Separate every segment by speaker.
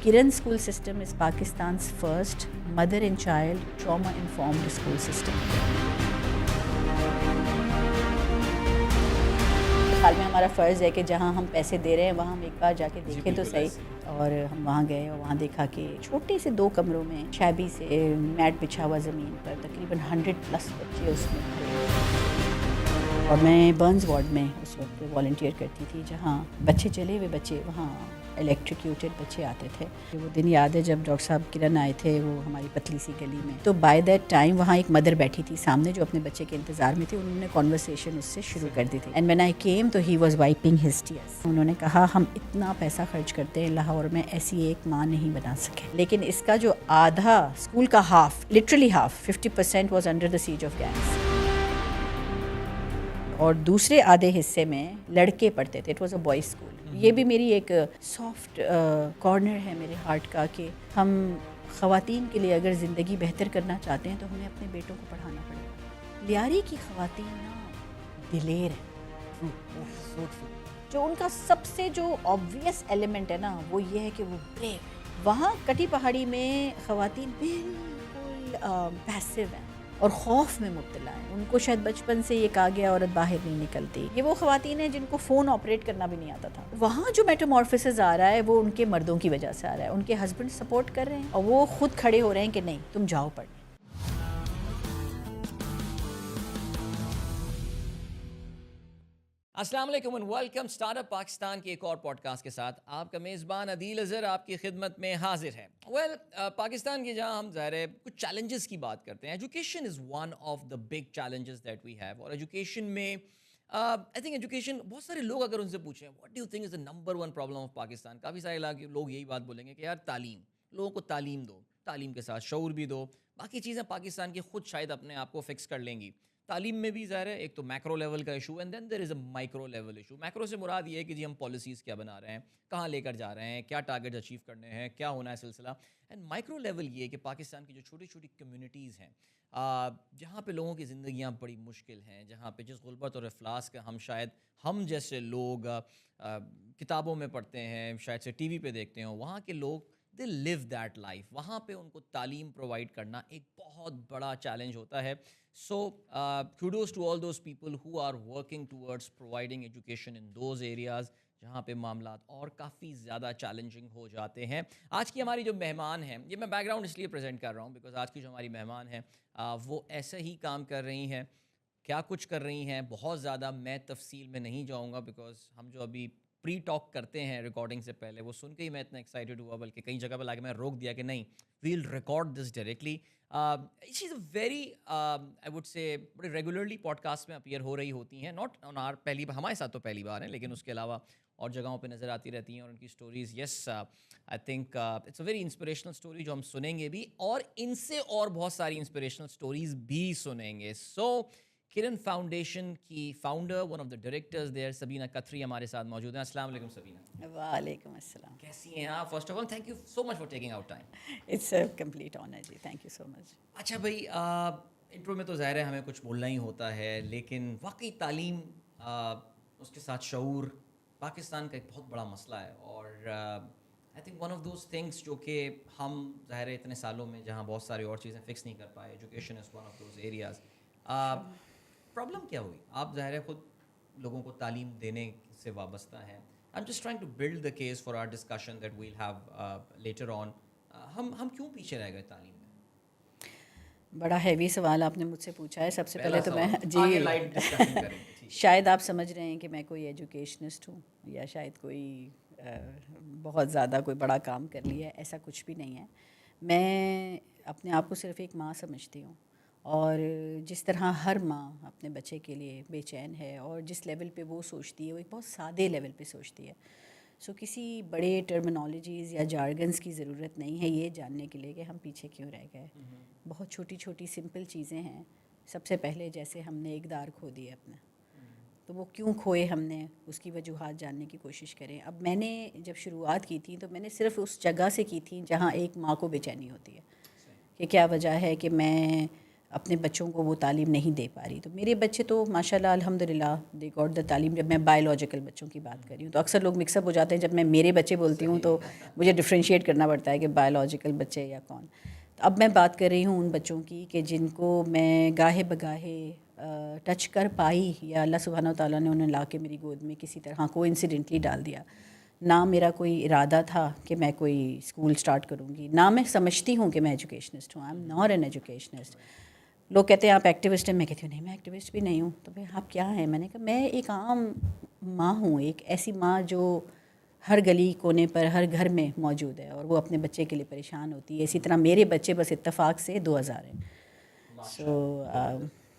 Speaker 1: Kiran school system is Pakistan's first mother and child trauma-informed school system. حال میں ہمارا فرض ہے کہ جہاں ہم پیسے دے رہے ہیں وہاں ہم ایک بار جا کے دیکھیں تو صحیح. اور ہم وہاں گئے اور وہاں دیکھا کہ چھوٹے سے 2 کمروں میں شابی سے میٹ بچھا ہوا زمین پر تقریباً 100+ بچے اس میں کھڑے. اور میں برنز وارڈ میں اس وقت والنٹیئر کرتی تھی جہاں بچے چلے ہوئے بچے وہاں الیکٹریکیوٹیڈ بچے آتے تھے. وہ دن یاد ہے جب ڈاکٹر صاحب کرن آئے تھے وہ ہماری پتلی سی گلی میں, تو بائی دیٹ ٹائم وہاں ایک مدر بیٹھی تھی سامنے جو اپنے بچے کے انتظار میں تھی. انہوں نے کانورسیشن اس سے شروع کر دی تھی. اینڈ وین آئی کیم تو he was wiping his tears. انہوں نے کہا ہم اتنا پیسہ خرچ کرتے ہیں لاہور میں ایسی ایک ماں نہیں بنا سکے, لیکن اس کا جو آدھا اسکول کا half, literally half 50% was under the siege of gangs, اور دوسرے آدھے حصے میں لڑکے پڑھتے تھے. It was a boys school. یہ بھی میری ایک سافٹ کارنر ہے میرے ہارٹ کا کہ ہم خواتین کے لیے اگر زندگی بہتر کرنا چاہتے ہیں تو ہمیں اپنے بیٹوں کو پڑھانا پڑے گا. لیاری کی خواتین نا دلیر ہیں, جو ان کا سب سے جو آبویس ایلیمنٹ ہے نا وہ یہ ہے کہ وہ بریو. وہاں کٹی پہاڑی میں خواتین بالکل پیسو ہیں اور خوف میں مبتلا ہیں. ان کو شاید بچپن سے یہ کہا گیا عورت باہر نہیں نکلتی. یہ وہ خواتین ہیں جن کو فون آپریٹ کرنا بھی نہیں آتا تھا. وہاں جو میٹامورفسز آ رہا ہے وہ ان کے مردوں کی وجہ سے آ رہا ہے. ان کے ہسبینڈ سپورٹ کر رہے ہیں اور وہ خود کھڑے ہو رہے ہیں کہ نہیں تم جاؤ پڑھنے.
Speaker 2: السلام علیکم and welcome start up Pakistan کے ایک اور پوڈ کاسٹ کے ساتھ. آپ کا میزبان عدیل اظہر آپ کی خدمت میں حاضر ہے. پاکستان کی جہاں ہم ظاہر ہے کچھ چیلنجز کی بات کرتے ہیں. Education is one of the big challenges that we have. اور ایجوکیشن میں آئی تھنک ایجوکیشن بہت سارے لوگ اگر ان سے پوچھیں what do you think is the number 1 problem of Pakistan, کافی سارے لوگ یہی بات بولیں گے کہ یار تعلیم, لوگوں کو تعلیم دو, تعلیم کے ساتھ شعور بھی دو. باقی چیزیں پاکستان کی خود شاید اپنے آپ کو فکس کر لیں گی. تعلیم میں بھی ظاہر ہے ایک تو میکرو لیول کا issue and then there is a micro level issue. Macro سے مراد یہ ہے کہ جی ہم پالیسیز کیا بنا رہے ہیں, کہاں لے کر جا رہے ہیں, کیا ٹارگیٹ اچیو کرنے ہیں, کیا ہونا ہے سلسلہ. اینڈ مائکرو لیول یہ ہے کہ پاکستان کی جو چھوٹی چھوٹی کمیونٹیز ہیں جہاں پہ لوگوں کی زندگیاں بڑی مشکل ہیں, جہاں پہ جس غربت اور افلاس کا ہم جیسے لوگ کتابوں میں پڑھتے ہیں, شاید سے ٹی وی پہ دیکھتے ہیں, وہاں کے لوگ دے لیو دیٹ لائف. وہاں پہ ان کو تعلیم پرووائڈ کرنا ایک بہت بڑا چیلنج ہوتا ہے. So kudos to all those people who are working towards providing education in those areas جہاں پہ معاملات اور کافی زیادہ چیلنجنگ ہو جاتے ہیں. آج کی ہماری جو مہمان ہیں, یہ میں بیک گراؤنڈ اس لیے پریزنٹ کر رہا ہوں بیکاز آج کی جو ہماری مہمان ہیں وہ ایسے ہی کام کر رہی ہیں. کیا کچھ کر رہی ہیں بہت زیادہ میں تفصیل میں نہیں جاؤں گا بیکاز ہم جو ابھی پری ٹاک کرتے ہیں ریکارڈنگ سے پہلے وہ سن کے ہی میں اتنا ایکسائٹیڈ ہوا, بلکہ کئی جگہ پہ لا کے میں روک دیا کہ نہیں we'll record this directly. She is a very I would سے بڑے ریگولرلی پوڈ کاسٹ میں اپیئر ہو رہی ہوتی ہیں, ناٹ آن آر ہمارے ساتھ تو پہلی بار ہیں, لیکن اس کے علاوہ اور جگہوں پہ نظر آتی رہتی ہیں. اور ان کی stories yes I think it's a very inspirational story جو ہم سنیں گے بھی, اور ان سے اور بہت ساری انسپریشنل اسٹوریز بھی سنیں گے. سو کرن فاؤنڈیشن کی founder, one of the directors there, Sabina Khatri ہمارے ساتھ موجود ہیں. السلام علیکم سبینہ.
Speaker 1: وعلیکم السلام.
Speaker 2: کیسی ہیں آپ؟ First of all thank you so much for taking out time.
Speaker 1: It's a complete honour ji, thank you so much.
Speaker 2: اچھا بھائی, انٹرو میں تو ظاہر ہے ہمیں کچھ بولنا ہی ہوتا ہے, لیکن واقعی تعلیم اس کے ساتھ شعور پاکستان کا ایک بہت بڑا مسئلہ ہے. اور I think one of those things جو کہ ہم ظاہر ہے اتنے سالوں میں جہاں بہت ساری اور چیزیں فکس نہیں کر پائے, education is one of those areas. Problem کیا ہوئی؟ آپ ظاہر ہے خود لوگوں کو تعلیم دینے سے وابستہ ہیں. I'm just trying to build the case for our discussion that we'll have later on. ہم کیوں پیچھے رہ گئے تعلیم میں؟
Speaker 1: بڑا ہیوی سوال آپ نے مجھ سے پوچھا ہے. سب سے پہلے تو میں جی شاید آپ سمجھ رہے ہیں کہ میں کوئی ایجوکیشنسٹ ہوں یا شاید کوئی بہت زیادہ کوئی بڑا کام کر لیا ہے. ایسا کچھ بھی نہیں ہے. میں اپنے آپ کو صرف ایک ماں سمجھتی ہوں, اور جس طرح ہر ماں اپنے بچے کے لیے بے چین ہے اور جس لیول پہ وہ سوچتی ہے وہ ایک بہت سادے لیول پہ سوچتی ہے. سو کسی بڑے ٹرمینالوجیز یا جارگنس کی ضرورت نہیں ہے یہ جاننے کے لیے کہ ہم پیچھے کیوں رہ گئے. بہت چھوٹی چھوٹی سمپل چیزیں ہیں. سب سے پہلے جیسے ہم نے ایک دار کھو دیا اپنا, تو وہ کیوں کھوئے ہم نے, اس کی وجوہات جاننے کی کوشش کریں. اب میں نے جب شروعات کی تھی تو میں نے صرف اس جگہ سے کی تھی جہاں ایک ماں کو بے چینی ہوتی ہے کہ کیا وجہ ہے کہ میں اپنے بچوں کو وہ تعلیم نہیں دے پا رہی. تو میرے بچے تو ماشاء اللہ الحمدللہ دے گاٹ دا تعلیم. جب میں بایولوجیکل بچوں کی بات کر رہی ہوں تو اکثر لوگ مکس اپ ہو جاتے ہیں. جب میں میرے بچے بولتی ہوں تو مجھے ڈفرینشیٹ کرنا پڑتا ہے کہ بایولوجیکل بچے یا کون. تو اب میں بات کر رہی ہوں ان بچوں کی کہ جن کو میں گاہے بگاہے ٹچ کر پائی, یا اللہ سبحانہ و تعالیٰ نے انہیں لا کے میری گود میں کسی طرح کو انسیڈنٹلی ڈال دیا. نہ میرا کوئی ارادہ تھا کہ میں کوئی اسکول سٹارٹ کروں گی, نہ میں سمجھتی ہوں کہ میں ایجوکیشنسٹ ہوں. I am not an educationist. لوگ کہتے ہیں آپ ایکٹیوسٹ ہیں, میں کہتی ہوں نہیں میں ایکٹیوسٹ بھی نہیں ہوں. تو بھائی آپ کیا ہیں؟ میں نے کہا میں ایک عام ماں ہوں, ایک ایسی ماں جو ہر گلی کونے پر ہر گھر میں موجود ہے اور وہ اپنے بچے کے لیے پریشان ہوتی ہے. اسی طرح میرے بچے بس اتفاق سے 2000 ہیں. سو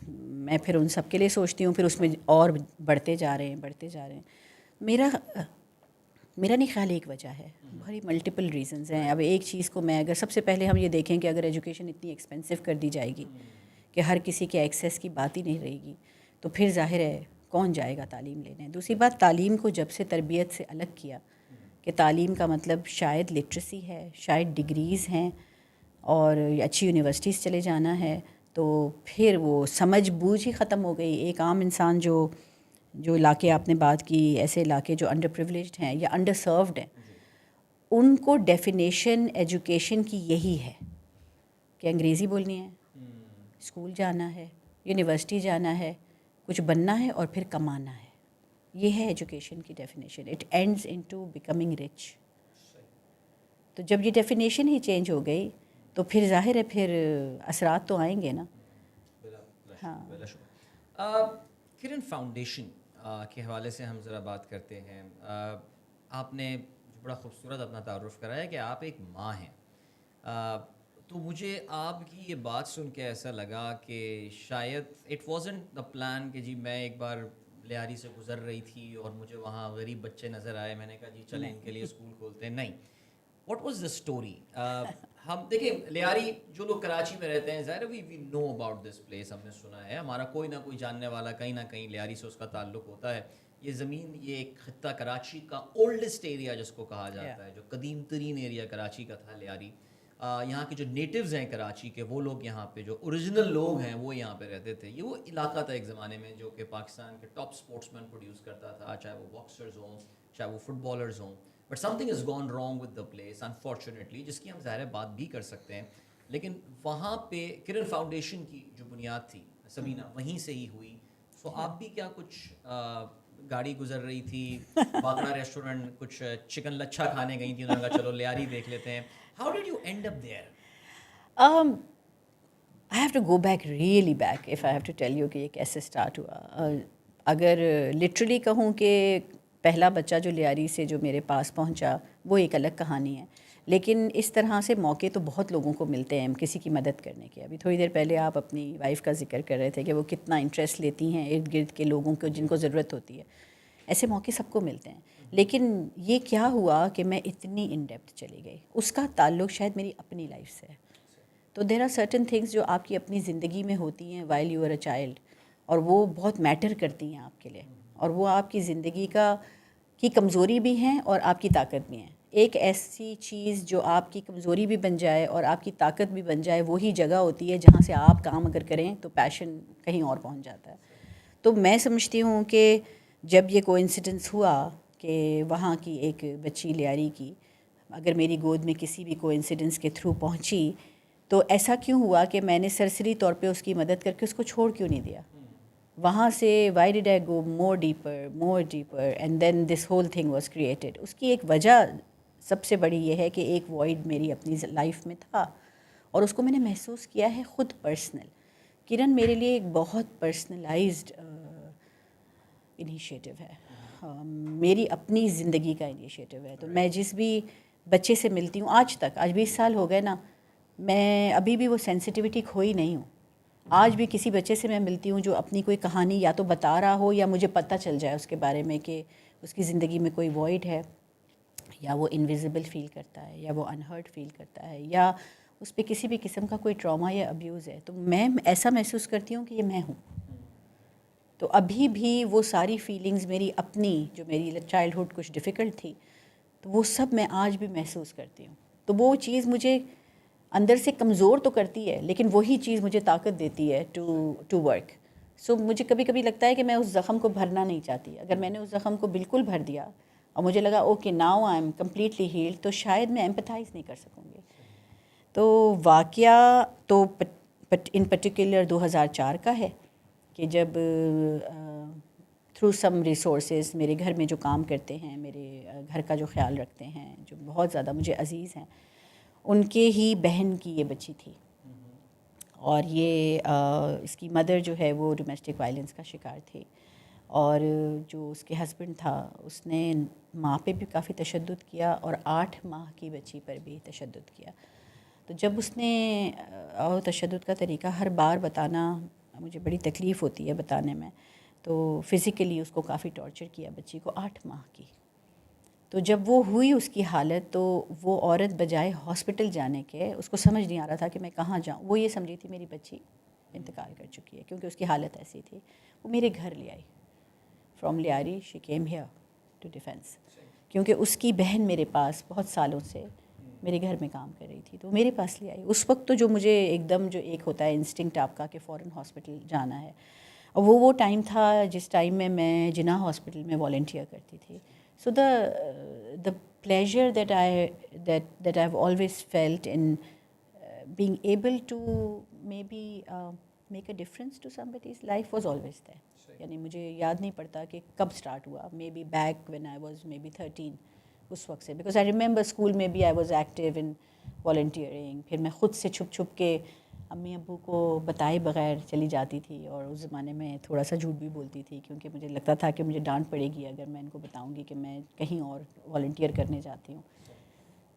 Speaker 1: میں پھر ان سب کے لیے سوچتی ہوں, پھر اس میں اور بڑھتے جا رہے ہیں. میرا نہیں خیال ایک وجہ ہے, بڑی ملٹیپل ریزنز ہیں. اب ایک چیز کو میں اگر سب سے پہلے ہم یہ دیکھیں کہ اگر ایجوکیشن اتنی ایکسپینسو کر دی جائے گی کہ ہر کسی کے ایکسیس کی بات ہی نہیں رہے گی, تو پھر ظاہر ہے کون جائے گا تعلیم لینے. دوسری بات, تعلیم کو جب سے تربیت سے الگ کیا کہ تعلیم کا مطلب شاید لٹریسی ہے, شاید ڈگریز ہیں اور اچھی یونیورسٹیز چلے جانا ہے, تو پھر وہ سمجھ بوجھ ہی ختم ہو گئی. ایک عام انسان جو علاقے آپ نے بات کی, ایسے علاقے جو انڈر پریولیجڈ ہیں یا انڈر سروڈ ہیں, ان کو ڈیفینیشن ایجوکیشن کی یہی ہے کہ انگریزی بولنی ہے, اسکول جانا ہے, یونیورسٹی جانا ہے, کچھ بننا ہے اور پھر کمانا ہے. یہ ہے ایجوکیشن کی definition. It ends into becoming rich. تو جب یہ ڈیفینیشن ہی چینج ہو گئی تو پھر ظاہر ہے پھر اثرات تو آئیں گے نا. ہاں.
Speaker 2: کرن فاؤنڈیشن کے حوالے سے ہم ذرا بات کرتے ہیں. آپ نے بڑا خوبصورت اپنا تعارف کرایا کہ آپ ایک ماں ہیں. تو مجھے آپ کی یہ بات سن کے ایسا لگا کہ شاید اٹ وازنٹ دا پلان کہ جی میں ایک بار لیاری سے گزر رہی تھی اور مجھے وہاں غریب بچے نظر آئے, میں نے کہا جی چلیں ان کے لیے اسکول کھولتے ہیں. نہیں, واٹ واز دا اسٹوری؟ ہم دیکھیں لیاری جو لوگ کراچی میں رہتے ہیں, ظاہر وی نو اباؤٹ دس پلیس, ہم نے سنا ہے, ہمارا کوئی نہ کوئی جاننے والا کہیں نہ کہیں لیاری سے اس کا تعلق ہوتا ہے. یہ زمین, یہ ایک خطہ کراچی کا اولڈسٹ ایریا جس کو کہا جاتا ہے, جو قدیم ترین ایریا کراچی کا تھا لیاری. یہاں کے جو نیٹیوز ہیں کراچی کے, وہ لوگ یہاں پہ جو اوریجنل لوگ ہیں وہ یہاں پہ رہتے تھے. یہ وہ علاقہ تھا ایک زمانے میں جو کہ پاکستان کے ٹاپ اسپورٹس مین پروڈیوس کرتا تھا, چاہے وہ باکسرز ہوں, چاہے وہ فٹ بالرز ہوں. But something is gone wrong with the place unfortunately, جس کی ہم ظاہر بات بھی کر سکتے ہیں. لیکن وہاں پہ کرن فاؤنڈیشن کی جو بنیاد تھی سبینہ وہیں سے ہی ہوئی. سو آپ بھی کیا کچھ گاڑی گزر رہی تھی, باگڑا ریسٹورنٹ کچھ چکن لچھا کھانے گئی تھی, انہوں نے کہا چلو لیاری دیکھ لیتے ہیں. How did you end up there?
Speaker 1: I have to go back really back if I have to tell you کہ یہ کیسے اسٹارٹ ہوا. اگر لٹرلی کہوں کہ پہلا بچہ جو لیاری سے جو میرے پاس پہنچا وہ ایک الگ کہانی ہے, لیکن اس طرح سے موقع تو بہت لوگوں کو ملتے ہیں کسی کی مدد کرنے کے. ابھی تھوڑی دیر پہلے آپ اپنی وائف کا ذکر کر رہے تھے کہ وہ کتنا انٹرسٹ لیتی ہیں ارد گرد کے لوگوں کو جن کو ضرورت ہوتی ہے. ایسے موقع سب کو ملتے ہیں, لیکن یہ کیا ہوا کہ میں اتنی ان ڈیپتھ چلی گئی. اس کا تعلق شاید میری اپنی لائف سے ہے. تو دیر آر سرٹن تھنگس جو آپ کی اپنی زندگی میں ہوتی ہیں while you are a child, اور وہ بہت میٹر کرتی ہیں آپ کے لیے, اور وہ آپ کی زندگی کی کمزوری بھی ہیں اور آپ کی طاقت بھی ہیں. ایک ایسی چیز جو آپ کی کمزوری بھی بن جائے اور آپ کی طاقت بھی بن جائے, وہی جگہ ہوتی ہے جہاں سے آپ کام اگر کریں تو پیشن کہیں اور پہنچ جاتا ہے. تو میں سمجھتی ہوں کہ جب یہ کوئنسیڈنس ہوا کہ وہاں کی ایک بچی لیاری کی اگر میری گود میں کسی بھی کوئنسیڈنس کے تھرو پہنچی, تو ایسا کیوں ہوا کہ میں نے سرسری طور پہ اس کی مدد کر کے اس کو چھوڑ کیوں نہیں دیا. وہاں سے why did I go more deeper and then this whole thing was created. اس کی ایک وجہ سب سے بڑی یہ ہے کہ ایک وائڈ میری اپنی لائف میں تھا اور اس کو میں نے محسوس کیا ہے خود پرسنل. کرن میرے لیے ایک بہت پرسنلائزڈ انیشیٹو ہے, میری اپنی زندگی کا انیشیٹو ہے. تو میں جس بھی بچے سے ملتی ہوں آج تک, آج 20 سال ہو گئے نا, میں ابھی بھی وہ سینسٹیوٹی کھوئی نہیں ہوں. آج بھی کسی بچے سے میں ملتی ہوں جو اپنی کوئی کہانی یا تو بتا رہا ہو یا مجھے پتہ چل جائے اس کے بارے میں کہ اس کی زندگی میں کوئی وائڈ ہے, یا وہ انویزیبل فیل کرتا ہے, یا وہ انہرڈ فیل کرتا ہے, یا اس پہ کسی بھی قسم کا کوئی ٹراما یا ابیوز ہے, تو میں ایسا محسوس کرتی ہوں کہ یہ میں ہوں. تو ابھی بھی وہ ساری فیلنگز میری اپنی جو میری چائلڈہڈ کچھ ڈیفیکلٹ تھی, تو وہ سب میں آج بھی محسوس کرتی ہوں. تو وہ چیز مجھے اندر سے کمزور تو کرتی ہے لیکن وہی چیز مجھے طاقت دیتی ہے ٹو ورک. سو مجھے کبھی کبھی لگتا ہے کہ میں اس زخم کو بھرنا نہیں چاہتی. اگر میں نے اس زخم کو بالکل بھر دیا اور مجھے لگا okay now I am completely held, تو شاید میں ایمپتھائز نہیں کر سکوں گی. تو واقعہ تو ان پرٹیکولر 2004 کا ہے کہ جب تھرو سم ریسورسز میرے گھر میں جو کام کرتے ہیں, میرے گھر کا جو خیال رکھتے ہیں, جو بہت زیادہ مجھے عزیز ہیں, ان کے ہی بہن کی یہ بچی تھی. اور یہ اس کی مدر جو ہے وہ ڈومیسٹک وائلنس کا شکار تھی, اور جو اس کے ہسبینڈ تھا اس نے ماں پہ بھی کافی تشدد کیا اور 8 ماہ کی بچی پر بھی تشدد کیا. تو جب اس نے تشدد کا طریقہ ہر بار بتانا مجھے بڑی تکلیف ہوتی ہے بتانے میں, تو فزیکلی اس کو کافی ٹارچر کیا بچی کو 8 ماہ کی. تو جب وہ ہوئی اس کی حالت, تو وہ عورت بجائے ہاسپٹل جانے کے, اس کو سمجھ نہیں آ رہا تھا کہ میں کہاں جاؤں. وہ یہ سمجھی تھی میری بچی انتقال کر چکی ہے کیونکہ اس کی حالت ایسی تھی. وہ میرے گھر لے آئی from Lyari, she came here to Defence, کیونکہ اس کی بہن میرے پاس بہت سالوں سے میرے گھر میں کام کر رہی تھی, تو میرے پاس لے آئی. اس وقت تو جو مجھے ایک دم جو ایک ہوتا ہے انسٹنکٹ آپ کا کہ فوراً ہاسپٹل جانا ہے, اور وہ ٹائم تھا جس ٹائم میں جناح ہاسپٹل میں والنٹیئر کرتی تھی. So the pleasure that I've always felt in being able to maybe make a difference to somebody's life was always there. یعنی مجھے یاد نہیں پڑتا کہ کب اسٹارٹ ہوا, maybe back when I was maybe 13 اس وقت سے, بیکاز آئی ریممبر اسکول میں بھی I was active in volunteering. پھر میں خود سے چھپ چھپ کے امی ابو کو بتائے بغیر چلی جاتی تھی, اور اس زمانے میں تھوڑا سا جھوٹ بھی بولتی تھی کیونکہ مجھے لگتا تھا کہ مجھے ڈانٹ پڑے گی اگر میں ان کو بتاؤں گی کہ میں کہیں اور والنٹیئر کرنے جاتی ہوں.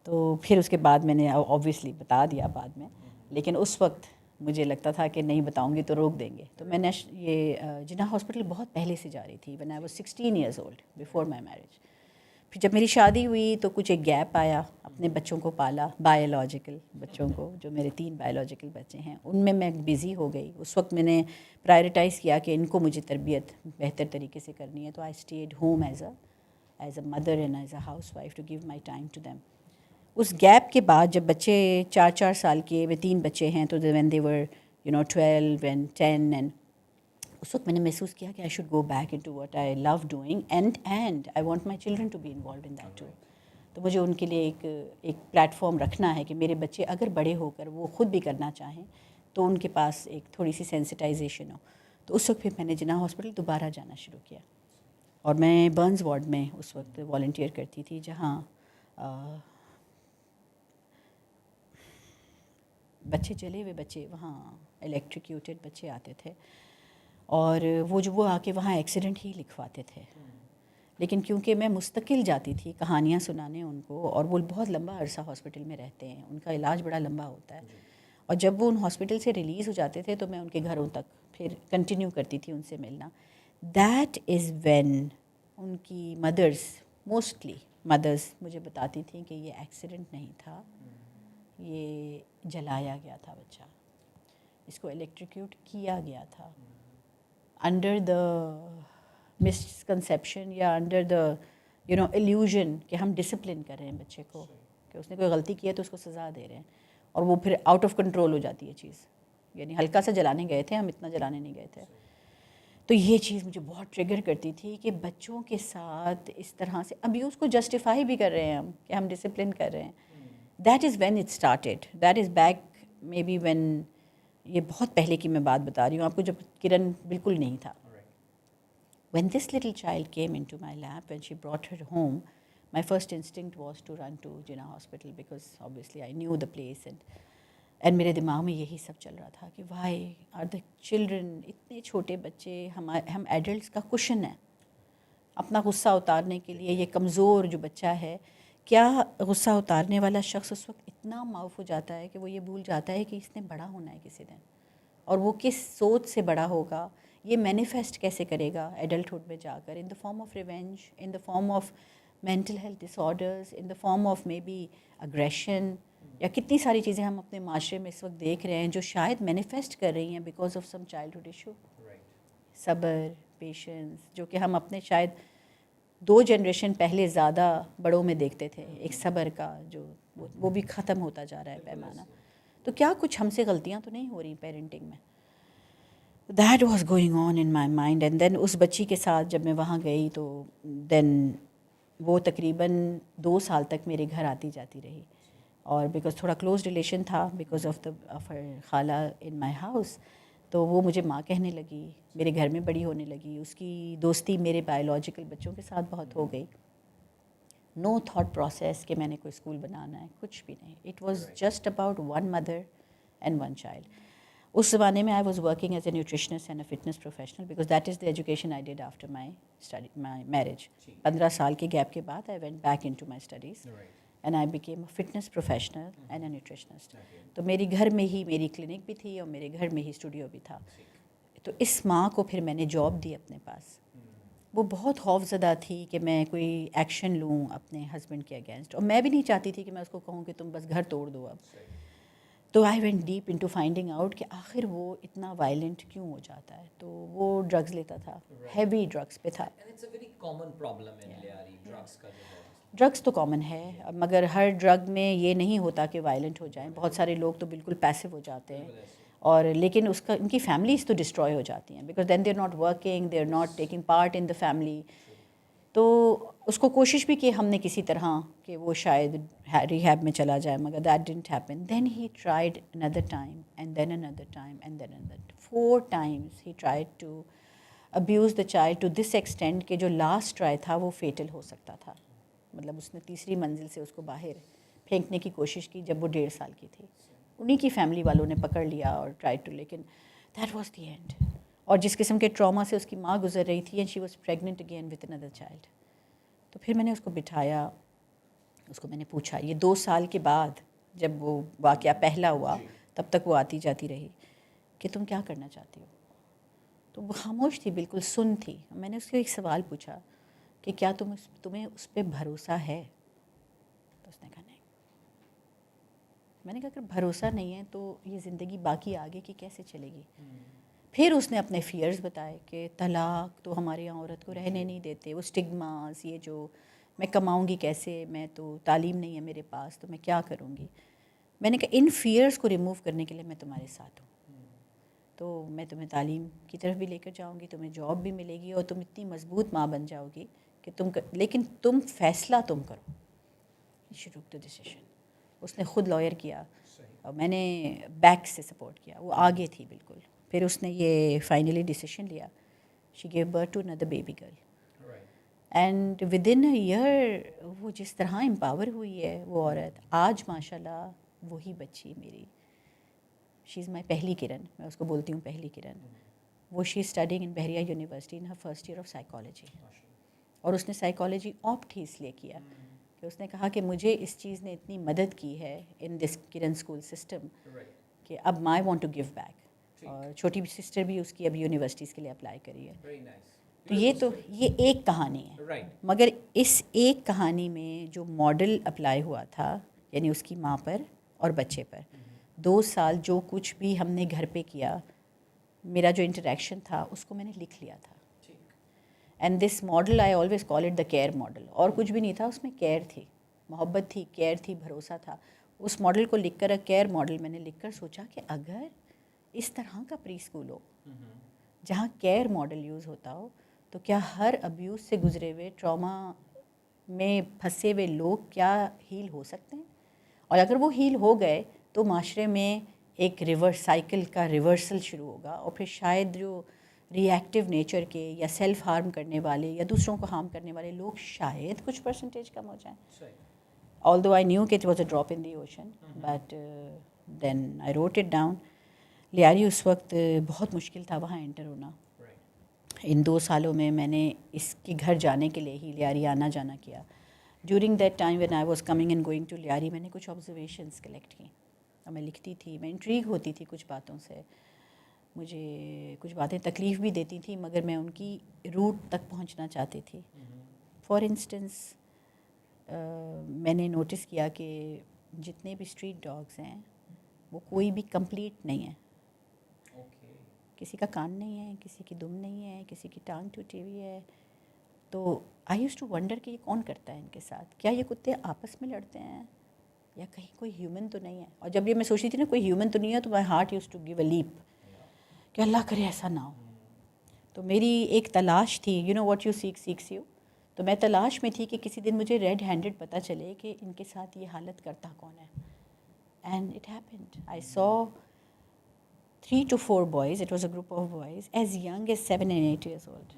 Speaker 1: تو پھر اس کے بعد میں نے اوبویسلی بتا دیا بعد میں, لیکن اس وقت مجھے لگتا تھا کہ نہیں بتاؤں گی تو روک دیں گے. تو میں نے یہ جناح ہاسپٹل بہت پہلے سے جا رہی تھی, when I was 16 years old before my marriage. پھر جب میری شادی ہوئی تو کچھ ایک گیپ آیا, اپنے بچوں کو پالا, بایولوجیکل بچوں کو, جو میرے 3 بایولوجیکل بچے ہیں ان میں بزی ہو گئی. اس وقت میں نے پرائرٹائز کیا کہ ان کو مجھے تربیت بہتر طریقے سے کرنی ہے, تو I stayed home as a mother and as a housewife to give my time to them. اس گیپ کے بعد جب بچے 4 سال کے, میں 3 بچے ہیں, تو when they were 12 and 10, and اس وقت میں نے محسوس کیا کہ I should go back into what I love doing, and I want my children to be involved in that too. تو مجھے ان کے لیے ایک پلیٹ فارم رکھنا ہے کہ میرے بچے اگر بڑے ہو کر وہ خود بھی کرنا چاہیں تو ان کے پاس ایک تھوڑی سی سینسٹائزیشن ہو. تو اس وقت پھر میں نے جناح ہاسپٹل دوبارہ جانا شروع کیا, اور میں برنز وارڈ میں اس وقت والنٹیئر کرتی تھی, جہاں بچے جلے ہوئے بچے, وہاں الیکٹریکیوٹیڈ بچے آتے تھے, اور وہ آ کے وہاں ایکسیڈنٹ ہی لکھواتے تھے. لیکن کیونکہ میں مستقل جاتی تھی کہانیاں سنانے ان کو, اور وہ بہت لمبا عرصہ ہاسپٹل میں رہتے ہیں, ان کا علاج بڑا لمبا ہوتا ہے, اور جب وہ ان ہاسپٹل سے ریلیز ہو جاتے تھے تو میں ان کے گھروں تک پھر کنٹینیو کرتی تھی ان سے ملنا. دیٹ از وین ان کی مدرس, موسٹلی مدرس مجھے بتاتی تھیں کہ یہ ایکسیڈنٹ نہیں تھا, یہ جلایا گیا تھا بچہ, اس کو الیکٹریکیوٹ کیا گیا تھا, انڈر دا مسکنسیپشن یا انڈر دا ایلیوژن کہ ہم ڈسپلن کر رہے ہیں بچے کو, کہ اس نے کوئی غلطی کی ہے تو اس کو سزا دے رہے ہیں, اور وہ پھر آؤٹ آف کنٹرول ہو جاتی ہے چیز. یعنی ہلکا سا جلانے گئے تھے ہم, اتنا جلانے نہیں گئے تھے. تو یہ چیز مجھے بہت ٹریگر کرتی تھی کہ بچوں کے ساتھ اس طرح سے ابھی اس کو جسٹیفائی بھی کر رہے ہیں ہم کہ ہم ڈسپلن کر رہے ہیں. That is when it started, that is back maybe when, یہ بہت پہلے کی میں بات بتا رہی ہوں آپ کو, جب کرن بالکل نہیں تھا. When this little child came into my lap, when she brought her home, my first instinct was to run to Jinnah Hospital because obviously I knew the place, and میرے دماغ میں یہی سب چل رہا تھا کہ why are the children, اتنے چھوٹے بچے, ہم ایڈلٹس کا کشن ہے اپنا غصہ اتارنے کے لیے. یہ کمزور جو بچہ ہے, کیا غصہ اتارنے والا شخص اس وقت اتنا معاف ہو جاتا ہے کہ وہ یہ بھول جاتا ہے کہ اس نے بڑا ہونا ہے کسی دن, اور وہ کس سوچ سے بڑا ہوگا, یہ مینیفیسٹ کیسے کرے گا ایڈلٹہڈ میں جا کر, in the form of revenge, in the form of mental health disorders, in the form of maybe aggression, یا کتنی ساری چیزیں ہم اپنے معاشرے میں اس وقت دیکھ رہے ہیں جو شاید مینیفیسٹ کر رہی ہیں because of some childhood issue. صبر, پیشنس, جو کہ ہم اپنے شاید 2 جنریشن پہلے زیادہ بڑوں میں دیکھتے تھے, ایک صبر کا جو وہ بھی ختم ہوتا جا رہا ہے پیمانہ. تو کیا کچھ ہم سے غلطیاں تو نہیں ہو رہی پیرنٹنگ میں. That was going on in my mind. And then اس بچی کے ساتھ جب میں وہاں گئی تو دین وہ تقریباً 2 سال تک میرے گھر آتی جاتی رہی. اور بیکاز تھوڑا کلوز ریلیشن تھا بیکاز آف خالہ ان مائی ہاؤس, تو وہ مجھے ماں کہنے لگی, میرے گھر میں بڑی ہونے لگی. اس کی دوستی میرے بایولوجیکل بچوں کے ساتھ بہت ہو گئی. نو تھاٹ پروسیس کہ میں نے کوئی اسکول بنانا ہے, کچھ بھی نہیں. It was just about one mother and one child. اس زمانے میں I was working as a nutritionist and a fitness professional because that is the education I did after my marriage. 15 سال کے گیپ کے بعد I went back into my studies and I became a fitness professional and a nutritionist. تو میری گھر میں ہی میری clinic بھی تھی اور میرے گھر میں ہی اسٹوڈیو بھی تھا. تو اس ماں کو پھر میں نے جاب دی اپنے پاس. وہ بہت خوف زدہ تھی کہ میں کوئی ایکشن لوں اپنے ہسبینڈ کے اگینسٹ, اور میں بھی نہیں چاہتی تھی کہ میں اس کو کہوں کہ تم بس گھر توڑ دو اب. تو I went deep into finding out کہ آخر وہ اتنا وائلنٹ کیوں ہو جاتا ہے. تو وہ ڈرگز لیتا تھا, ہیوی ڈرگس پہ تھا. ڈرگس تو کامن ہے, مگر ہر ڈرگ میں یہ نہیں ہوتا کہ وائلنٹ ہو جائیں. بہت سارے لوگ تو بالکل پیسو ہو جاتے ہیں, اور لیکن اس کا ان کی فیملیز تو ڈسٹروائے ہو جاتی ہیں because then they are not working, they are not taking part in the family. تو اس کو کوشش بھی کی ہم نے کسی طرح کہ وہ شاید ریہیب میں چلا جائے, مگر that didn't happen. Then he tried another time and then another time and then another. 4 times he tried to abuse the child to this extent کہ جو لاسٹ ٹرائی تھا وہ فیٹل ہو سکتا تھا. مطلب اس نے تیسری منزل سے اس کو باہر پھینکنے کی کوشش کی جب وہ 1.5 سال کی تھی. انہی کی فیملی والوں نے پکڑ لیا اور ٹرائی ٹو, لیکن دیٹ واز دی اینڈ. اور جس قسم کے ٹراما سے اس کی ماں گزر رہی تھی, and she was pregnant again with another child. تو پھر میں نے اس کو بٹھایا, اس کو میں نے پوچھا, یہ 2 سال کے بعد جب وہ واقعہ پہلا ہوا تب تک وہ آتی جاتی رہی, کہ تم کیا کرنا چاہتی ہو. تو وہ خاموش تھی, بالکل سن تھی. میں نے اس کو ایک سوال پوچھا کہ کیا تمہیں اس پہ بھروسہ ہے. تو اس نے کہا نہیں. میں نے کہا اگر بھروسہ نہیں ہے تو یہ زندگی باقی آگے کی کیسے چلے گی. پھر اس نے اپنے فیئرز بتائے کہ طلاق تو ہمارے یہاں عورت کو رہنے نہیں دیتے, وہ اسٹگماز, یہ جو میں کماؤں گی کیسے, میں تو تعلیم نہیں ہے میرے پاس تو میں کیا کروں گی. میں نے کہا ان فیئرز کو ریموو کرنے کے لیے میں تمہارے ساتھ ہوں. تو میں تمہیں تعلیم کی طرف بھی لے کر جاؤں گی, تمہیں جاب بھی ملے گی, اور تم اتنی مضبوط ماں بن جاؤ گی کہ لیکن تم فیصلہ تم کرو. شی ٹوک دی ڈیسیژن. اس نے خود لائر کیا اور میں نے بیک سے سپورٹ کیا, وہ آگے تھی بالکل. پھر اس نے یہ فائنلی ڈیسیژن لیا. She gave birth to another baby girl. And within a year وہ جس طرح امپاور ہوئی ہے وہ عورت, آج ماشاء اللہ وہی بچی میری, شی از مائی پہلی کرن, میں اس کو بولتی ہوں پہلی کرن. وہ شی studying in Bahria University in her first year of psychology. اور اس نے سائیکالوجی آپٹ ہی اس لیے کیا کہ اس نے کہا کہ مجھے اس چیز نے اتنی مدد کی ہے ان دس کرن اسکول سسٹم کہ اب I want to give back. اور چھوٹی سسٹر بھی اس کی اب یونیورسٹیز کے لیے اپلائی کری ہے. تو یہ ایک کہانی ہے, مگر اس ایک کہانی میں جو ماڈل اپلائی ہوا تھا یعنی اس کی ماں پر اور بچے پر, 2 سال جو کچھ بھی ہم نے گھر پہ کیا, میرا جو انٹریکشن تھا اس کو میں نے لکھ لیا تھا. And this model I always call it the care model. اور کچھ بھی نہیں تھا اس میں, کیئر تھی, محبت تھی, کیئر تھی, بھروسہ تھا. اس ماڈل کو لکھ کر, کیئر ماڈل میں نے لکھ کر سوچا کہ اگر اس طرح کا پری اسکول ہو جہاں کیئر ماڈل یوز ہوتا ہو, تو کیا ہر ابیوز سے گزرے ہوئے, ٹراما میں پھنسے ہوئے لوگ کیا ہیل ہو سکتے ہیں. اور اگر وہ ہیل ہو گئے تو معاشرے میں ایک سائیکل کا ریورسل شروع ہوگا, اور پھر شاید جو ری ایکٹیو نیچر کے یا سیلف ہارم کرنے والے یا دوسروں کو ہارم کرنے والے لوگ شاید کچھ پرسنٹیج کم ہو جائیں. although I knew it was a drop in the ocean, but then I wrote it down. Lyari اس وقت بہت مشکل تھا وہاں انٹر ہونا. ان 2 سالوں میں میں نے اس کے گھر جانے کے لیے ہی لیاری آنا جانا کیا. During that time when I was coming and going to Lyari, میں نے کچھ آبزرویشنس کلیکٹ کی اور میں لکھتی تھی. میں انٹریگ ہوتی تھی کچھ باتوں سے, مجھے کچھ باتیں تکلیف بھی دیتی تھیں, مگر میں ان کی روٹ تک پہنچنا چاہتی تھی. فار انسٹنس میں نے نوٹس کیا کہ جتنے بھی اسٹریٹ ڈاگس ہیں وہ کوئی بھی کمپلیٹ نہیں ہے. کسی کا کان نہیں ہے, کسی کی دم نہیں ہے, کسی کی ٹانگ ٹوٹی ہوئی ہے. تو آئی یوز ٹو ونڈر کہ یہ کون کرتا ہے ان کے ساتھ. کیا یہ کتے آپس میں لڑتے ہیں یا کہیں کوئی ہیومن تو نہیں ہے. اور جب یہ میں سوچتی تھی نا کوئی ہیومن تو نہیں ہے تو my heart use to give a leap کہ اللہ کرے ایسا نہ ہو. تو میری ایک تلاش تھی, you know what you seeks you. تو میں تلاش میں تھی کہ کسی دن مجھے ریڈ ہینڈڈ پتہ چلے کہ ان کے ساتھ یہ حالت کرتا کون ہے. And it happened. I so 3 to 4 boys, it was a group of boys as young as 7 and 8 years old.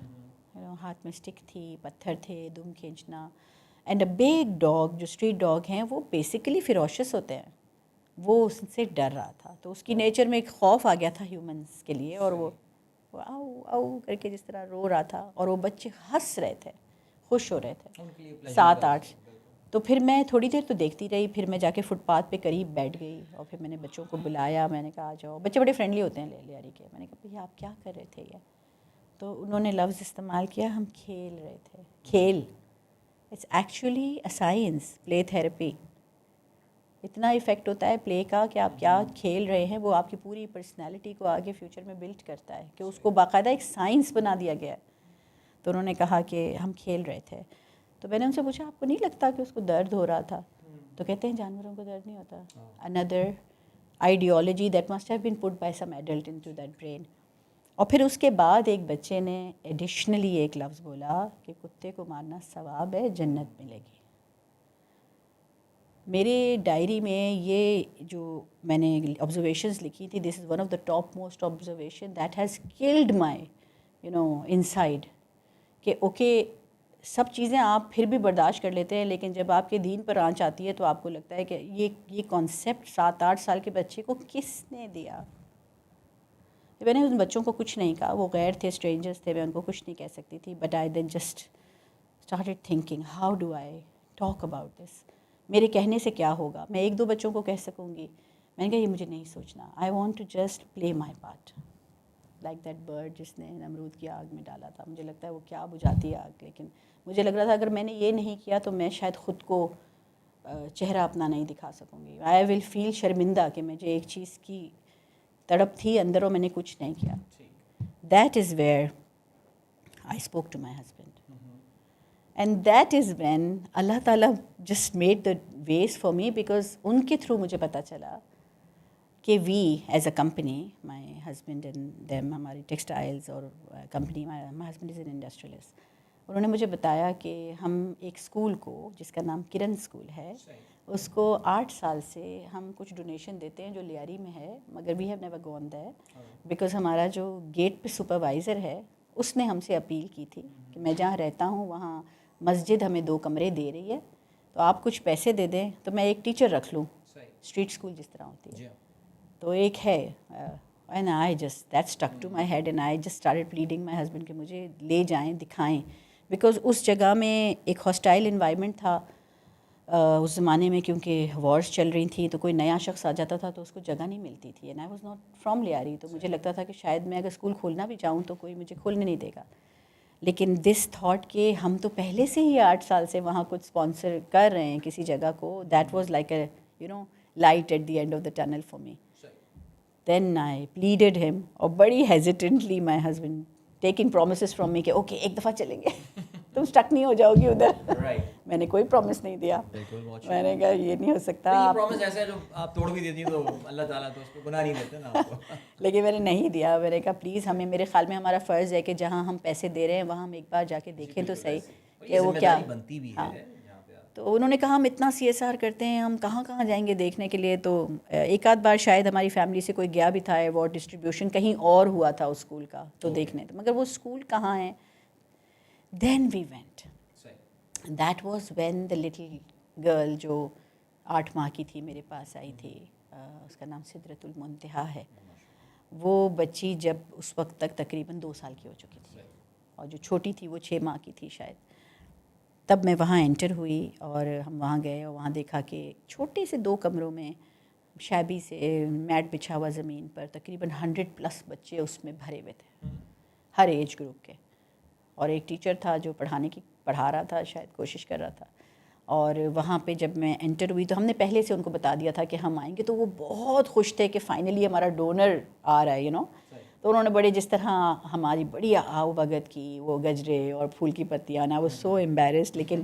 Speaker 1: ہاتھ میں اسٹک تھی, پتھر تھے, دم کھینچنا. اینڈ اے بگ ڈاگ, جو اسٹریٹ ڈاگ ہیں وہ بیسیکلی فیروشس ہوتے ہیں, وہ اس سے ڈر رہا تھا. تو اس کی نیچر میں ایک خوف آ گیا تھا ہیومنس کے لیے, اور وہ آؤ آؤ کر کے جس طرح رو رہا تھا, اور وہ بچے ہنس رہے تھے, خوش ہو رہے تھے 7-8. تو پھر میں تھوڑی دیر تو دیکھتی رہی, پھر میں جا کے فٹ پاتھ پہ قریب بیٹھ گئی, اور پھر میں نے بچوں کو بلایا. میں نے کہا آ جاؤ. بچے بڑے فرینڈلی ہوتے ہیں لیاری کے. میں نے کہا بھئی آپ کیا کر رہے تھے یہ؟ تو انہوں نے لفظ استعمال کیا, ہم کھیل رہے تھے. کھیل, it's actually a science, play therapy. اتنا افیکٹ ہوتا ہے پلے کا کہ آپ کیا کھیل رہے ہیں, وہ آپ کی پوری پرسنالٹی کو آگے فیوچر میں بلڈ کرتا ہے, کہ اس کو باقاعدہ ایک سائنس بنا دیا گیا ہے. تو انہوں نے کہا کہ ہم کھیل رہے تھے. تو میں نے ان سے پوچھا آپ کو نہیں لگتا کہ اس کو درد ہو رہا تھا؟ تو کہتے ہیں جانوروں کو درد نہیں ہوتا. another ideology that must have been put by some adult into that brain. اور پھر اس کے بعد ایک بچے نے ایڈیشنلی ایک لفظ بولا کہ کتے کو مارنا ثواب ہے, جنت ملے گی. میرے ڈائری میں یہ جو میں نے آبزرویشنز لکھی تھی, this is one of the top most observation that has killed my inside, کہ اوکے سب چیزیں آپ پھر بھی برداشت کر لیتے ہیں, لیکن جب آپ کے دین پر آنچ آتی ہے تو آپ کو لگتا ہے کہ یہ کانسیپٹ 7-8 سال کے بچے کو کس نے دیا. میں نے ان بچوں کو کچھ نہیں کہا, وہ غیر تھے, اسٹرینجرس تھے, میں ان کو کچھ نہیں کہہ سکتی تھی. But I then just started thinking how do I talk about this. میرے کہنے سے کیا ہوگا؟ میں 1-2 بچوں کو کہہ سکوں گی. میں نے کہا یہ مجھے نہیں سوچنا. I want to just play my part like that bird جس نے نمرود کی آگ میں ڈالا تھا. مجھے لگتا ہے وہ کیا بجھاتی ہے آگ, لیکن مجھے لگ رہا تھا اگر میں نے یہ نہیں کیا تو میں شاید خود کو چہرہ اپنا نہیں دکھا سکوں گی. آئی ول فیل شرمندہ کہ مجھے ایک چیز کی تڑپ تھی اندر اور میں نے کچھ نہیں کیا. That is where I spoke to my husband. And that is when اللہ تعالیٰ just made the ways for me, because ان کے تھرو مجھے پتہ چلا کہ we as a company, my husband and them, ہماری ٹیکسٹائلز اور company, my husband is an industrialist. انہوں نے مجھے بتایا کہ ہم ایک اسکول کو جس کا نام کرن اسکول ہے, اس کو 8 سال سے ہم کچھ ڈونیشن دیتے ہیں جو لیاری میں ہے, مگر we have never gone there because ہمارا جو گیٹ پہ سپروائزر ہے اس نے ہم سے اپیل کی تھی کہ میں جہاں رہتا ہوں وہاں مسجد ہمیں 2 کمرے دے رہی ہے, تو آپ کچھ پیسے دے دیں تو میں ایک ٹیچر رکھ لوں, اسٹریٹ اسکول جس طرح ہوتی ہے. تو ایک ہے, and I just that stick to my head, and I just started pleading my husband کہ مجھے لے جائیں, دکھائیں. بیکاز اس جگہ میں ایک ہاسٹائل انوائرمنٹ تھا اس زمانے میں, کیونکہ وارز چل رہی تھیں, تو کوئی نیا شخص آ جاتا تھا تو اس کو جگہ نہیں ملتی تھی. And I was not from Lyari, تو مجھے لگتا تھا کہ شاید میں اگر اسکول کھولنا بھی چاہوں تو کوئی مجھے کھولنے نہیں دے گا. لیکن دس تھاٹ کہ ہم تو پہلے سے ہی 8 سال سے وہاں کچھ اسپانسر کر رہے ہیں کسی جگہ کو, that was like a light at the end of the tunnel for me. Then I pleaded him, اور بڑی hesitantly my husband taking promises from me کہ اوکے ایک دفعہ چلیں گے, تم اسٹک نہیں ہو جاؤ گی ادھر. میں نے کوئی پرومس نہیں دیا, میں نے کہا یہ نہیں ہو سکتا.
Speaker 2: پرومس ایسا ہے جو آپ توڑ بھی دیتی تو اللہ تعالیٰ تو اس پہ گناہ نہیں دیتے نا آپ کو.
Speaker 1: لیکن میں نے نہیں دیا. میں نے کہا پلیز ہمیں, میرے خیال میں ہمارا فرض ہے کہ جہاں ہم پیسے دے رہے ہیں وہاں ہم ایک بار جا کے دیکھیں تو صحیح کہ وہ کیا
Speaker 2: بنتی بھی
Speaker 1: ہاں.
Speaker 2: ہے.
Speaker 1: تو انہوں نے کہا ہم اتنا CSR کرتے ہیں, ہم کہاں کہاں جائیں گے دیکھنے کے لیے. تو ایک آدھ بار شاید ہماری فیملی سے کوئی گیا بھی تھا, ایوارڈ ڈسٹریبیوشن کہیں اور ہوا تھا اس اسکول کا, تو دیکھنے, مگر وہ اسکول کہاں ہے. Then we went. That was when the little girl جو 8 ماہ کی تھی میرے پاس آئی تھی, اس کا نام سدرت المنتہا ہے. وہ بچی جب اس وقت تک تقریباً 2 سال کی ہو چکی تھی, اور جو چھوٹی تھی وہ 6 ماہ کی تھی شاید. تب میں وہاں انٹر ہوئی اور ہم وہاں گئے, اور وہاں دیکھا کہ چھوٹے سے 2 کمروں میں شابی سے میٹ بچھا ہوا زمین پر تقریباً 100+ بچے اس میں بھرے ہوئے تھے, ہر ایج گروپ کے. اور ایک ٹیچر تھا جو پڑھا رہا تھا, شاید کوشش کر رہا تھا. اور وہاں پہ جب میں انٹر ہوئی تو ہم نے پہلے سے ان کو بتا دیا تھا کہ ہم آئیں گے, تو وہ بہت خوش تھے کہ فائنلی ہمارا ڈونر آ رہا ہے تو انہوں نے بڑے جس طرح ہماری بڑی آؤ بھگت کی, وہ گجرے اور پھول کی پتیاں, نا وہ سو امبیرسڈ, لیکن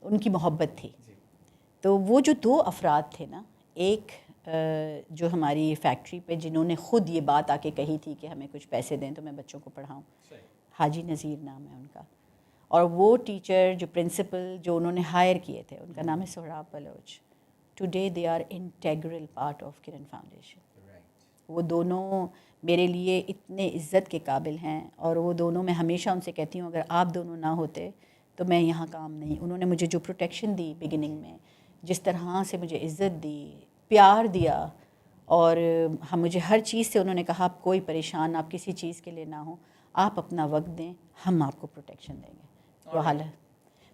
Speaker 1: ان کی محبت تھی. تو وہ جو 2 افراد تھے نا، ایک جو ہماری فیکٹری پہ جنہوں نے خود یہ بات آ کے کہی تھی کہ ہمیں کچھ پیسے دیں تو میں بچوں کو پڑھاؤں، حاجی نذیر نام ہے ان کا، اور وہ ٹیچر جو پرنسپل جو انہوں نے ہائر کیے تھے ان کا نام ہے Sohrab Baloch. Today they are integral part of Kiran Foundation. وہ دونوں میرے لیے اتنے عزت کے قابل ہیں، اور وہ دونوں، میں ہمیشہ ان سے کہتی ہوں اگر آپ دونوں نہ ہوتے تو میں یہاں کام نہیں. انہوں نے مجھے جو پروٹیکشن دی بگننگ میں، جس طرح سے مجھے عزت دی، پیار دیا، اور ہم مجھے ہر چیز سے انہوں نے کہا آپ کوئی پریشان، آپ کسی چیز کے لیے نہ ہوں، آپ اپنا وقت دیں، ہم آپ کو پروٹیکشن دیں گے. وہ حال ہے.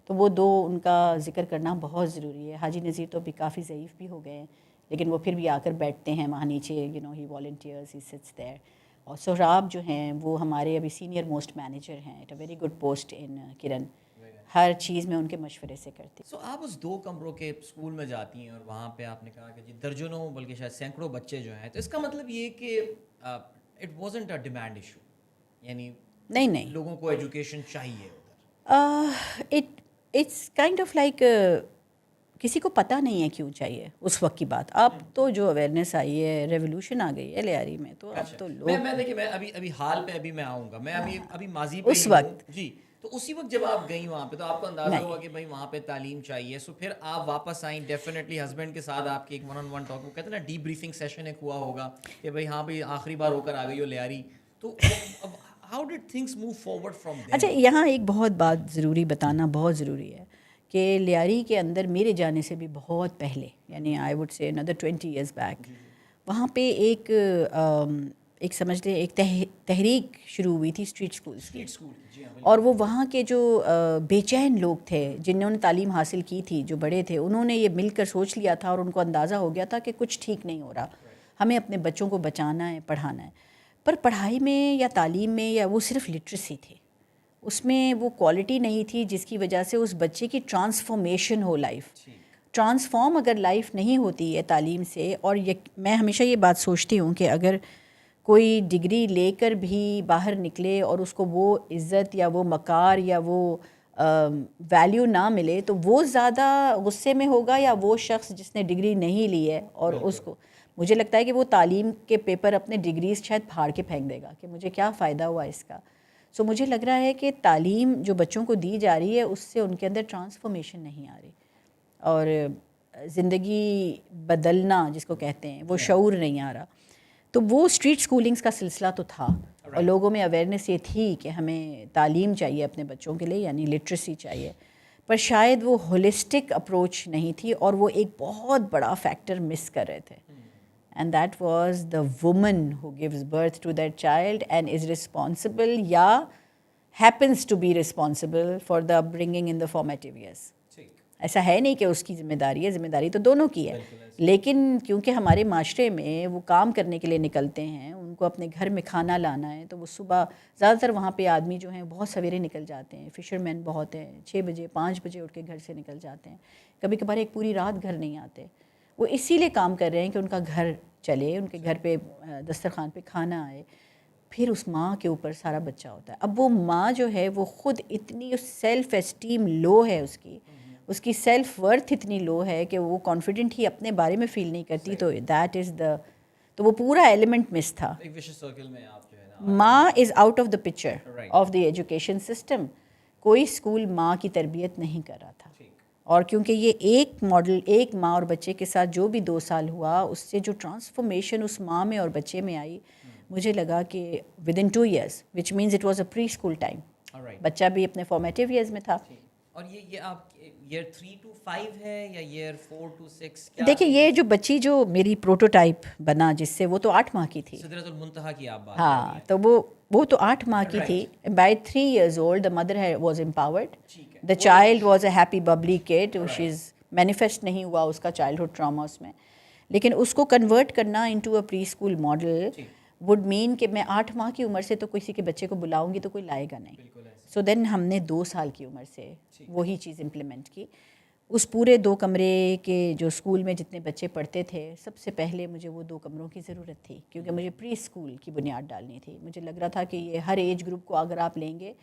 Speaker 1: تو وہ 2 ان کا ذکر کرنا بہت ضروری ہے. حاجی نذیر تو ابھی کافی ضعیف بھی ہو گئے ہیں، لیکن وہ پھر بھی آ کر بیٹھتے ہیں وہاں نیچے، he volunteers, he sits there. اور سہراب جو ہیں وہ ہمارے ابھی سینئر موسٹ مینیجر ہیں at a very good post in Kiran. ہر چیز میں ان کے مشورے سے کرتی.
Speaker 2: سو آپ اس 2 کمروں کے اسکول میں جاتی ہیں اور وہاں پہ آپ نے کہا کہ جی درجنوں بلکہ شاید سینکڑوں بچے جو ہیں، تو اس کا مطلب یہ کہ it wasn't a demand issue, یعنی
Speaker 1: نہیں
Speaker 2: لوگوں کو ایجوکیشن چاہیے ادھر.
Speaker 1: اٹس کائنڈ آف لائک کسی کو پتہ نہیں ہے کیوں چاہیے اس وقت کی بات. اب تو جو اویئرنیس آئی ہے، ریولیوشن آ گئی ہے لیاری میں، تو اب تو لوگ،
Speaker 2: میں دیکھیے، میں ابھی حال پہ ابھی میں آؤں گا، میں ابھی ماضی پہ
Speaker 1: اس
Speaker 2: ہی ہوں
Speaker 1: وقت
Speaker 2: جی. تو اسی وقت جب آپ گئیں وہاں پہ تو آپ کو اندازہ
Speaker 1: نہیں.
Speaker 2: ہوا کہ بھائی وہاں پہ تعلیم چاہیے. سو پھر آپ واپس آئیں، ڈیفینیٹلی ہسبینڈ کے ساتھ آپ کی ایک 1-on-1 ٹاک، وہ کہتے ہیں نا ڈی بریفنگ سیشن ایک ہوا ہوگا کہ بھائی ہاں بھائی آخری بار ہو کر آ گئی ہو لیاری. تو how did things move forward from there?
Speaker 1: اچھا، یہاں ایک بہت بات ضروری بتانا بہت ضروری ہے کہ لیاری کے اندر میرے جانے سے بھی بہت پہلے، یعنی آئی وڈ سے another 20 years بیک، وہاں پہ ایک سمجھ لیں ایک تحریک شروع ہوئی تھی اسٹریٹ اسکولس کی. اور وہ وہاں کے جو بے چین لوگ تھے جنہوں نے تعلیم حاصل کی تھی، جو بڑے تھے، انہوں نے یہ مل کر سوچ لیا تھا اور ان کو اندازہ ہو گیا تھا کہ کچھ ٹھیک نہیں ہو رہا، ہمیں اپنے بچوں کو بچانا ہے، پڑھانا ہے. پر پڑھائی میں یا تعلیم میں، یا وہ صرف لٹریسی تھی، اس میں وہ کوالٹی نہیں تھی جس کی وجہ سے اس بچے کی ٹرانسفارمیشن ہو. لائف ٹرانسفارم اگر لائف نہیں ہوتی ہے تعلیم سے، اور میں ہمیشہ یہ بات سوچتی ہوں کہ اگر کوئی ڈگری لے کر بھی باہر نکلے اور اس کو وہ عزت یا وہ وقار یا وہ ویلیو نہ ملے، تو وہ زیادہ غصے میں ہوگا یا وہ شخص جس نے ڈگری نہیں لی ہے. اور اس کو، مجھے لگتا ہے کہ وہ تعلیم کے پیپر اپنے ڈگریز شاید پھاڑ کے پھینک دے گا کہ مجھے کیا فائدہ ہوا اس کا. سو مجھے لگ رہا ہے کہ تعلیم جو بچوں کو دی جا رہی ہے اس سے ان کے اندر ٹرانسفارمیشن نہیں آ رہی، اور زندگی بدلنا جس کو کہتے ہیں وہ شعور نہیں آ رہا. تو وہ اسٹریٹ اسکولنگس کا سلسلہ تو تھا، اور لوگوں میں اویئرنیس یہ تھی کہ ہمیں تعلیم چاہیے اپنے بچوں کے لیے، یعنی لٹریسی چاہیے، پر شاید وہ ہولسٹک اپروچ نہیں تھی، اور وہ ایک بہت بڑا فیکٹر مس کر رہے تھے. And that was the woman who gives birth to that child and is responsible یا happens to be responsible for the upbringing in the formative years. ایسا ہے نہیں کہ اس کی ذمہ داری ہے، ذمہ داری تو دونوں کی ہے. لیکن کیونکہ ہمارے معاشرے میں وہ کام کرنے کے لیے نکلتے ہیں، ان کو اپنے گھر میں کھانا لانا ہے، تو وہ صبح زیادہ تر وہاں پہ آدمی جو ہیں بہت سویرے نکل جاتے ہیں، فشر مین بہت ہیں، 6 بجے 5 بجے اٹھ کے گھر سے نکل جاتے ہیں، کبھی کبھار ایک پوری رات گھر نہیں آتے. وہ اسی لیے کام کر رہے ہیں کہ ان کا گھر چلے، ان کے گھر پہ دسترخوان پہ کھانا آئے. پھر اس ماں کے اوپر سارا بچہ ہوتا ہے. اب وہ ماں جو ہے وہ خود اتنی سیلف اسٹیم لو ہے، اس کی سیلف ورتھ اتنی لو ہے کہ وہ کانفیڈنٹ ہی اپنے بارے میں فیل نہیں کرتی. تو دیٹ از دا، تو وہ پورا ایلیمنٹ مس تھا. ماں is out of the picture of the education system. کوئی اسکول ماں کی تربیت نہیں کر رہا تھا. اور کیونکہ یہ ایک ماڈل، ایک ماں اور بچے کے ساتھ جو بھی 2 سال ہوا، اس سے جو ٹرانسفارمیشن اس ماں میں اور بچے میں آئی، مجھے لگا کہ within 2 years which means it was a preschool time, بچہ بھی اپنے فارمیٹیو ایئرز میں تھا.
Speaker 2: اور یہ آپ ایئر 3 to 5 ہے یا ایئر 4 to 6؟
Speaker 1: دیکھیں یہ جو بچی جو میری پروٹوٹائپ بنا جس سے، وہ تو 8 ماہ کی تھی.
Speaker 2: سدرۃ المنتہا کی آپ بات
Speaker 1: ہاں، تو وہ تو 8 ماہ کی تھی. By 3 years old the mother was empowered. The child was a happy bubbly kid. She is manifest نہیں ہوا اس کا چائلڈہڈ ٹراما اس میں، لیکن اس کو کنورٹ کرنا into a preschool model with mean کہ میں 8 ماہ کی عمر سے تو کسی کے بچے کو بلاؤں گی تو کوئی لائے گا نہیں. سو دین ہم نے 2 سال کی عمر سے وہی چیز امپلیمنٹ کی. اس پورے 2 کمرے کے جو اسکول میں جتنے بچے پڑھتے تھے، سب سے پہلے مجھے وہ 2 کمروں کی ضرورت تھی، کیونکہ مجھے پری اسکول کی بنیاد ڈالنی تھی. مجھے لگ رہا تھا کہ یہ ہر ایج گروپ کو اگر آپ لیں گے،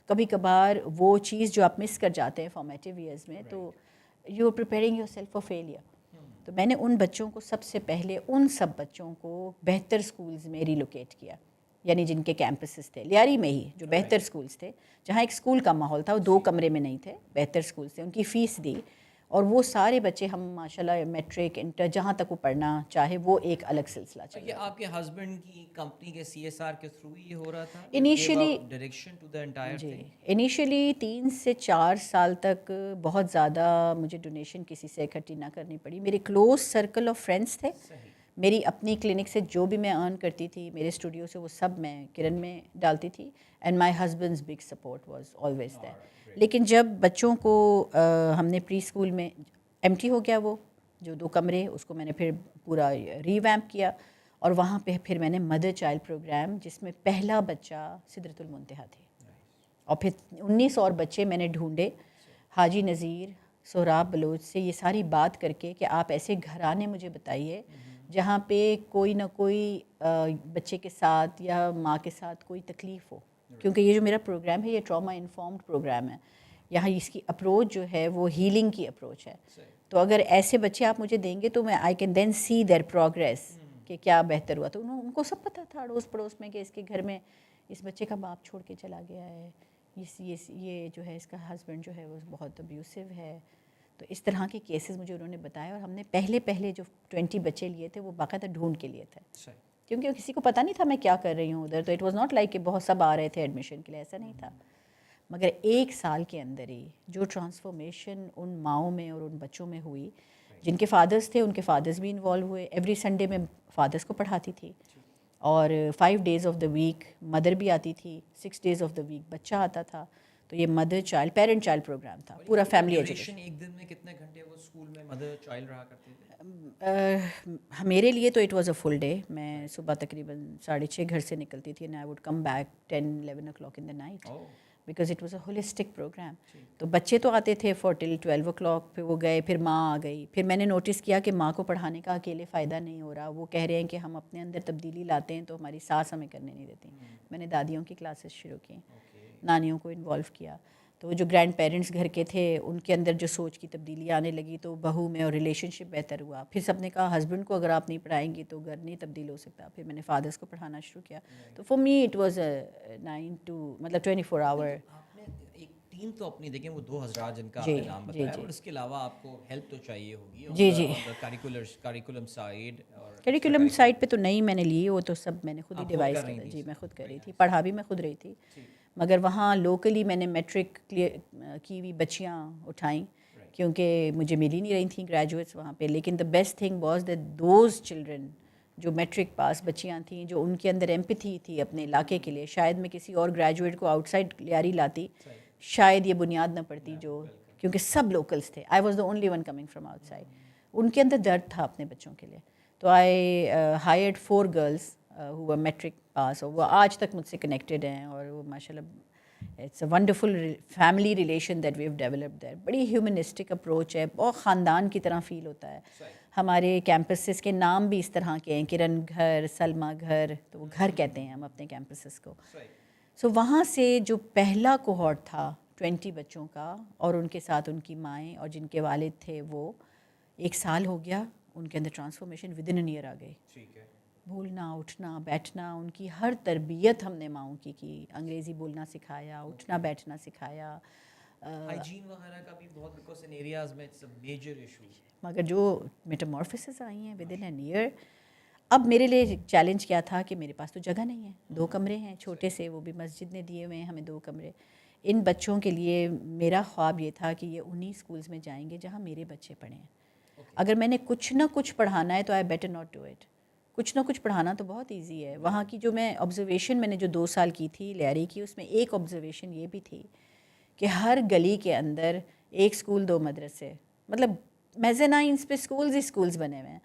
Speaker 1: کبھی کبھار وہ چیز جو آپ مس کر جاتے ہیں فارمیٹیو ایئرز میں، تو you are preparing yourself for failure. تو میں نے ان بچوں کو سب سے پہلے ان سب بچوں کو بہتر اسکولز میں ریلوکیٹ کیا, یعنی جن کے کیمپسز تھے لیاری میں ہی, جو بہتر اسکولز تھے, جہاں ایک اسکول کا ماحول تھا, وہ 2 کمرے میں نہیں تھے, بہتر اسکولز تھے, ان کی فیس دی, اور وہ سارے بچے ہم ماشاءاللہ میٹرک انٹر جہاں تک وہ پڑھنا چاہے وہ ایک الگ سلسلہ چل
Speaker 2: یہ
Speaker 1: رہا.
Speaker 2: آپ کے ہسبینڈ کی کمپنی کے CSR کے تھرو یہ ہو رہا تھا,
Speaker 1: initially
Speaker 2: direction to the entire
Speaker 1: جی
Speaker 2: تھنگ؟
Speaker 1: انیشلی 3 سے 4 سال تک بہت زیادہ مجھے ڈونیشن کسی سے اکٹھی نہ کرنی پڑی. میرے کلوز سرکل آف فرینڈس تھے, میری اپنی کلینک سے جو بھی میں ارن کرتی تھی, میرے اسٹوڈیو سے, وہ سب میں کرن میں ڈالتی تھی, and my husbands big support was always there. لیکن جب بچوں کو ہم نے پری اسکول میں ایمٹی ہو گیا, وہ جو 2 کمرے, اس کو میں نے پھر پورا ریویمپ کیا, اور وہاں پہ پھر میں نے مدر چائلڈ پروگرام, جس میں پہلا بچہ سدرۃ المنتہا تھی, اور پھر 19 اور بچے میں نے ڈھونڈے حاجی نذیر, سہراب بلوچ سے یہ ساری بات کر کے کہ آپ ایسے گھرانے مجھے بتائیے جہاں پہ کوئی نہ کوئی بچے کے ساتھ یا ماں کے ساتھ کوئی تکلیف ہو, کیونکہ یہ جو میرا پروگرام ہے یہ ٹراما انفارمڈ پروگرام ہے. یہاں اس کی اپروچ جو ہے وہ ہیلنگ کی اپروچ ہے. تو اگر ایسے بچے آپ مجھے دیں گے تو میں I can then see their progress کہ کیا بہتر ہوا. تو ان کو سب پتہ تھا اڑوس پڑوس میں کہ اس کے گھر میں اس بچے کا باپ چھوڑ کے چلا گیا ہے, یہ جو ہے اس کا ہسبینڈ جو ہے وہ بہت ابیوسو ہے. تو اس طرح کے کیسز مجھے انہوں نے بتایا, اور ہم نے پہلے جو 20 بچے لیے تھے وہ باقاعدہ ڈھونڈ کے لیے تھے, کیونکہ کسی کو پتہ نہیں تھا میں کیا کر رہی ہوں ادھر. تو اٹ واز ناٹ لائک کہ بہت سب آ رہے تھے ایڈمیشن کے لیے, ایسا نہیں تھا. مگر 1 سال کے اندر ہی جو ٹرانسفارمیشن ان ماؤں میں اور ان بچوں میں ہوئی, جن کے فادرز تھے ان کے فادرز بھی انوالو ہوئے. ایوری سنڈے میں فادرز کو پڑھاتی تھی, اور 5 days of the week mother بھی آتی تھی, 6 days آف دا ویک بچہ آتا تھا. تو یہ mother child parent child programme تھا, پورا فیملی ایجوکیشن.
Speaker 2: ایک دن میں کتنے گھنٹے وہ اسکول میں مدر چائلڈ رہا کرتے تھے؟
Speaker 1: میرے لیے تو it was a full day. میں صبح تقریباً 6:30 گھر سے نکلتی تھی, and I would come back 10-11 o'clock in the night, because it was a holistic programme. تو بچے تو آتے تھے فور ٹل 12 o'clock, پھر وہ گئے, پھر ماں آ گئی. پھر میں نے نوٹس کیا کہ ماں کو پڑھانے کا اکیلے فائدہ نہیں ہو رہا. وہ کہہ رہے ہیں کہ ہم اپنے اندر تبدیلی لاتے ہیں تو ہماری ساس ہمیں کرنے نہیں دیتی. میں نے دادیوں کی کلاسز شروع کی, نانیوں کو انوالو کیا. تو جو گرینڈ پیرنٹس گھر کے تھے ان کے اندر جو سوچ کی تبدیلی آنے لگی, تو بہو میں اور ریلیشن شپ بہتر ہوا. پھر سب نے کہا ہسبینڈ کو اگر آپ نہیں پڑھائیں گی تو گھر نہیں تبدیل ہو سکتا. پھر میں نے فادرس کو پڑھانا شروع کیا. تو for me it was 9 to 24 hour.
Speaker 2: آپ نے ایک ٹیم تو اپنی دیکھیں, وہ 2 حضرات جن کا آپ نے نام بتایا, اور اس کے علاوہ آپ کو ہیلپ تو چاہیے ہوگی کریکولم سائڈ.
Speaker 1: کریکولم سائڈ پہ تو نہیں میں نے لی, وہ تو سب میں نے خود ہی ڈیوائز کیا. جی میں خود کر رہی تھی, پڑھا بھی میں خود رہی تھی. مگر وہاں لوکلی میں نے میٹرک کی ہوئی بچیاں اٹھائیں, کیونکہ مجھے مل ہی نہیں رہی تھیں گریجویٹس وہاں پہ. لیکن the best thing was that those children جو میٹرک پاس بچیاں تھیں, جو ان کے اندر ایمپتھی تھی اپنے علاقے کے لیے. شاید میں کسی اور گریجویٹ کو آؤٹ سائڈ لیاری لاتی, شاید یہ بنیاد نہ پڑتی, جو کیونکہ سب لوکلس تھے. I was the only one coming from outside. ان کے اندر درد تھا اپنے بچوں کے لیے. تو I hired 4 girls who were matric pass, اور وہ آج تک مجھ سے کنیکٹڈ ہیں, اور وہ ماشاء اللہ it's a wonderful family relation that we have developed there. بڑی ہیومنسٹک اپروچ ہے, بہت خاندان کی طرح فیل ہوتا ہے. ہمارے کیمپسز کے نام بھی اس طرح کے ہیں, کرن گھر, سلما گھر, تو وہ گھر کہتے ہیں ہم اپنے کیمپسز کو. سو وہاں سے جو پہلا کوہورٹ تھا 20 بچوں کا, اور ان کے ساتھ ان کی مائیں اور جن کے والد تھے, وہ 1 سال ہو گیا, ان کے اندر transformation within a year آ گئی. بولنا, اٹھنا, بیٹھنا, ان کی ہر تربیت ہم نے ماؤں کی. انگریزی بولنا سکھایا, اٹھنا بیٹھنا سکھایا.
Speaker 2: ہائیجین وغیرہ کا بھی بہت, بیکاز ان ایریاز میں اٹس اے میجر ایشو.
Speaker 1: مگر جو میٹامورفسز آئی ہیں ود ان این ایئر. اب میرے لیے چیلنج کیا تھا کہ میرے پاس تو جگہ نہیں ہے, 2 کمرے ہیں چھوٹے سے, وہ بھی مسجد نے دیے ہوئے ہیں ہمیں 2 کمرے. ان بچوں کے لیے میرا خواب یہ تھا کہ یہ انہی اسکولز میں جائیں گے جہاں میرے بچے پڑھیں. اگر میں نے کچھ نہ کچھ پڑھانا ہے تو آئی بیٹر ناٹ ڈو اٹ. کچھ نہ کچھ پڑھانا تو بہت ایزی ہے. وہاں کی جو میں آبزرویشن میں نے جو 2 سال کی تھی لیاری کی, اس میں ایک آبزرویشن یہ بھی تھی کہ ہر گلی کے اندر 1 اسکول 2 مدرسے, مطلب میزنائنس پہ اسکولز بنے ہوئے ہیں.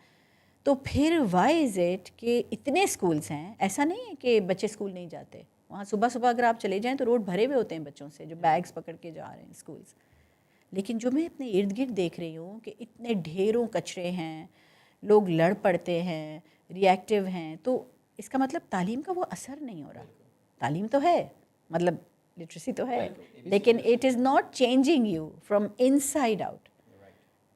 Speaker 1: تو پھر وائی از اٹ کہ اتنے اسکولس ہیں, ایسا نہیں ہے کہ بچے اسکول نہیں جاتے. وہاں صبح اگر آپ چلے جائیں تو روڈ بھرے ہوئے ہوتے ہیں بچوں سے, جو بیگس پکڑ کے جا رہے ہیں اسکولس. لیکن جو میں اپنے ارد گرد دیکھ رہی ہوں کہ اتنے ڈھیروں کچرے ہیں, لوگ لڑ پڑتے ہیں, ری ایکٹیو ہیں, تو اس کا مطلب تعلیم کا وہ اثر نہیں ہو رہا. تعلیم تو ہے, مطلب لٹریسی تو ہے, لیکن it is not changing you from in side out.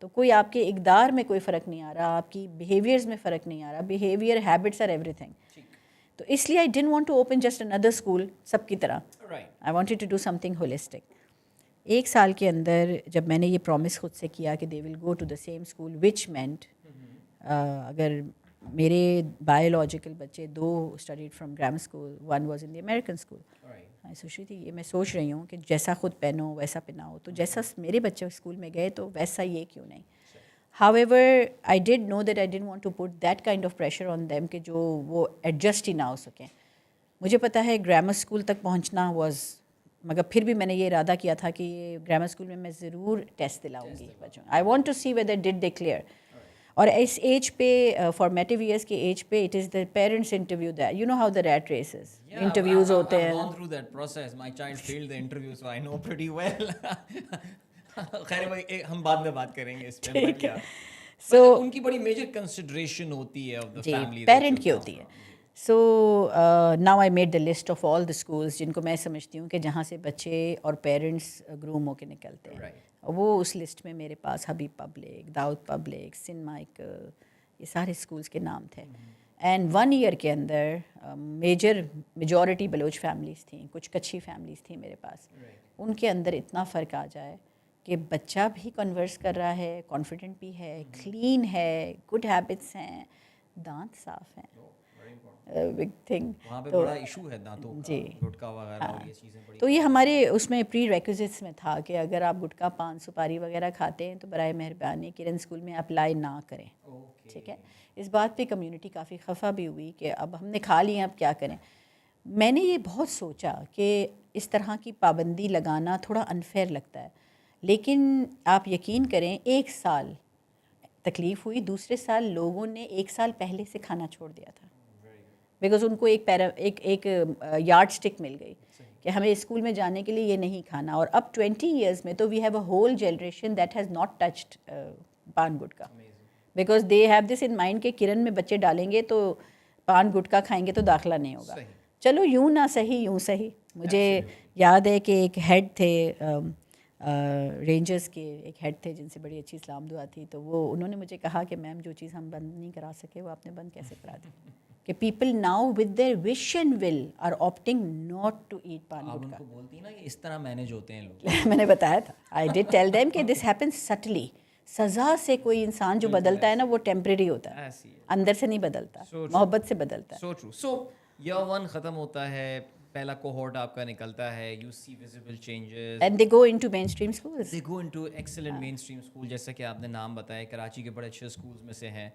Speaker 1: تو کوئی آپ کے اقدار میں کوئی فرق نہیں آ رہا, آپ کی بیہیویئرز میں فرق نہیں آ رہا. Behaviour habits are everything. تو اس لیے I didn't want to open just اندر اسکول سب کی طرح. I wanted to do something holistic. 1 سال کے اندر جب میں نے یہ پرومس خود سے کیا کہ they will go to the same school, which meant اگر میرے بایولوجیکل بچے 2 studied from grammar school, 1 was in the American school. میں سوچ رہی تھی یہ میں سوچ رہی ہوں کہ جیسا خود پہنو ویسا پہناؤ, تو جیسا میرے بچے اسکول میں گئے تو ویسا یہ کیوں نہیں. However, I did know that I didn't want to put that kind of pressure on them کہ جو وہ ایڈجسٹ ہی نہ ہو سکیں. مجھے پتہ ہے گرامر اسکول تک پہنچنا واز, مگر پھر بھی میں نے یہ ارادہ کیا تھا کہ یہ گرامر اسکول میں میں ضرور ٹیسٹ دلاؤں گی بچوں. I want to see whether did they clear. اور اس ایج پہ فارمیٹیو ایئرس کے ایج پہ it is the parents interview that you know how the rat races interviews ہوتے ہیں.
Speaker 2: gone through that process. My child failed the interview, so I know pretty well. خیر بھائی ہم بعد میں بات کریں گے اس پہ. سو ان کی بڑی میجر کنسیڈریشن ہوتی ہے آف دا فیملی,
Speaker 1: پیرنٹ کی ہوتی ہے. So now I made the list of all the schools جن کو میں سمجھتی ہوں کہ جہاں سے بچے اور پیرنٹس گروم ہو کے نکلتے ہیں. وہ اس لسٹ میں میرے پاس حبیب پبلک, داؤد پبلک, سن مائیکل, یہ سارے اسکولس کے نام تھے. اینڈ 1 ایئر کے اندر میجورٹی بلوچ فیملیز تھیں, کچھ کچھی فیملیز تھیں میرے پاس. ان کے اندر اتنا فرق آ جائے کہ بچہ بھی کنورس کر رہا ہے, کانفیڈنٹ بھی ہے, کلین ہے, گڈ ہیبٹس ہیں, دانت صاف ہیں. بگ تھنگ
Speaker 2: وہاں پہ بڑا ایشو ہے دانتوں کا, گٹکا وغیرہ اور یہ چیزیں بڑی.
Speaker 1: تو یہ ہمارے اس میں پری ریکوزٹس میں تھا کہ اگر آپ گٹکا, پان, سپاری وغیرہ کھاتے ہیں تو برائے مہربانی کرن اسکول میں اپلائی نہ کریں. ٹھیک ہے. اس بات پہ کمیونٹی کافی خفا بھی ہوئی کہ اب ہم نے کھا لیے اب کیا کریں. میں نے یہ بہت سوچا کہ اس طرح کی پابندی لگانا تھوڑا انفیئر لگتا ہے, لیکن آپ یقین کریں 1 سال تکلیف ہوئی, دوسرے سال لوگوں نے 1 سال پہلے سے کھانا چھوڑ دیا تھا بیکاز ان کو ایک یارڈ اسٹک مل گئی کہ ہمیں اسکول میں جانے کے لیے یہ نہیں کھانا. اور اب 20 ایئرس میں تو we have a whole generation that has not touched paan gutka because they have this in mind کہ کرن میں بچے ڈالیں گے تو پان گٹکا کھائیں گے تو داخلہ نہیں ہوگا. چلو یوں نہ صحیح یوں صحیح. مجھے یاد ہے کہ ایک ہیڈ تھے رینجرز کے, ایک ہیڈ تھے جن سے بڑی اچھی اسلام دعا تھی, تو وہ انہوں نے مجھے کہا کہ میم جو چیز ہم بند نہیں کرا سکے وہ آپ نے بند کیسے کرا دی کہ people now with their wish and will are opting not to eat paan gutka.
Speaker 2: آپ ان کو بولتی ہیں نا کہ اس طرح مینیج ہوتے ہیں لوگ.
Speaker 1: میں نے بتایا تھا, آئی ڈڈ ٹیل دیم کہ دس ہیپنس سٹلی. سزا سے کوئی انسان جو بدلتا ہے نا وہ ٹیمپریری ہوتا ہے, اندر سے نہیں بدلتا, محبت سے بدلتا ہے.
Speaker 2: So true. سو ایئر 1 ختم ہوتا ہے, پہلا کوہورٹ آپ کا نکلتا ہے, you see visible changes
Speaker 1: and they go into mainstream schools.
Speaker 2: They go into excellent mainstream school, جیسا کہ آپ نے نام بتایا کراچی کے بڑے اچھے اسکولز میں سے ہیں.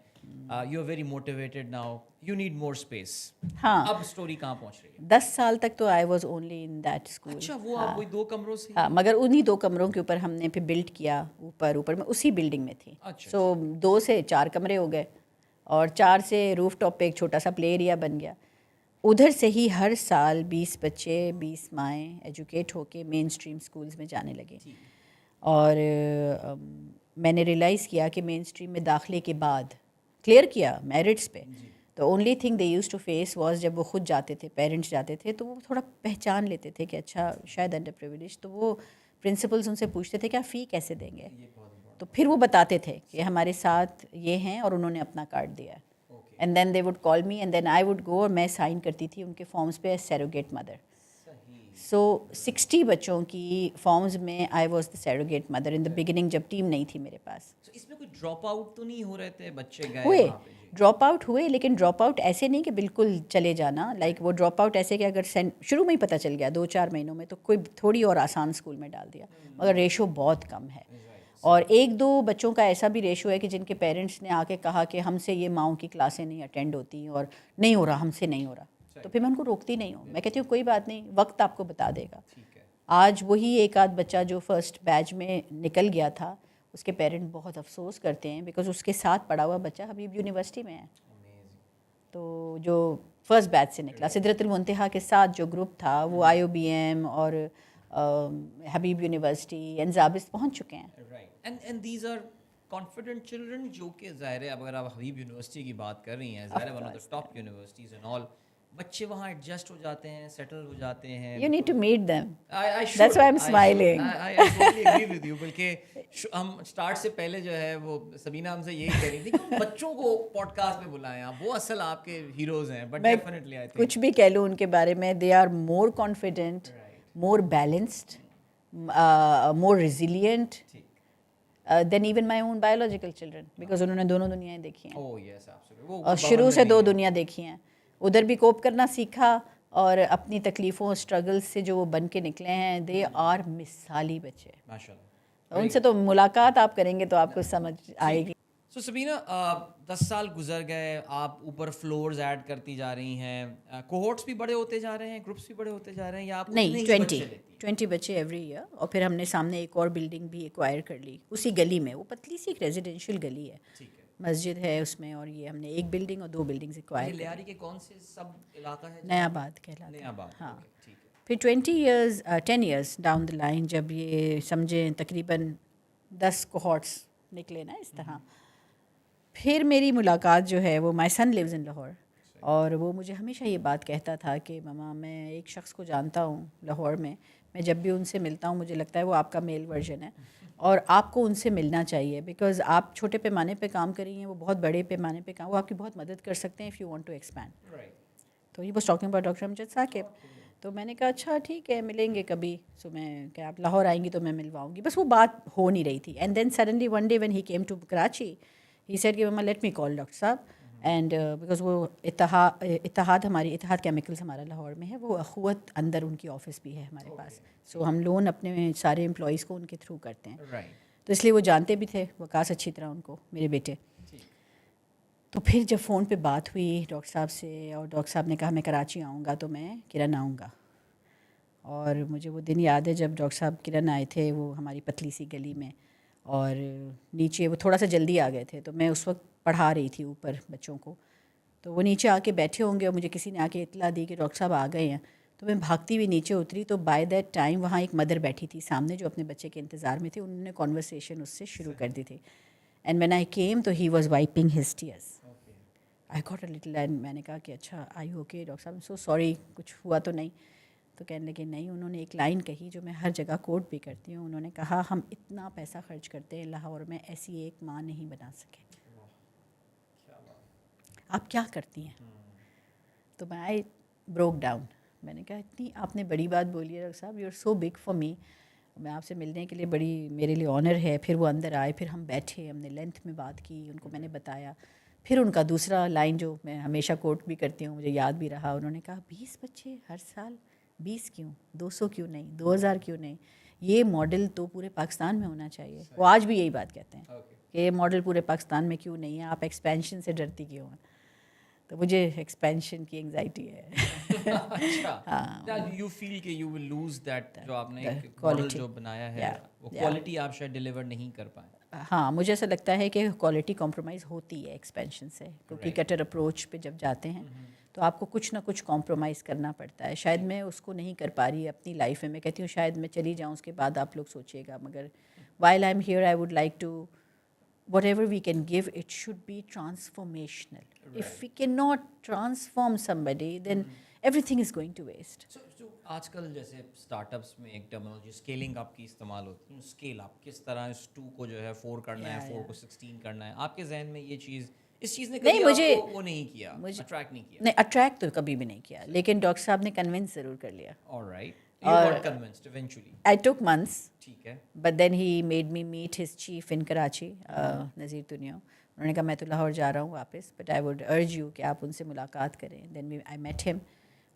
Speaker 2: You are very motivated now, you need more space.
Speaker 1: ہاں,
Speaker 2: اب اسٹوری کہاں پہنچ رہی ہے؟
Speaker 1: 10 سال تک تو I was only in that school.
Speaker 2: اچھا, وہ آپ وہی 2 کمروں سے.
Speaker 1: ہاں, مگر انہی 2 کمروں کے اوپر ہم نے پھر بلڈ کیا, اوپر میں اسی بلڈنگ میں تھی. سو 2 سے 4 کمرے ہو گئے, اور 4 سے روف ٹاپ پہ ایک چھوٹا سا پلے ایریا بن گیا. ادھر سے ہی ہر سال 20 بچے 20 مائیں ایجوکیٹ ہو کے مین اسٹریم اسکولز میں جانے لگے. اور میں نے ریئلائز کیا کہ مین اسٹریم میں داخلے کے بعد کلیئر کیا میرٹس پہ, تو only thing they use to face was جب وہ خود جاتے تھے, پیرنٹس جاتے تھے, تو وہ تھوڑا پہچان لیتے تھے کہ اچھا شاید انڈر پریویلیج, تو وہ پرنسپلز ان سے پوچھتے تھے کہ آپ فی کیسے دیں گے, تو پھر وہ بتاتے تھے کہ ہمارے ساتھ یہ ہیں اور انہوں نے اپنا کارڈ دیا. And then they would call me and then I would go, اور میں سائن کرتی تھی ان کے فارمز پہ سیروگیٹ مدر. سو 60 بچوں کی فارمز میں I was the surrogate mother in the beginning, جب ٹیم نہیں تھی میرے پاس.
Speaker 2: اس میں کوئی ڈراپ آؤٹ تو نہیں ہو رہے تھے بچے؟
Speaker 1: ہوئے, ڈراپ آؤٹ ہوئے, لیکن ڈراپ آؤٹ ایسے نہیں کہ بالکل چلے جانا. لائک وہ ڈراپ آؤٹ ایسے کہ اگر شروع میں ہی پتہ چل گیا 2-4 مہینوں میں تو کوئی تھوڑی اور آسان اسکول میں ڈال دیا, مگر ریشو بہت کم ہے. اور 1-2 بچوں کا ایسا بھی ریشو ہے کہ جن کے پیرنٹس نے آ کے کہا کہ ہم سے یہ ماؤں کی کلاسیں نہیں اٹینڈ ہوتی اور نہیں ہو رہا, ہم سے نہیں ہو رہا, تو پھر میں ان کو روکتی نہیں ہوں. میں کہتی ہوں کوئی بات نہیں, وقت آپ کو بتا دے گا. آج وہی ایک آدھ بچہ جو فرسٹ بیچ میں نکل گیا تھا, اس کے پیرنٹ بہت افسوس کرتے ہیں بیکاز اس کے ساتھ پڑھا ہوا بچہ حبیب یونیورسٹی میں ہے. تو جو فرسٹ بیچ سے نکلا, سدرۃ المنتہا کے ساتھ جو گروپ تھا وہ آئی او بی ایم اور حبیب یونیورسٹی اینڈ زابس پہنچ چکے ہیں.
Speaker 2: And these are confident children, جو کہ ظاہر ہے اب اگر آپ حبیب یونیورسٹی کی بات کر رہی ہیں, ظاہر ہے one of the top universities and all, بچے وہاں ایڈجسٹ ہو جاتے ہیں, سیٹل ہو جاتے ہیں.
Speaker 1: You need to meet them.
Speaker 2: I should.
Speaker 1: That's why I'm smiling.
Speaker 2: I totally agree with you. بلکہ ہم اسٹارٹ سے پہلے جو ہے وہ سبینہ ہم سے یہی کہہ رہی تھی کہ ہم بچوں کو پوڈ کاسٹ میں بلائیں, آپ وہ اصل آپ کے ہیروز ہیں. بٹ ڈیفینیٹلی آئی تھنک
Speaker 1: کچھ بھی کہہ لوں ان کے بارے میں, they are more confident, more balanced, more resilient than even my own biological children, because انہوں نے دونوں دنیایں دیکھی ہیں.
Speaker 2: oh yes absolutely.
Speaker 1: اور شروع سے دو دنیا دیکھی ہیں, ادھر بھی کوپ کرنا سیکھا, اور اپنی تکلیفوں اسٹرگل سے جو وہ بن کے نکلے ہیں, دے آر مثالی بچے.
Speaker 2: ماشاءاللہ.
Speaker 1: ان سے تو ملاقات آپ کریں گے تو آپ کو سمجھ آئے گی.
Speaker 2: سو سبینہ 10 سال گزر گئے, آپ اوپر فلورز ایڈ کرتی جا رہی ہیں, کوہورٹس بھی بڑے ہوتے جا رہے ہیں, گروپس بھی بڑے ہوتے جا رہے ہیں, یا آپ
Speaker 1: نہیں 20 بچے ایوری ایئر. اور پھر ہم نے سامنے ایک اور بلڈنگ بھی ایکوائر کر لی اسی گلی میں. وہ پتلی سی ایک ریزیڈینشیل گلی ہے, مسجد ہے اس میں, اور یہ ہم نے ایک بلڈنگ اور 2 بلڈنگز ایکوائر.
Speaker 2: لیاری کے کون سے سب علاقہ ہے؟
Speaker 1: نیا آباد کہلاتا ہے.
Speaker 2: نیا آباد.
Speaker 1: ہاں.
Speaker 2: ٹھیک ہے.
Speaker 1: پھر 10 ایئرس ڈاؤن دا لائن جب یہ سمجھیں تقریباً 10 کوہورٹس نکلے نا اس طرح, پھر میری ملاقات جو ہے وہ, مائی سن لیوز ان لاہور, اور وہ مجھے ہمیشہ یہ بات کہتا تھا کہ ماما میں ایک شخص کو جانتا ہوں لاہور میں جب بھی ان سے ملتا ہوں مجھے لگتا ہے وہ آپ کا میل ورژن ہے, اور آپ کو ان سے ملنا چاہیے, بیکاز آپ چھوٹے پیمانے پہ کام کر رہی ہیں, وہ بہت بڑے پیمانے پہ کام, وہ آپ کی بہت مدد کر سکتے ہیں if you want to expand. تو he was talking about doctor Amjad Saqib. تو میں نے کہا اچھا ٹھیک ہے ملیں گے کبھی. سو میں کہ آپ لاہور آئیں گی تو میں ملواؤں گی, بس وہ بات ہو نہیں رہی تھی. And then suddenly one day when he came to Karachi, he said کہ مما let me call doctor sahib, and because وہ اتحاد ہماری اتحاد کیمیکلز ہمارا لاہور میں ہے, وہ اخوت اندر ان کی آفس بھی ہے ہمارے پاس. سو ہم لون اپنے سارے امپلائیز کو ان کے تھرو کرتے ہیں, تو اس لیے وہ جانتے بھی تھے وقاص اچھی طرح ان کو, میرے بیٹے. تو پھر جب فون پہ بات ہوئی ڈاکٹر صاحب سے, اور ڈاکٹر صاحب نے کہا میں کراچی آؤں گا تو میں کرن آؤں گا. اور مجھے وہ دن یاد ہے جب ڈاکٹر صاحب کرن آئے تھے, وہ ہماری پتلی سی گلی میں, اور نیچے وہ تھوڑا سا جلدی آ گئے تھے, تو میں اس وقت پڑھا رہی تھی اوپر بچوں کو, تو وہ نیچے آ کے بیٹھے ہوں گے, اور مجھے کسی نے آ کے اطلاع دی کہ ڈاکٹر صاحب آ گئے ہیں. تو میں بھاگتی ہوئی نیچے اتری, تو بائی دیٹ ٹائم وہاں ایک مدر بیٹھی تھی سامنے جو اپنے بچے کے انتظار میں تھی. انہوں نے کانورسیشن اس سے شروع کر دی تھی, اینڈ وین آئی کیم تو he was wiping his tears. I got a little, and میں نے کہا کہ اچھا آئی اوکے ڈاکٹر صاحب, سو سوری کچھ ہوا تو نہیں. تو کہنے لگے نہیں. انہوں نے ایک لائن کہی جو میں ہر جگہ کوٹ بھی کرتی ہوں, انہوں نے کہا ہم اتنا پیسہ خرچ کرتے ہیں لاہور میں, ایسی ایک ماں نہیں بنا سکے, آپ کیا کرتی ہیں. تو میں آئی بروک ڈاؤن. میں نے کہا اتنی آپ نے بڑی بات بولی ہے doctor sahib, you are so big for me, میں آپ سے ملنے کے لیے بڑی میرے لیے آنر ہے. پھر وہ اندر آئے, پھر ہم بیٹھے, ہم نے لینتھ میں بات کی, ان کو میں نے بتایا. پھر ان کا دوسرا لائن جو میں ہمیشہ کوٹ بھی کرتی ہوں, مجھے یاد بھی رہا, انہوں نے کہا 20 بچے ہر سال, 20 کیوں, 200 کیوں نہیں, 2000 کیوں نہیں, یہ ماڈل تو پورے پاکستان میں ہونا چاہیے. وہ آج بھی یہی بات کہتے ہیں کہ یہ ماڈل پورے پاکستان میں کیوں نہیں ہے, آپ ایکسپینشن سے ڈرتی کیوں ہیں. تو مجھے ایکسپینشن کی انگزائٹی ہے.
Speaker 2: اچھا, یو فیل کہ یو ول لوز دیٹ جو آپ نے ماڈل جو بنایا ہے, وہ کوالٹی آپ شاید ڈیلیور نہیں کر پائیں.
Speaker 1: ہاں, مجھے ایسا لگتا ہے کہ کوالٹی کمپرومائز ہوتی ہے ایکسپینشن سے, کیونکہ کٹر اپروچ پہ جب جاتے ہیں تو آپ کو کچھ نہ کچھ کمپرومائز کرنا پڑتا ہے. شاید میں اس کو نہیں کر پا رہی اپنی لائف میں. میں کہتی ہوں شاید میں چلی جاؤں, اس کے بعد آپ لوگ سوچیے گا, مگر while I'm here I would like to, whatever we can give, it should be transformational. If we cannot transform somebody, then everything is going to waste.
Speaker 2: So آج کل جیسے اسٹارٹ اپس میں ایک ٹرمنالوجی اسکیلنگ اپ کی استعمال ہوتی ہے, scale اپ کس طرح اس 2 کو جو ہے 4 کرنا ہے, 4 کو 16 کرنا ہے. آپ کے ذہن میں یہ چیز, اس چیز نے کبھی آپ کو وہ نہیں کیا, اٹریکٹ نہیں کیا؟
Speaker 1: نہیں, اٹریکٹ تو کبھی بھی نہیں کیا, لیکن ڈاکٹر صاحب نے کنونس ضرور کر لیا.
Speaker 2: Alright. You got convinced eventually.
Speaker 1: I took months.
Speaker 2: ٹھیک ہے.
Speaker 1: But then he made me meet his chief in Karachi, Nazir تنیو. انہوں نے کہا میں تو لاہور جا رہا ہوں واپس, but I would urge you کہ آپ ان سے ملاقات کریں. Then I met him,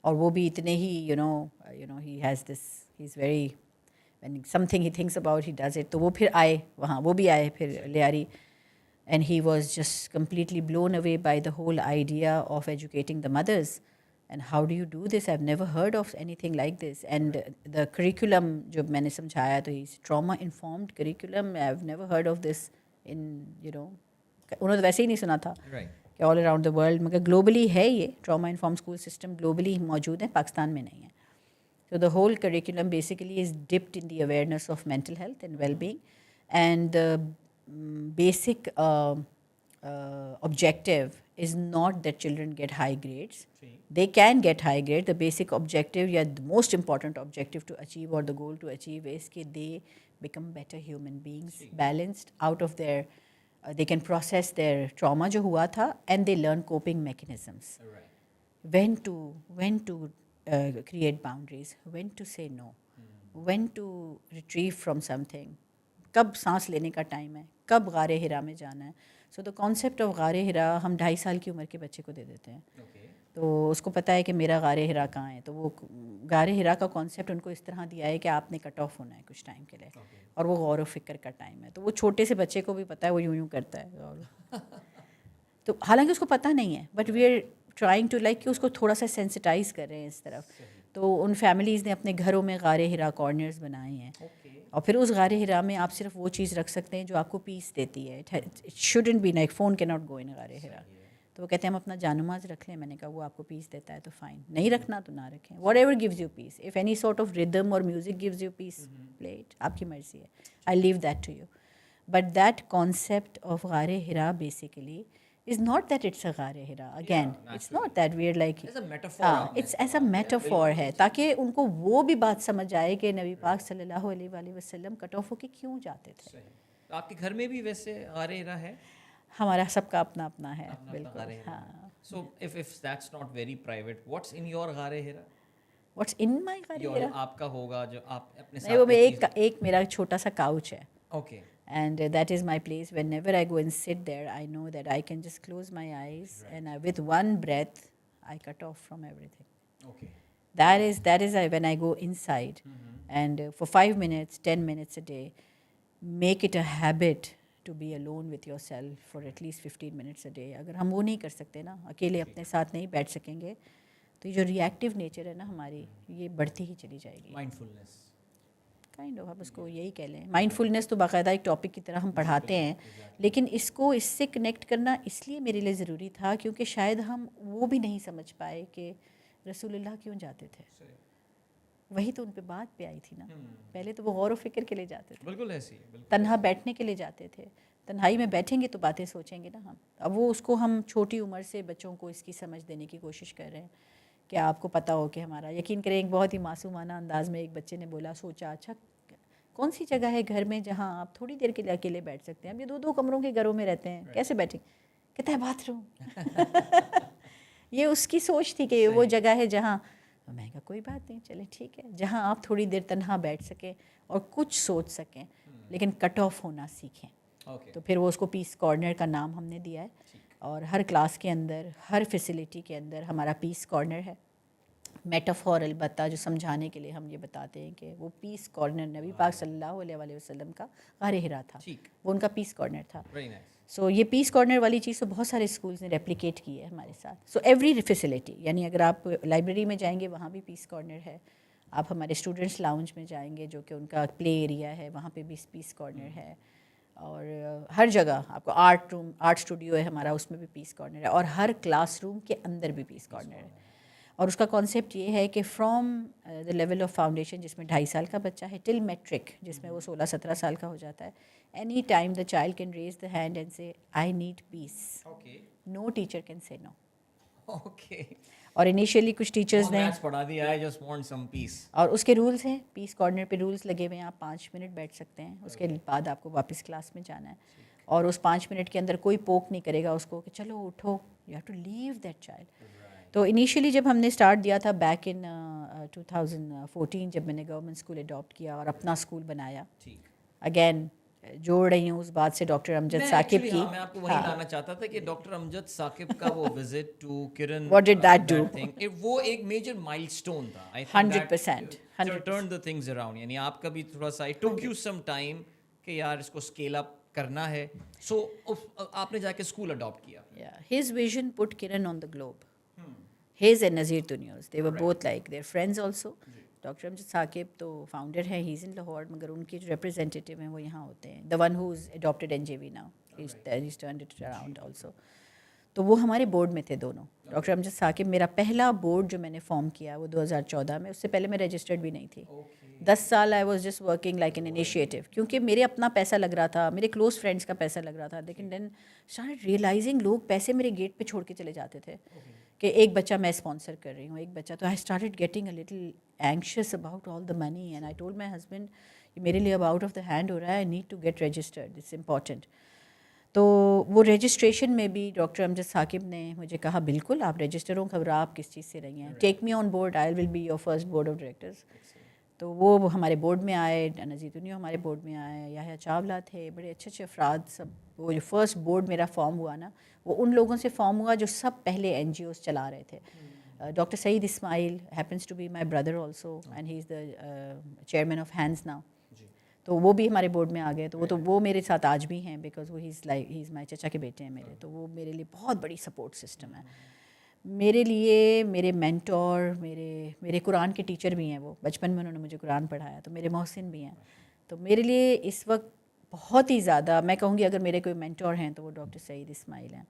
Speaker 1: اور وہ بھی اتنے ہی you know he has this, he's very, when something he thinks about he does it. تو وہ پھر آئے وہاں, وہ بھی آئے پھر Lyari, and he was just completely blown away by the whole idea of educating the mothers. And how do you do this? I've never heard of anything like this. And the curriculum جو میں نے سمجھایا تو it's trauma informed curriculum. I've never heard of this in, انہوں نے ویسے ہی نہیں سنا تھا کہ all around the world, مگر globally ہے یہ trauma informed school system, globally موجود ہے, پاکستان میں نہیں ہے. So the whole curriculum basically is dipped in the awareness of mental health and well-being, and the basic objective is not that children get high grades. They can get high grade. The basic objective, yeah, the most important objective to achieve or the goal to achieve is that they become better human beings, balanced out of their, they can process their trauma jo hua tha, and they learn coping mechanisms. When to create boundaries, when to say no, when to retrieve from something, کب سانس لینے کا time ہے, کب غار ہرا میں جانا ہے. سو دا کانسیپٹ آف غار ہرا ہم 2.5 سال کی عمر کے بچے کو دے دیتے ہیں, تو اس کو پتہ ہے کہ میرا غار ہرا کہاں ہے. تو وہ غار ہرا کا کانسیپٹ ان کو اس طرح دیا ہے کہ آپ نے کٹ آف ہونا ہے کچھ ٹائم کے لیے, اور وہ غور و فکر کا ٹائم ہے. تو وہ چھوٹے سے بچے کو بھی پتہ ہے, وہ یوں یوں کرتا ہے, اور تو حالانکہ اس کو پتہ نہیں ہے, but we are trying to like کہ اس کو تھوڑا سا سینسٹائز کر رہے ہیں اس طرف. تو ان فیملیز نے اپنے گھروں میں غار ہرا کارنرز بنائے ہیں, اور پھر اس غار ہرا میں آپ صرف وہ چیز رکھ سکتے ہیں جو آپ کو پیس دیتی ہے. It shouldn't be like phone can not go in غار ہرا. تو وہ کہتے ہیں ہم اپنا جان و ماز رکھ لیں. میں نے کہا وہ آپ کو پیس دیتا ہے تو فائن, نہیں رکھنا تو نہ رکھیں. Whatever gives you peace, if any sort of rhythm or music gives you peace, play it, آپ کی مرضی ہے. I leave that to you. But that concept of غار ہرا basically is not that it's a غار ہرا. Again, it's not that we're like, it's as a metaphor ہے, تاکہ ان کو وہ بھی بات سمجھ آئے کہ نبی پاک صلی اللہ علیہ وآلہ وسلم کٹ آف ہو کے کیوں جاتے تھے.
Speaker 2: آپ کے گھر میں بھی ویسے غار ہرا ہے؟
Speaker 1: ہمارا سب کا اپنا اپنا ہے, بالکل. ہاں.
Speaker 2: So if that's not very private, what's in your غار ہرا?
Speaker 1: What's in my غار ہرا?
Speaker 2: آپ کا ہوگا جو آپ اپنے
Speaker 1: ساتھ. وہ ایک میرا چھوٹا سا کاؤچ ہے.
Speaker 2: Okay.
Speaker 1: And that is my place. Whenever I go and sit there, I know that I can just close my eyes, and with one breath, I cut off from everything.
Speaker 2: Okay.
Speaker 1: That is when I go inside, and for 5 minutes, 10 minutes a day, make it a habit to be alone with yourself for at least 15 minutes a day. اگر ہم وہ نہیں کر سکتے نا, اکیلے اپنے ساتھ نہیں بیٹھ سکیں گے, تو یہ جو ریئیکٹیو نیچر ہے نا ہماری, یہ بڑھتی ہی چلی جائے گی.
Speaker 2: مائنڈفلنس
Speaker 1: کائنڈ آف, آپ اس کو یہی کہہ لیں. مائنڈ فلنس تو باقاعدہ ایک ٹاپک کی طرح ہم پڑھاتے ہیں, لیکن اس کو اس سے کنیکٹ کرنا اس لیے میرے لیے ضروری تھا کیونکہ شاید ہم وہ بھی نہیں سمجھ پائے کہ رسول اللہ کیوں جاتے تھے. وہی تو ان پہ بات پہ آئی تھی نا. پہلے تو وہ غور و فکر کے لیے جاتے تھے,
Speaker 2: بالکل ایسی,
Speaker 1: تنہا بیٹھنے کے لیے جاتے تھے. تنہائی میں بیٹھیں گے تو باتیں سوچیں گے نا ہم. اب وہ اس کو ہم چھوٹی عمر سے بچوں کو اس کی سمجھ دینے کی کوشش کر رہے ہیں کہ آپ کو پتہ ہو کہ ہمارا, یقین کریں ایک بہت ہی معصومانہ انداز میں ایک بچے نے بولا, سوچا اچھا کون سی جگہ ہے گھر میں جہاں آپ تھوڑی دیر کے لیے اکیلے بیٹھ سکتے ہیں. ہم یہ 2 کمروں کے گھروں میں رہتے ہیں, کیسے بیٹھیں؟ کہتا ہے باتھ روم. یہ اس کی سوچ تھی کہ وہ جگہ ہے جہاں, میں کہا کوئی بات نہیں, چلے ٹھیک ہے, جہاں آپ تھوڑی دیر تنہا بیٹھ سکیں اور کچھ سوچ سکیں, لیکن کٹ آف ہونا سیکھیں. تو پھر وہ اس کو پیس کارنر کا نام ہم نے دیا ہے, اور ہر کلاس کے اندر, ہر فیسلٹی کے اندر ہمارا پیس کارنر ہے. میٹافور البتہ جو سمجھانے کے لیے ہم یہ بتاتے ہیں کہ وہ پیس کارنر نبی پاک صلی اللہ علیہ وآلہ وسلم کا غار ہرا تھا, وہ ان کا پیس کارنر تھا. سو یہ پیس کارنر والی چیز تو بہت سارے اسکولز نے ریپلیکیٹ کی ہے ہمارے ساتھ. سو ایوری فیسلٹی, یعنی اگر آپ لائبریری میں جائیں گے وہاں بھی پیس کارنر ہے, آپ ہمارے اسٹوڈنٹس لاؤنج میں جائیں گے جو کہ ان کا پلے ایریا ہے, وہاں پہ بھی پیس کارنر ہے. اور ہر جگہ آپ کو آرٹ روم, آرٹ اسٹوڈیو ہے ہمارا, اس میں بھی پیس کارنر ہے, اور ہر کلاس روم کے اندر بھی پیس کارنر ہے. اور اس کا کانسیپٹ یہ ہے کہ from the level of foundation جس میں 2.5 سال کا بچہ ہے ٹل میٹرک جس میں وہ 16-17 سال کا ہو جاتا ہے, any time the child can raise the hand and say I need peace. No teacher can say no. اور انیشیلی کچھ ٹیچرز نے
Speaker 2: پڑھا دیا ہے, جسٹ وانٹ سم پیس,
Speaker 1: اور اس کے رولز ہیں, پیس کارنر پہ رولز لگے ہوئے ہیں, آپ 5 منٹ بیٹھ سکتے ہیں, اس کے بعد آپ کو واپس کلاس میں جانا ہے, اور اس 5 منٹ کے اندر کوئی پوک نہیں کرے گا اس کو کہ چلو اٹھو, you have to leave that child. تو انیشیلی جب ہم نے اسٹارٹ دیا تھا بیک ان 2014, جب میں نے گورنمنٹ اسکول اڈاپٹ کیا اور اپنا اسکول بنایا, اگین جوڑ رہی ہوں اس بات سے ڈاکٹر امجد ثاقب کی.
Speaker 2: میں آپ کو وہی لانا چاہتا تھا کہ ڈاکٹر امجد ثاقب کا وہ وزٹ ٹو کرن,
Speaker 1: What did that do?
Speaker 2: وہ ایک میجر مائل اسٹون تھا.
Speaker 1: 100%
Speaker 2: ٹرن دا تھنگز اراؤنڈ, یعنی آپ کا بھی تھوڑا سا it took you some time کہ یار اس کو اسکیل اپ کرنا ہے. سو آپ نے جا کے اسکول اڈاپٹ کیا.
Speaker 1: His vision put Kiran on the globe. His and Nazir Tunyos, they were both like, they're friends also. Doctor Amjad Saqib تو فاؤنڈر ہیں, ہی از ان لاہور, مگر ان کے جو ریپرزینٹیو ہیں وہ یہاں ہوتے ہیں. The one who is adopted N J V now, he is turned it around also. تو وہ ہمارے بورڈ میں تھے دونوں. ڈاکٹر امجد ثاقب میرا پہلا بورڈ جو میں نے فارم کیا وہ 2014 میں, اس سے پہلے میں رجسٹرڈ بھی نہیں تھی. 10 سال I was just working like an initiative, کیونکہ میرے اپنا پیسہ لگ رہا تھا, میرے کلوز فرینڈس کا پیسہ لگ رہا تھا. لیکن دین اسٹارٹڈ ریئلائزنگ لوگ پیسے میرے گیٹ پہ چھوڑ کے چلے جاتے تھے کہ ایک بچہ میں اسپانسر کر رہی ہوں, ایک بچہ. تو I started getting a little anxious about all the money and I told my husband میرے لیے اب آؤٹ آف دا ہینڈ ہو رہا ہے, I need to get registered, it's important. تو وہ رجسٹریشن میں بھی ڈاکٹر امجد ثاقب نے مجھے کہا بالکل آپ رجسٹر ہوں, خبر آپ کس چیز سے رہی ہیں, take me on board, I will be your first board of directors. تو وہ ہمارے بورڈ میں آئے, نذیر دنیا ہمارے بورڈ میں آئے, یحییٰ چاولہ تھے, بڑے اچھے اچھے افراد سب. وہ جو فرسٹ بورڈ میرا فارم ہوا نا, وہ ان لوگوں سے فارم ہوا جو سب پہلے این جی اوز چلا رہے تھے. Doctor Saeed Ismail happens to be my brother also and he is the chairman of HANDS now. تو وہ بھی ہمارے بورڈ میں آ گئے. تو وہ میرے ساتھ آج بھی ہیں, بیکاز وہ ہی از مائی چچا کے بیٹے ہیں میرے. تو وہ میرے لیے بہت بڑی سپورٹ سسٹم ہے. میرے لیے میرے مینٹور, میرے قرآن کے ٹیچر بھی ہیں, وہ بچپن میں انہوں نے مجھے قرآن پڑھایا. تو میرے محسن بھی ہیں. تو میرے لیے اس وقت بہت ہی زیادہ, میں کہوں گی اگر میرے کوئی مینٹور ہیں تو وہ ڈاکٹر سعید اسماعیل ہیں.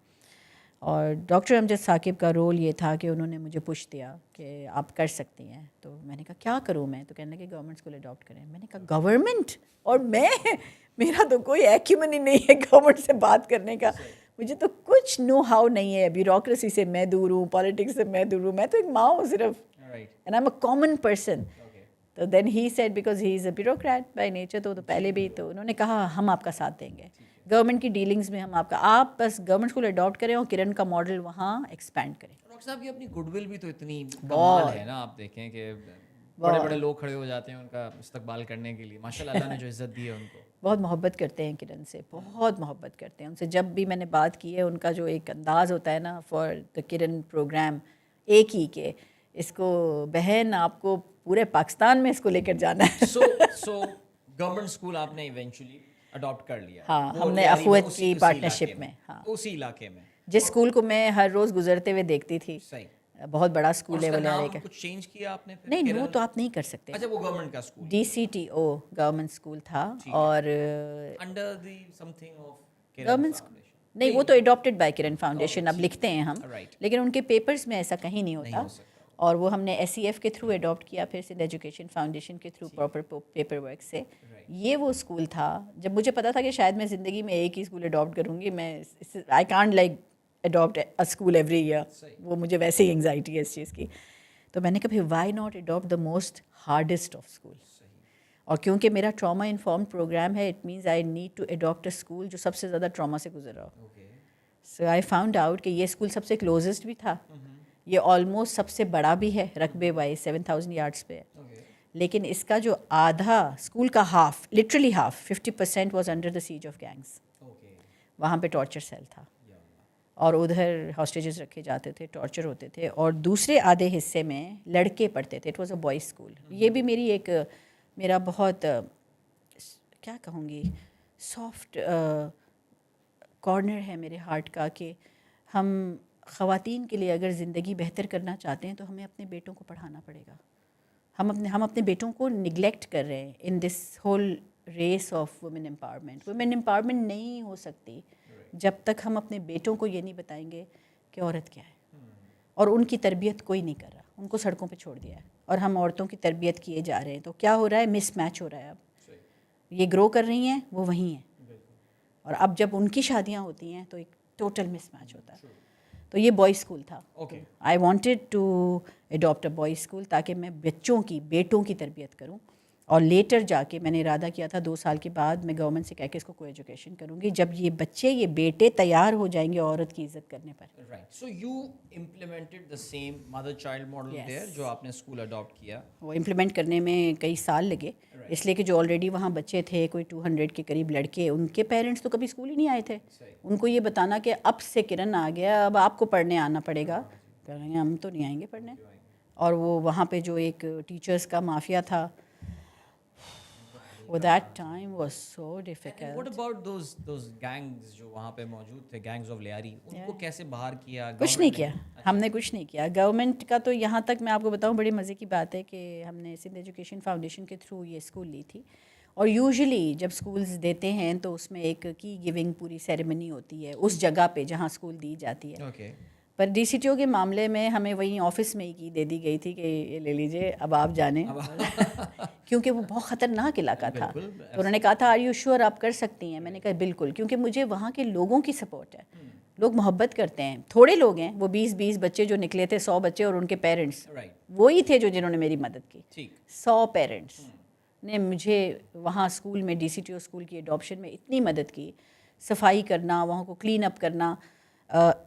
Speaker 1: اور ڈاکٹر امجد ثاقب کا رول یہ تھا کہ انہوں نے مجھے پش دیا کہ آپ کر سکتی ہیں. تو میں نے کہا کیا کروں میں, تو کہنے لگے گورنمنٹ اسکول اڈاپٹ کریں. میں نے کہا گورنمنٹ, اور میرا تو کوئی ایکیومن ہی نہیں ہے گورنمنٹ سے بات کرنے کا, مجھے تو کچھ نو ہاؤ نہیں ہے, بیوروکریسی سے میں دور ہوں, پالیٹکس سے میں دور ہوں, میں تو ایک ماں ہوں صرف, and I am a common person. تو then he said because he is a bureaucrat by nature, تو پہلے بھی تو انہوں نے کہا ہم آپ کا ساتھ دیں گے گورنمنٹ کی ڈیلنگز میں, ہم آپ بس گورنمنٹ اسکول اڈاپٹ کریں اور کرن کا ماڈل وہاں ایکسپینڈ کریں.
Speaker 2: ڈاکٹر صاحب کی اپنی گڈ ول بھی تو اتنی کمال ہے نا, آپ دیکھیں کہ بڑے بڑے لوگ کھڑے ہو جاتے ہیں ان کا استقبال کرنے کے لیے. ماشاء اللہ, اللہ نے جو عزت دی ہے ان کو.
Speaker 1: بہت محبت کرتے ہیں کرن سے, بہت محبت کرتے ہیں ان سے. جب بھی میں نے بات کی ہے, ان کا جو ایک انداز ہوتا ہے نا فار دا کرن پروگرام, ایک ہی کہ اس کو بہن آپ کو پورے پاکستان میں اس کو لے کر جانا ہے.
Speaker 2: سو گورنمنٹ اسکول آپ نے ایونچولی اڈاپٹ کر لیا.
Speaker 1: ہاں, ہم نے اخوت کی پارٹنرشپ میں. ہاں,
Speaker 2: اسی علاقے میں
Speaker 1: جس اسکول کو میں ہر روز گزرتے ہوئے دیکھتی تھی.
Speaker 2: صحیح,
Speaker 1: بہت بڑا اسکول ہے ولیارے کا.
Speaker 2: کچھ چینج کیا آپ نے؟
Speaker 1: نہیں, وہ تو آپ نہیں کر سکتے.
Speaker 2: اچھا, وہ گورنمنٹ کا school,
Speaker 1: D C T O government school تھا. اور
Speaker 2: under the something of
Speaker 1: government نہیں, وہ تو اڈاپٹیڈ بائی کرن فاؤنڈیشن, اب لکھتے ہیں ہم, لیکن ان کے پیپرز میں ایسا کہیں نہیں ہوتا. اور وہ ہم نے ایس سی ایف کے تھرو اڈاپٹ کیا, پھر سندھ ایجوکیشن فاؤنڈیشن کے تھرو پراپر پیپر ورک سے. یہ وہ اسکول تھا جب مجھے پتا تھا کہ شاید میں زندگی میں ایک ہی اسکول اڈاپٹ کروں گی. میں I can't like adopt a school every year, وہ مجھے ویسے ہی انگزائٹی ہے اس چیز کی. تو میں نے کہا پھر why not adopt the most hardest of school. اور کیونکہ میرا ٹراما انفارمڈ پروگرام ہے, it means I need to adopt a school جو سب سے زیادہ ٹراما سے گزر رہا ہو. سو آئی فاؤنڈ آؤٹ کہ یہ اسکول سب سے کلوزسٹ بھی تھا, یہ آلموسٹ سب سے بڑا بھی ہے رقبے وائز, 7000 یارڈس پہ. لیکن اس کا جو آدھا اسکول کا half, literally half, 50% was under the siege of gangs. وہاں پہ ٹارچر سیل تھا, اور ادھر ہاسٹیجز رکھے جاتے تھے, ٹارچر ہوتے تھے. اور دوسرے آدھے حصے میں لڑکے پڑھتے تھے. It was a boys school. یہ بھی میری ایک, میرا بہت کیا کہوں گی, سافٹ کارنر ہے میرے ہارٹ کا, کہ ہم خواتین کے لیے اگر زندگی بہتر کرنا چاہتے ہیں تو ہمیں اپنے بیٹوں کو پڑھانا پڑے گا. ہم اپنے بیٹوں کو نگلیکٹ کر رہے ہیں in this whole race of women empowerment. Women empowerment نہیں ہو سکتی جب تک ہم اپنے بیٹوں کو یہ نہیں بتائیں گے کہ عورت کیا ہے. اور ان کی تربیت کوئی نہیں کر رہا, ان کو سڑکوں پہ چھوڑ دیا ہے, اور ہم عورتوں کی تربیت کیے جا رہے ہیں. تو کیا ہو رہا ہے, مس میچ ہو رہا ہے. اب یہ گرو کر رہی ہیں, وہ وہیں ہیں, اور اب جب ان کی شادیاں ہوتی ہیں تو ایک ٹوٹل مس میچ ہوتا ہے. تو یہ بوائز اسکول تھا. I wanted to adopt a boys school تاکہ میں بچوں کی, بیٹوں کی تربیت کروں. اور لیٹر جا کے میں نے ارادہ کیا تھا 2 سال کے بعد میں گورنمنٹ سے کہہ کے اس کو کوئی ایجوکیشن کروں گی, جب یہ بچے, یہ بیٹے تیار ہو جائیں گے عورت کی عزت کرنے پر.
Speaker 2: Right, so you implemented the same mother child model there, جو آپ نے اسکول اڈاپٹ کیا.
Speaker 1: وہ امپلیمنٹ کرنے میں کئی سال لگے, اس لیے کہ جو آلریڈی وہاں بچے تھے, کوئی 200 کے قریب لڑکے, ان کے پیرنٹس تو کبھی اسکول ہی نہیں آئے تھے. ان کو یہ بتانا کہ اب سے کرن آ گیا, اب آپ کو پڑھنے آنا پڑے گا, کہہ رہے ہیں ہم تو نہیں آئیں گے پڑھنے. اور وہ وہاں پہ جو ایک ٹیچرس کا مافیا تھا, وہ that time was so difficult.
Speaker 2: What about those gangs جو وہاں پہ موجود تھے, gangs of لیاری, ان کو کیسے باہر کیا؟
Speaker 1: کچھ نہیں کیا, ہم نے کچھ نہیں کیا. گورنمنٹ کا تو یہاں تک میں آپ کو بتاؤں, بڑی مزے کی بات ہے کہ ہم نے سندھ ایجوکیشن فاؤنڈیشن کے تھرو یہ اسکول لی تھی, اور یوزلی جب اسکولز دیتے ہیں تو اس میں ایک کی گیونگ پوری سیریمنی ہوتی ہے اس جگہ پہ جہاں اسکول دی جاتی ہے.
Speaker 2: اوکے.
Speaker 1: پر ڈی سی ٹی او کے معاملے میں ہمیں وہیں آفس میں ہی کی دے دی گئی تھی کہ یہ لے لیجیے اب آپ جانیں کیونکہ وہ بہت خطرناک علاقہ تھا. تو انہوں نے کہا تھا آر یو شیور آپ کر سکتی ہیں. میں نے کہا بالکل, کیونکہ مجھے وہاں کے لوگوں کی سپورٹ ہے. لوگ محبت کرتے ہیں, تھوڑے لوگ ہیں, وہ 20 بچے جو نکلے تھے, 100 بچے اور ان کے پیرنٹس وہی تھے جنہوں نے میری مدد کی. 100 پیرنٹس نے مجھے وہاں اسکول میں D C T O school کی اڈاپشن میں اتنی مدد کی. صفائی کرنا, وہاں کو کلین اپ کرنا.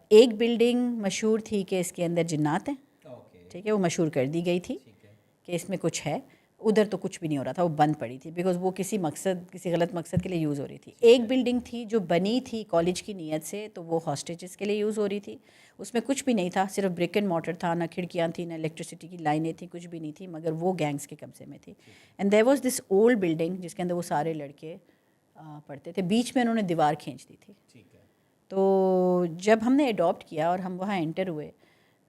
Speaker 1: ایک بلڈنگ مشہور تھی کہ اس کے اندر جنات ہیں, ٹھیک ہے, وہ مشہور کر دی گئی تھی کہ اس میں کچھ ہے. ادھر تو کچھ بھی نہیں ہو رہا تھا, وہ بند پڑی تھی بیکاز وہ کسی غلط مقصد کے لیے یوز ہو رہی تھی. ایک بلڈنگ تھی جو بنی تھی کالج کی نیت سے, تو وہ ہاسٹیجز کے لیے یوز ہو رہی تھی. اس میں کچھ بھی نہیں تھا, صرف برک اینڈ مارٹر تھا, نہ کھڑکیاں تھیں, نہ الیکٹریسٹی کی لائنیں تھیں, کچھ بھی نہیں تھی, مگر وہ گینگس کے قبضے میں تھی. And there was this old building جس کے اندر وہ سارے لڑکے پڑھتے تھے. بیچ میں انہوں نے دیوار کھینچ دی تھی. تو جب ہم نے اڈاپٹ کیا اور ہم وہاں انٹر ہوئے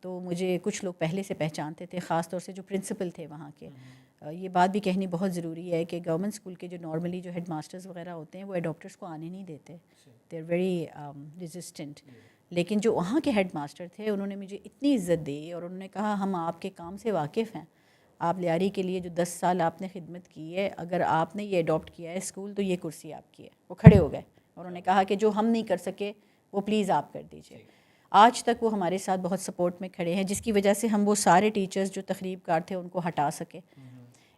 Speaker 1: تو مجھے کچھ لوگ پہلے سے پہچانتے تھے, خاص طور سے جو پرنسپل تھے وہاں کے. یہ بات بھی کہنی بہت ضروری ہے کہ گورنمنٹ اسکول کے جو نارملی جو ہیڈ ماسٹرز وغیرہ ہوتے ہیں وہ اڈاپٹرس کو آنے نہیں دیتے, دے آر ویری ریزسٹنٹ. لیکن جو وہاں کے ہیڈ ماسٹر تھے انہوں نے مجھے اتنی عزت دی اور انہوں نے کہا ہم آپ کے کام سے واقف ہیں, آپ لیاری کے لیے جو 10 سال آپ نے خدمت کی ہے, اگر آپ نے یہ اڈاپٹ کیا ہے اسکول تو یہ کرسی آپ کی ہے. وہ کھڑے ہو گئے اور انہوں نے کہا کہ جو ہم نہیں کر سکے وہ پلیز آپ کر دیجیے. آج تک وہ ہمارے ساتھ بہت سپورٹ میں کھڑے ہیں, جس کی وجہ سے ہم وہ سارے ٹیچرز جو تخریب کار تھے ان کو ہٹا سکے.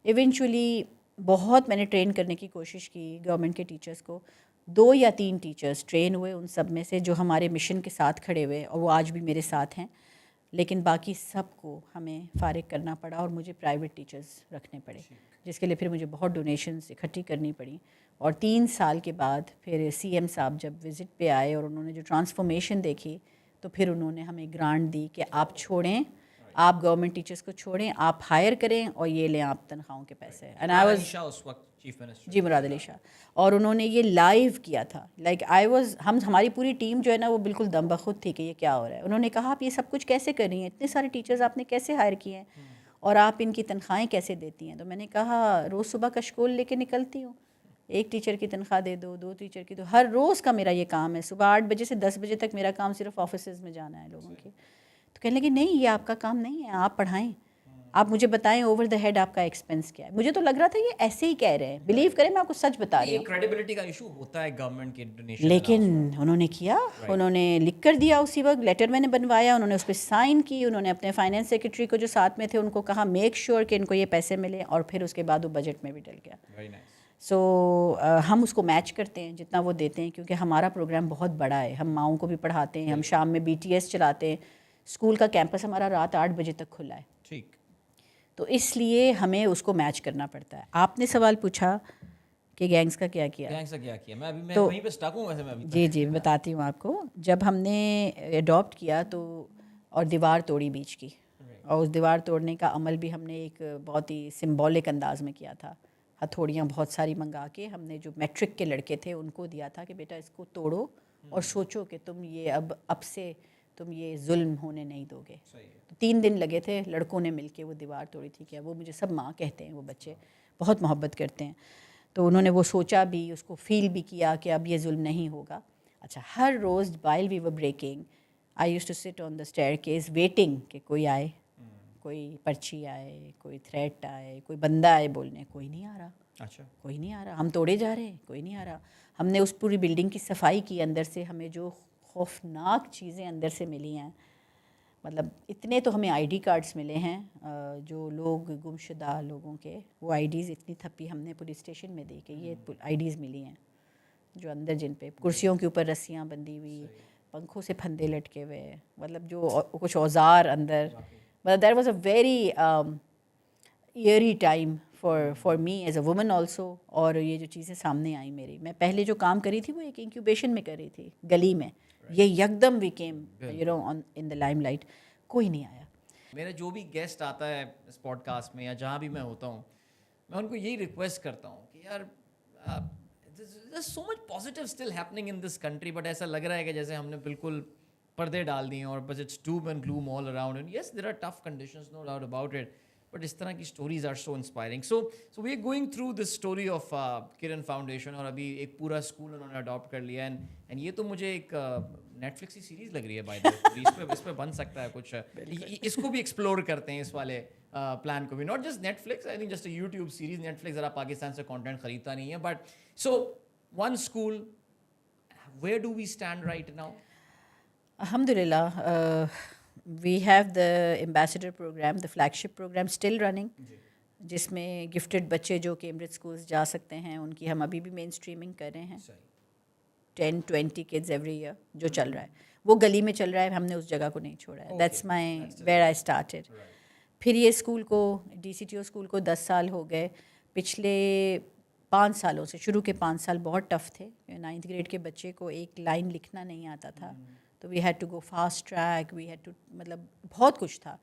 Speaker 1: ایونچولی بہت میں نے ٹرین کرنے کی کوشش کی گورنمنٹ کے ٹیچرز کو. 2 یا 3 ٹیچرز ٹرین ہوئے ان سب میں سے جو ہمارے مشن کے ساتھ کھڑے ہوئے, اور وہ آج بھی میرے ساتھ ہیں. لیکن باقی سب کو ہمیں فارغ کرنا پڑا اور مجھے پرائیویٹ ٹیچرز رکھنے پڑے, جس کے لیے پھر مجھے بہت ڈونیشنز اکٹھی کرنی پڑی. اور 3 سال کے بعد پھر سی ایم صاحب جب وزٹ پہ آئے اور انہوں نے جو ٹرانسفارمیشن دیکھی تو پھر انہوں نے ہمیں گرانٹ دی کہ آپ چھوڑیں, آپ گورنمنٹ ٹیچرز کو چھوڑیں, آپ ہائر کریں اور یہ لیں آپ تنخواہوں کے پیسے. جی مراد علی شاہ. اور انہوں نے یہ لائیو کیا تھا, لائک آئی واز, ہماری پوری ٹیم جو ہے نا وہ بالکل دم بخود تھی کہ یہ کیا ہو رہا ہے. انہوں نے کہا آپ یہ سب کچھ کیسے کر رہی ہیں, اتنے سارے ٹیچرز آپ نے کیسے ہائر کیے ہیں اور آپ ان کی تنخواہیں کیسے دیتی ہیں. تو میں نے کہا روز صبح کا شکول لے کے نکلتی ہوں, 1 ٹیچر کی تنخواہ دے دو, 2 ٹیچر کی, تو ہر روز کا میرا یہ کام ہے. صبح 8 بجے سے 10 بجے تک میرا کام صرف آفیسز میں جانا ہے لوگوں کے. تو کہنے لگے نہیں یہ آپ کا کام نہیں ہے, آپ پڑھائیں, آپ مجھے بتائیں اوور دا ہیڈ آپ کا ایکسپینس کیا ہے. مجھے تو لگ رہا تھا یہ ایسے ہی کہہ رہے ہیں, بلیو کریں میں آپ کو سچ بتا رہی ہوں.
Speaker 2: کریڈیبلٹی کا ایشو ہوتا ہے گورنمنٹ کے ڈونیشن.
Speaker 1: لیکن انہوں نے کیا, انہوں نے لکھ کر دیا اسی وقت, لیٹر میں نے بنوایا, انہوں نے اس پہ سائن کی, انہوں نے اپنے فائنینس سیکرٹری کو جو ساتھ میں تھے ان کو کہا میک شیور کہ ان کو یہ پیسے ملیں, اور پھر اس کے بعد وہ بجٹ میں بھی ڈل گیا. سو ہم اس کو میچ کرتے ہیں جتنا وہ دیتے ہیں, کیونکہ ہمارا پروگرام بہت بڑا ہے. ہم ماؤں کو بھی پڑھاتے ہیں, ہم شام میں BTS چلاتے ہیں, اسکول کا کیمپس ہمارا رات 8 بجے تک کھلا ہے.
Speaker 2: ٹھیک.
Speaker 1: تو اس لیے ہمیں اس کو میچ کرنا پڑتا ہے. آپ نے سوال پوچھا کہ گینگس کا کیا کیا,
Speaker 2: گینگس کا کیا کیا, میں وہیں پہ اسٹک ہوں ویسے میں ابھی.
Speaker 1: جی میں بتاتی ہوں آپ کو. جب ہم نے اڈاپٹ کیا تو اور دیوار توڑی بیچ کی, اور اس دیوار توڑنے کا عمل بھی ہم نے ایک بہت ہی سمبولک انداز میں کیا تھا. ہتھوڑیاں بہت ساری منگا کے ہم نے جو میٹرک کے لڑکے تھے ان کو دیا تھا کہ بیٹا اس کو توڑو اور سوچو کہ تم یہ اب سے تم یہ ظلم ہونے نہیں دو گے. تو 3 دن لگے تھے, لڑکوں نے مل کے وہ دیوار توڑی تھی. کیا وہ مجھے سب ماں کہتے ہیں, وہ بچے بہت محبت کرتے ہیں. تو انہوں نے وہ سوچا بھی, اس کو فیل بھی کیا کہ اب یہ ظلم نہیں ہوگا. اچھا, ہر روز while we were breaking I used to sit on the staircase waiting کہ کوئی آئے, کوئی پرچی آئے, کوئی تھریٹ آئے, کوئی بندہ آئے بولنے, کوئی نہیں آ رہا.
Speaker 2: اچھا,
Speaker 1: کوئی نہیں آ رہا. ہم توڑے جا رہے ہیں, کوئی نہیں آ رہا. ہم نے اس پوری بلڈنگ کی صفائی کی, اندر سے ہمیں جو خوفناک چیزیں اندر سے ملی ہیں, مطلب اتنے تو ہمیں ID کارڈز ملے ہیں جو لوگ گمشدہ لوگوں کے, وہ IDs اتنی تھپی ہم نے پولیس اسٹیشن میں دی کہ یہ IDs ملی ہیں جو اندر, جن پہ کرسیوں کے اوپر رسیاں بندھی ہوئی, پنکھوں سے پھندے لٹکے ہوئے, مطلب جو کچھ اوزار اندر. مطلب that was a very eerie time for me as a woman also. اور یہ جو چیزیں سامنے آئیں میری, میں پہلے جو کام کری تھی وہ ایک انکیوبیشن میں کر رہی تھی گلی میں, یہ یکدم we came in the Lime light. کوئی نہیں آیا.
Speaker 2: میرا جو بھی گیسٹ آتا ہے اس پوڈ کاسٹ میں یا جہاں بھی میں ہوتا ہوں, میں ان کو یہی ریکویسٹ کرتا ہوں کہ یار so much positive still happening in this country, but ایسا لگ رہا ہے کہ جیسے ہم نے بالکل پردے ڈال دیے ہیں اور بس it's doom and gloom all around. And yes there are tough conditions, no doubt about it, but اس طرح کی stories are so inspiring. So we are going through this story of Kiran foundation, اور ابھی ایک پورا اسکول انہوں نے adapt کر لیا, اینڈ یہ تو مجھے ایک نیٹ فلکس کی سیریز لگ رہی ہے بائی دا وے. اس پہ بن سکتا ہے کچھ, اس کو بھی ایکسپلور کرتے ہیں, اس والے پلان کو بھی. Not just Netflix, I think just a YouTube series. Netflix ذرا پاکستان سے کانٹینٹ خریدتا نہیں ہے. But so one school, where do we stand right now?
Speaker 1: Alhamdulillah, we have the ambassador program, the flagship program still running, جس میں gifted بچے جو Cambridge schools جا سکتے ہیں ان کی ہم ابھی بھی مین اسٹریمنگ کر رہے ہیں. 10-20 kids every year جو چل رہا ہے, وہ گلی میں چل رہا ہے, ہم نے اس جگہ کو نہیں چھوڑا ہے. That's my where I started. پھر یہ اسکول کو, D C T O school کو 10 سال ہو گئے. پچھلے 5 سالوں سے, شروع کے 5 سال بہت ٹف تھے. 9th گریڈ کے بچے کو ایک لائن لکھنا نہیں آتا تھا, تو we had to go fast track, we had to, مطلب بہت کچھ تھا.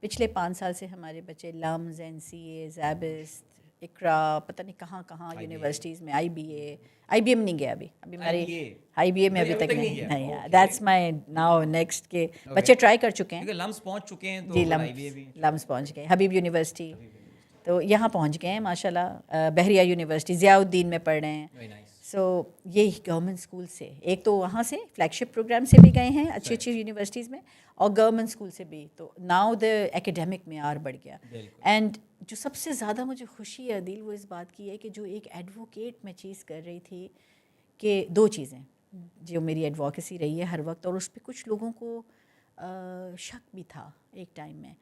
Speaker 1: پچھلے 5 سال سے ہمارے بچے لمز, این سی اے, زیبسٹ, اقرا, پتہ نہیں کہاں کہاں یونیورسٹیز میں, آئی بی ایم نہیں گیا ابھی ہماری آئی بی اے میں ابھی تک نہیں. دیٹس مائی ناؤ نیکسٹ کے بچے ٹرائی کر چکے ہیں,
Speaker 2: لمس پہنچ چکے ہیں.
Speaker 1: جی لمس پہنچ گئے. حبیب یونیورسٹی تو یہاں پہنچ گئے ہیں ماشاء اللہ. بحریہ یونیورسٹی ضیاء الدین میں پڑھ رہے ہیں. سو یہ گورنمنٹ اسکول سے, ایک تو وہاں سے فلیگ شپ پروگرام سے بھی گئے ہیں اچھی اچھی یونیورسٹیز میں, اور گورنمنٹ اسکول سے بھی. تو ناؤ دا ایکیڈیمک معیار بڑھ گیا. اینڈ جو سب سے زیادہ مجھے خوشی ہے عدیل, وہ اس بات کی ہے کہ جو ایک ایڈوکیٹ میں چیز کر رہی تھی, کہ 2 چیزیں جو میری ایڈوکیسی رہی ہے ہر وقت, اور اس پہ کچھ لوگوں کو شک بھی تھا ایک ٹائم میں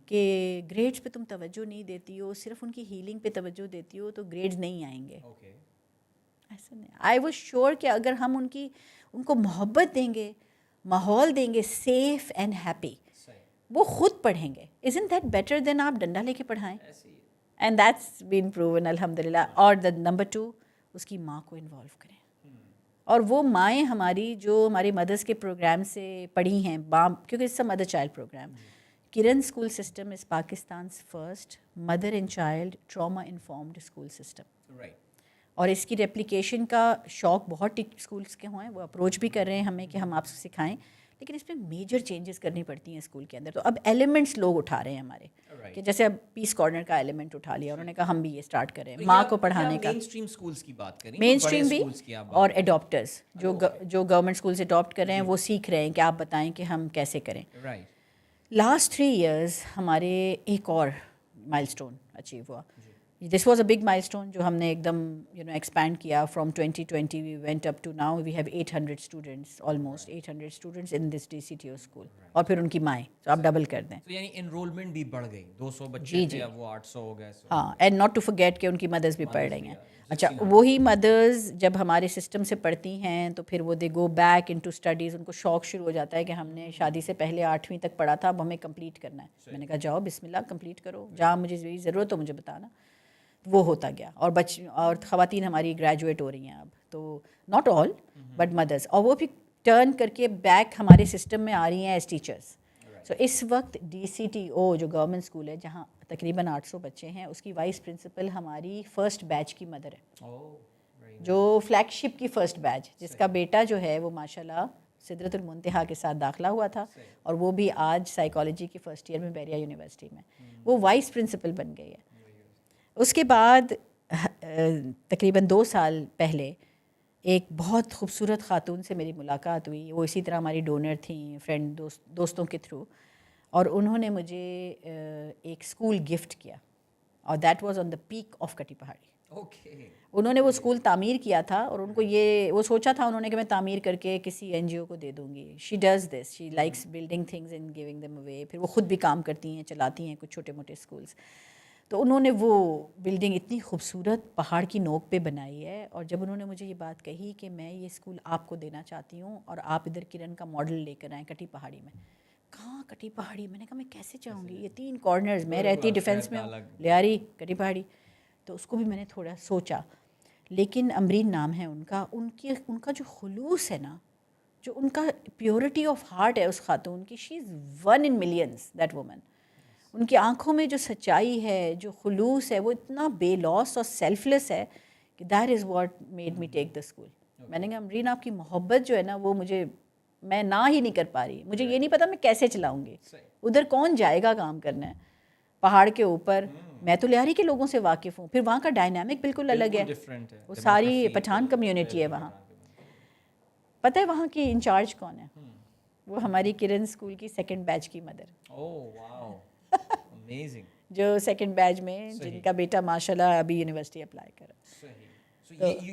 Speaker 1: کہ گریڈس پہ تم توجہ نہیں دیتی ہو, صرف ان کی ہیلنگ پہ توجہ دیتی ہو تو گریڈز نہیں آئیں گے. ایسا نہیں. آئی واز شیور کہ اگر ہم ان کو محبت دیں گے, ماحول دیں گے سیف اینڈ ہیپی, وہ خود پڑھیں گے. Isn't that better than آپ ڈنڈا لے کے پڑھائیں؟ اینڈ دیٹس بین پروون الحمد للہ. اور دا نمبر 2, اس کی ماں کو انوالو کریں. اور وہ مائیں ہماری جو ہماری مدرس کے پروگرام سے پڑھی ہیں, کیونکہ اس سے mother child programme, Kiran school system is Pakistan's first mother and child trauma informed school system. اور اس کی ریپلیکیشن کا شوق بہت اسکولس کے ہوئے ہیں, وہ اپروچ بھی کر رہے ہیں ہمیں کہ ہم آپ سے سکھائیں, لیکن اس میں میجر چینجز کرنی پڑتی ہیں اسکول کے اندر. تو اب ایلیمنٹس لوگ اٹھا رہے ہیں ہمارے, کہ جیسے اب پیس کارنر کا ایلیمنٹ اٹھا لیا, انہوں نے کہا ہم بھی یہ اسٹارٹ کریں ماں کو پڑھانے کا. مین اسٹریم بھی, اور اڈاپٹرز جو گورنمنٹ اسکول سے اڈاپٹ کر رہے ہیں وہ سیکھ رہے ہیں کہ آپ بتائیں کہ ہم کیسے کریں. لاسٹ 3 years ہمارے ایک اور مائل اسٹون اچیو ہوا. This was a big milestone جو ہم نے ایک دم ایکسپینڈ کیا. From 2020 we went up to now we have 800 students, almost 800 students in this D C T O school, اور پھر ان کی مائیں, تو آپ ڈبل کر دیں.
Speaker 2: یعنی انرولمنٹ بھی بڑھ گئی, 200 بچے تھے اب وہ 800 ہو گئے.
Speaker 1: ہاں, اینڈ ناٹ ٹو فرگیٹ کہ ان کی مدرس بھی پڑھ رہی ہیں. اچھا, وہی مدرز جب ہمارے سسٹم سے پڑھتی ہیں تو پھر وہ they go back into studies. ان کو شوق شروع ہو جاتا ہے کہ ہم نے شادی سے پہلے 8ویں تک پڑھا تھا, اب ہمیں کمپلیٹ کرنا ہے. میں نے کہا جاؤ بسم اللہ کمپلیٹ کرو, جہاں مجھے ضرورت ہو مجھے بتانا. وہ ہوتا گیا, اور خواتین ہماری گریجویٹ ہو رہی ہیں اب, تو ناٹ آل بٹ مدرس, اور وہ بھی ٹرن کر کے بیک ہمارے سسٹم میں آ رہی ہیں ایز ٹیچرس. سو اس وقت ڈی سی ٹی او جو گورنمنٹ اسکول ہے جہاں تقریباً 800 بچے ہیں, اس کی وائس پرنسپل ہماری فرسٹ بیچ کی مدر ہے, جو فلیگ شپ کی فرسٹ بیچ, جس کا بیٹا جو ہے وہ ماشاء اللہ سدرۃ المنتہا کے ساتھ داخلہ ہوا تھا, اور وہ بھی آج سائیکالوجی کی فرسٹ ایئر میں بحریہ یونیورسٹی میں, وہ وائس پرنسپل بن گئی ہے. اس کے بعد تقریباً 2 سال پہلے ایک بہت خوبصورت خاتون سے میری ملاقات ہوئی. وہ اسی طرح ہماری ڈونر تھیں, فرینڈ دوستوں کے تھرو, اور انہوں نے مجھے ایک اسکول گفٹ کیا, اور that was on the peak of کٹی پہاڑی. انہوں نے وہ اسکول تعمیر کیا تھا, اور ان کو وہ سوچا تھا انہوں نے کہ میں تعمیر کر کے کسی این جی او کو دے دوں گی. She does this, she likes building things and giving them away. پھر وہ خود بھی کام کرتی ہیں, چلاتی ہیں کچھ چھوٹے موٹے اسکولس. تو انہوں نے وہ بلڈنگ اتنی خوبصورت پہاڑ کی نوک پہ بنائی ہے, اور جب انہوں نے مجھے یہ بات کہی کہ میں یہ اسکول آپ کو دینا چاہتی ہوں, اور آپ ادھر کرن کا ماڈل لے کر آئیں کٹی پہاڑی میں. کہاں کٹی پہاڑی؟ میں نے کہا میں کیسے چاہوں گی, یہ 3 کارنرز, میں رہتی ڈیفینس میں, لیاری کٹی پہاڑی. تو اس کو بھی میں نے تھوڑا سوچا, لیکن امرین نام ہے ان کا, ان کا جو خلوص ہے نا, جو ان کا پیورٹی آف ہارٹ ہے اس خاتون کی, شی از 1 in millions دیٹ وومن. ان کی آنکھوں میں جو سچائی ہے, جو خلوص ہے, وہ اتنا بے لوس اور سیلف لیس ہے کہ that is what made me take the school. میں نے کہا امرین آپ کی محبت جو ہے نا وہ میں نہ ہی نہیں کر پا رہی, مجھے یہ نہیں پتا میں کیسے چلاؤں گی, ادھر کون جائے گا کام کرنا ہے. پہاڑ کے اوپر. میں تو لیاری کے لوگوں سے واقف ہوں. پھر وہاں کا ڈائنامک بالکل الگ ہے. وہ ساری پٹھان کمیونٹی ہے وہاں. پتہ ہے وہاں کی انچارج کون ہے؟ وہ ہماری کرن اسکول کی سیکنڈ بیچ کی مدر. جو سیکنڈ بیچ میں جن کا بیٹا ماشاء اللہ ابھی یونیورسٹی اپلائی کرا.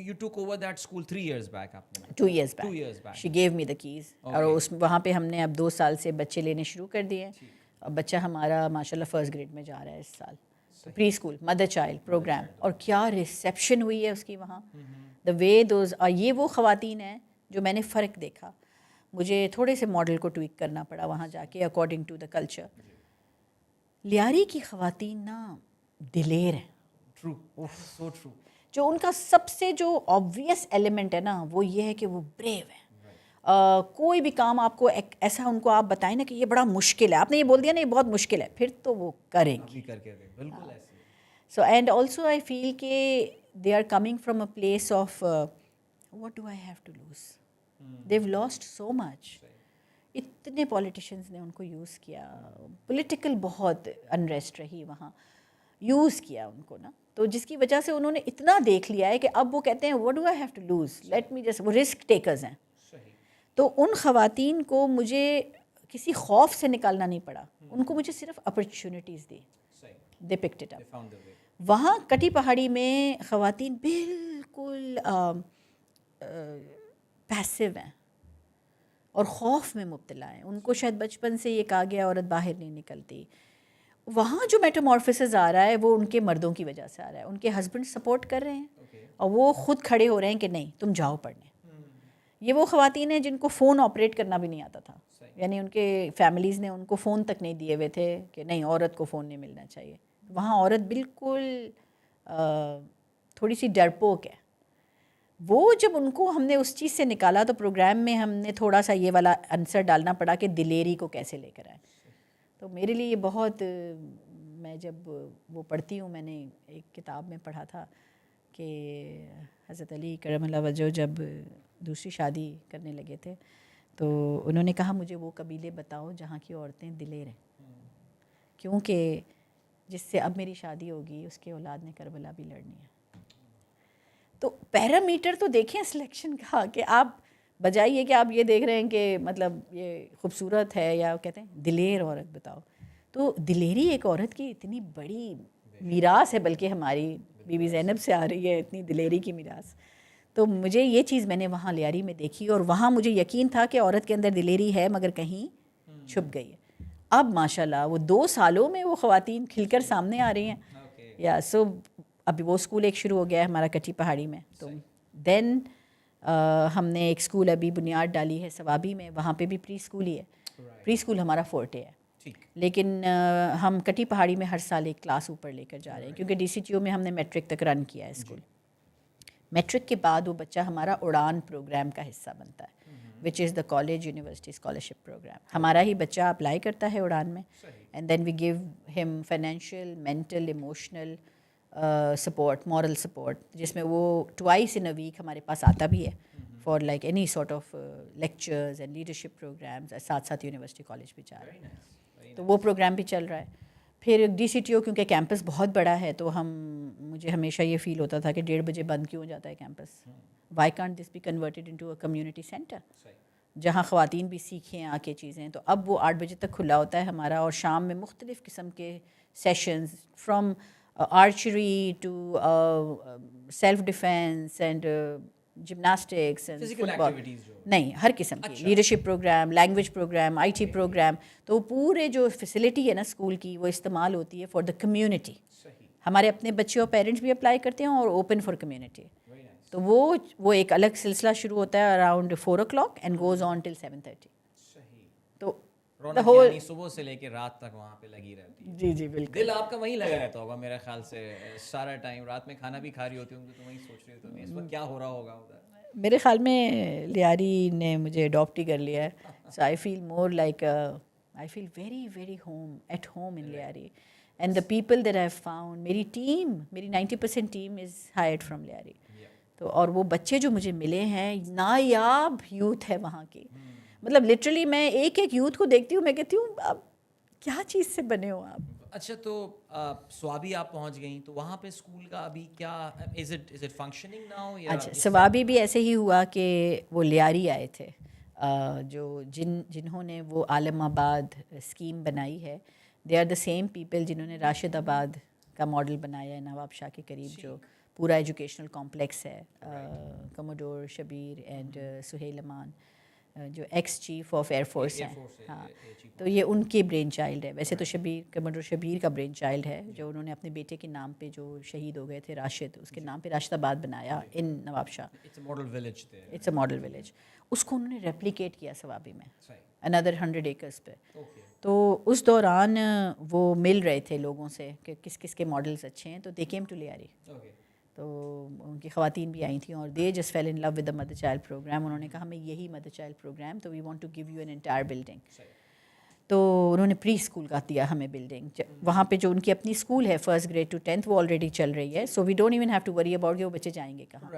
Speaker 2: You took over that school 3 years back.
Speaker 1: 2 years back. She gave me the keys. اور وہاں پہ ہم نے اب 2 سال سے بچے لینے شروع کر دیے. اور بچہ ہمارا ماشاء اللہ فرسٹ گریڈ میں جا رہا ہے اس سال. Preschool mother child programme. اور کیا ریسیپشن ہوئی ہے اس کی وہاں. The way those. یہ وہ خواتین ہیں جو میں نے فرق دیکھا. مجھے تھوڑے سے ماڈل کو ٹویک کرنا پڑا وہاں جا کے according to the culture. Lyari کی خواتین نا دلیر ہیں.
Speaker 2: True. So true.
Speaker 1: جو ان کا سب سے جو آبویس ایلیمنٹ ہے نا وہ یہ ہے کہ وہ بریو ہے. کوئی بھی کام آپ کو ایسا ان کو آپ بتائیں نا کہ یہ بڑا مشکل ہے, آپ نے یہ بول دیا نا یہ بہت مشکل ہے, پھر تو وہ کریں گی. So and also I feel کہ they are coming from a place of what do I have to lose. They've lost so much. اتنے پولیٹیشنز نے ان کو یوز کیا. پولیٹیکل بہت انریسٹ رہی وہاں, یوز کیا ان کو نا. تو جس کی وجہ سے انہوں نے اتنا دیکھ لیا ہے کہ اب وہ کہتے ہیں what do I have to lose, let me just. وہ رسک ٹیکرز ہیں. تو ان خواتین کو مجھے کسی خوف سے نکالنا نہیں پڑا, ان کو مجھے صرف opportunities the. They picked it up. وہاں کٹی پہاڑی میں خواتین بالکل پیسو ہیں اور خوف میں مبتلا ہیں. ان کو شاید بچپن سے یہ کہا گیا عورت باہر نہیں نکلتی. وہاں جو میٹامورفسز آ رہا ہے وہ ان کے مردوں کی وجہ سے آ رہا ہے. ان کے ہسبینڈ سپورٹ کر رہے ہیں اور وہ خود کھڑے ہو رہے ہیں کہ نہیں تم جاؤ پڑھنے. یہ وہ خواتین ہیں جن کو فون آپریٹ کرنا بھی نہیں آتا تھا. یعنی ان کے فیملیز نے ان کو فون تک نہیں دیے ہوئے تھے کہ نہیں عورت کو فون نہیں ملنا چاہیے. وہاں عورت بالکل تھوڑی سی ڈرپوک ہے. وہ جب ان کو ہم نے اس چیز سے نکالا تو پروگرام میں ہم نے تھوڑا سا یہ والا آنسر ڈالنا پڑا کہ دلیری کو کیسے لے کر آئیں. تو میرے لیے یہ بہت, میں جب وہ پڑھتی ہوں, میں نے ایک کتاب میں پڑھا تھا کہ حضرت علی کرم اللہ وجہ جب دوسری شادی کرنے لگے تھے تو انہوں نے کہا مجھے وہ قبیلے بتاؤ جہاں کی عورتیں دلیر ہیں, کیونکہ جس سے اب میری شادی ہوگی اس کے اولاد نے کربلا بھی لڑنی ہے. تو پیرامیٹر تو دیکھیں سلیکشن کا کہ آپ بجائے یہ کہ آپ یہ دیکھ رہے ہیں کہ مطلب یہ خوبصورت ہے یا کہتے ہیں دلیر عورت بتاؤ. تو دلیری ایک عورت کی اتنی بڑی میراث ہے, بلکہ ہماری بی بی زینب سے آ رہی ہے اتنی دلیری کی میراث. تو مجھے یہ چیز میں نے وہاں لیاری میں دیکھی اور وہاں مجھے یقین تھا کہ عورت کے اندر دلیری ہے مگر کہیں چھپ گئی ہے. اب ماشاء اللہ وہ 2 سالوں میں وہ خواتین کھل کر سامنے آ رہی ہیں. یا سو ابھی وہ اسکول ایک شروع ہو گیا ہے ہمارا کٹی پہاڑی میں. تو دین ہم نے ایک اسکول ابھی بنیاد ڈالی ہے ثوابی میں, وہاں پہ بھی پری اسکول ہی ہے. پری اسکول ہمارا فورٹے ہے, لیکن ہم کٹی پہاڑی میں ہر سال ایک کلاس اوپر لے کر جا رہے ہیں کیونکہ ڈی سی ٹی او میں ہم نے میٹرک تک رن کیا ہے اسکول. میٹرک کے بعد وہ بچہ ہمارا اڑان پروگرام کا حصہ بنتا ہے, which is the college university scholarship programme. ہمارا ہی بچہ اپلائی کرتا ہے اڑان میں, and then we give him financial, mental, emotional support, moral support, جس میں وہ ٹوائس ان اے ویک ہمارے پاس آتا بھی ہے for like any sort of lectures and leadership programmes. ساتھ ساتھ یونیورسٹی کالج بھی جا رہے ہیں, تو وہ پروگرام بھی چل رہا ہے. پھر ڈی سی ٹی او کیونکہ کیمپس بہت بڑا ہے تو مجھے ہمیشہ یہ فیل ہوتا تھا کہ 1:30 بجے بند کیوں ہو جاتا ہے campus. Why can't this be converted into a community centre جہاں خواتین بھی سیکھیں آ کے چیزیں. تو اب وہ 8 بجے تک کھلا ہوتا ہے ہمارا, اور شام میں مختلف قسم کے sessions from archery to self defence and gymnastics and football, نہیں ہر قسم کی leadership programme, language programme, I T programme. تو پورے جو فیسلٹی ہے نا اسکول کی وہ استعمال ہوتی ہے فار دا کمیونٹی. ہمارے اپنے بچے اور پیرنٹس بھی اپلائی کرتے ہیں اور اوپن فار کمیونٹی. تو وہ ایک الگ سلسلہ شروع ہوتا ہے around 4 o'clock and goes on till 7:30. تو
Speaker 2: صبح سے لے کے رات تک وہاں پہ لگی رہتی ہے.
Speaker 1: جی جی بالکل.
Speaker 2: دل آپ کا وہیں لگا رہتا ہوگا میرے خیال سے سارا ٹائم. رات میں کھانا بھی کھا رہی ہوتی ہوں تو وہیں سوچ رہی ہوتی ہوں اس وقت کیا ہو رہا ہوگا ادھر.
Speaker 1: میرے خیال میں لیاری نے مجھے اڈاپٹ ہی کر لیا ہے. So I feel more like I feel very very at home in Lyari. And the people that I have found, میری ٹیم, میری 90% team is hired from Lyari. تو اور وہ بچے جو مجھے ملے ہیں نایاب یوتھ ہے وہاں کی. مطلب لٹرلی میں ایک ایک یوتھ کو دیکھتی ہوں, میں کہتی ہوں اب کیا چیز سے بنے ہو آپ.
Speaker 2: اچھا تو سوابی آپ پہنچ گئیں تو وہاں پہ اسکول کا ابھی کیا از اٹ فنکشننگ ناؤ یا
Speaker 1: اچھا ثوابی بھی ایسے ہی ہوا کہ وہ لیاری آئے تھے جو جنہوں نے وہ عالم آباد اسکیم بنائی ہے. They are the same people جنہوں نے راشد آباد کا ماڈل بنایا ہے نواب شاہ کے قریب, جو پورا ایجوکیشنل کمپلیکس ہے. کموڈور شبیر اینڈ سہیل امان جو x chief of air force ہیں, ہاں, تو یہ ان کی برین چائلڈ ہے. ویسے تو کموڈور شبیر کا برین چائلڈ ہے, جو انہوں نے اپنے بیٹے کے نام پہ جو شہید ہو گئے تھے راشد, اس کے نام پہ راشد آباد بنایا in Nawabshah. It's a model village. اس کو انہوں نے ریپلیکیٹ کیا ثوابی میں another 100 ایکرز پہ. تو اس دوران وہ مل رہے تھے لوگوں سے کہ کس کس کے ماڈلز اچھے ہیں, تو دے کیم ٹو لیاری. تو ان کی خواتین بھی آئی تھیں اور they just fell in love with the mother child programme. انہوں نے کہا ہمیں یہی مدر چائلڈ پروگرام, تو we want to give you an entire building. تو انہوں نے پری اسکول کا دیا ہمیں بلڈنگ. وہاں پہ جو ان کی اپنی اسکول ہے فرسٹ گریڈ ٹو 10th وہ آلریڈی چل رہی ہے. So we don't even have to worry about کہ وہ بچے جائیں گے کہاں.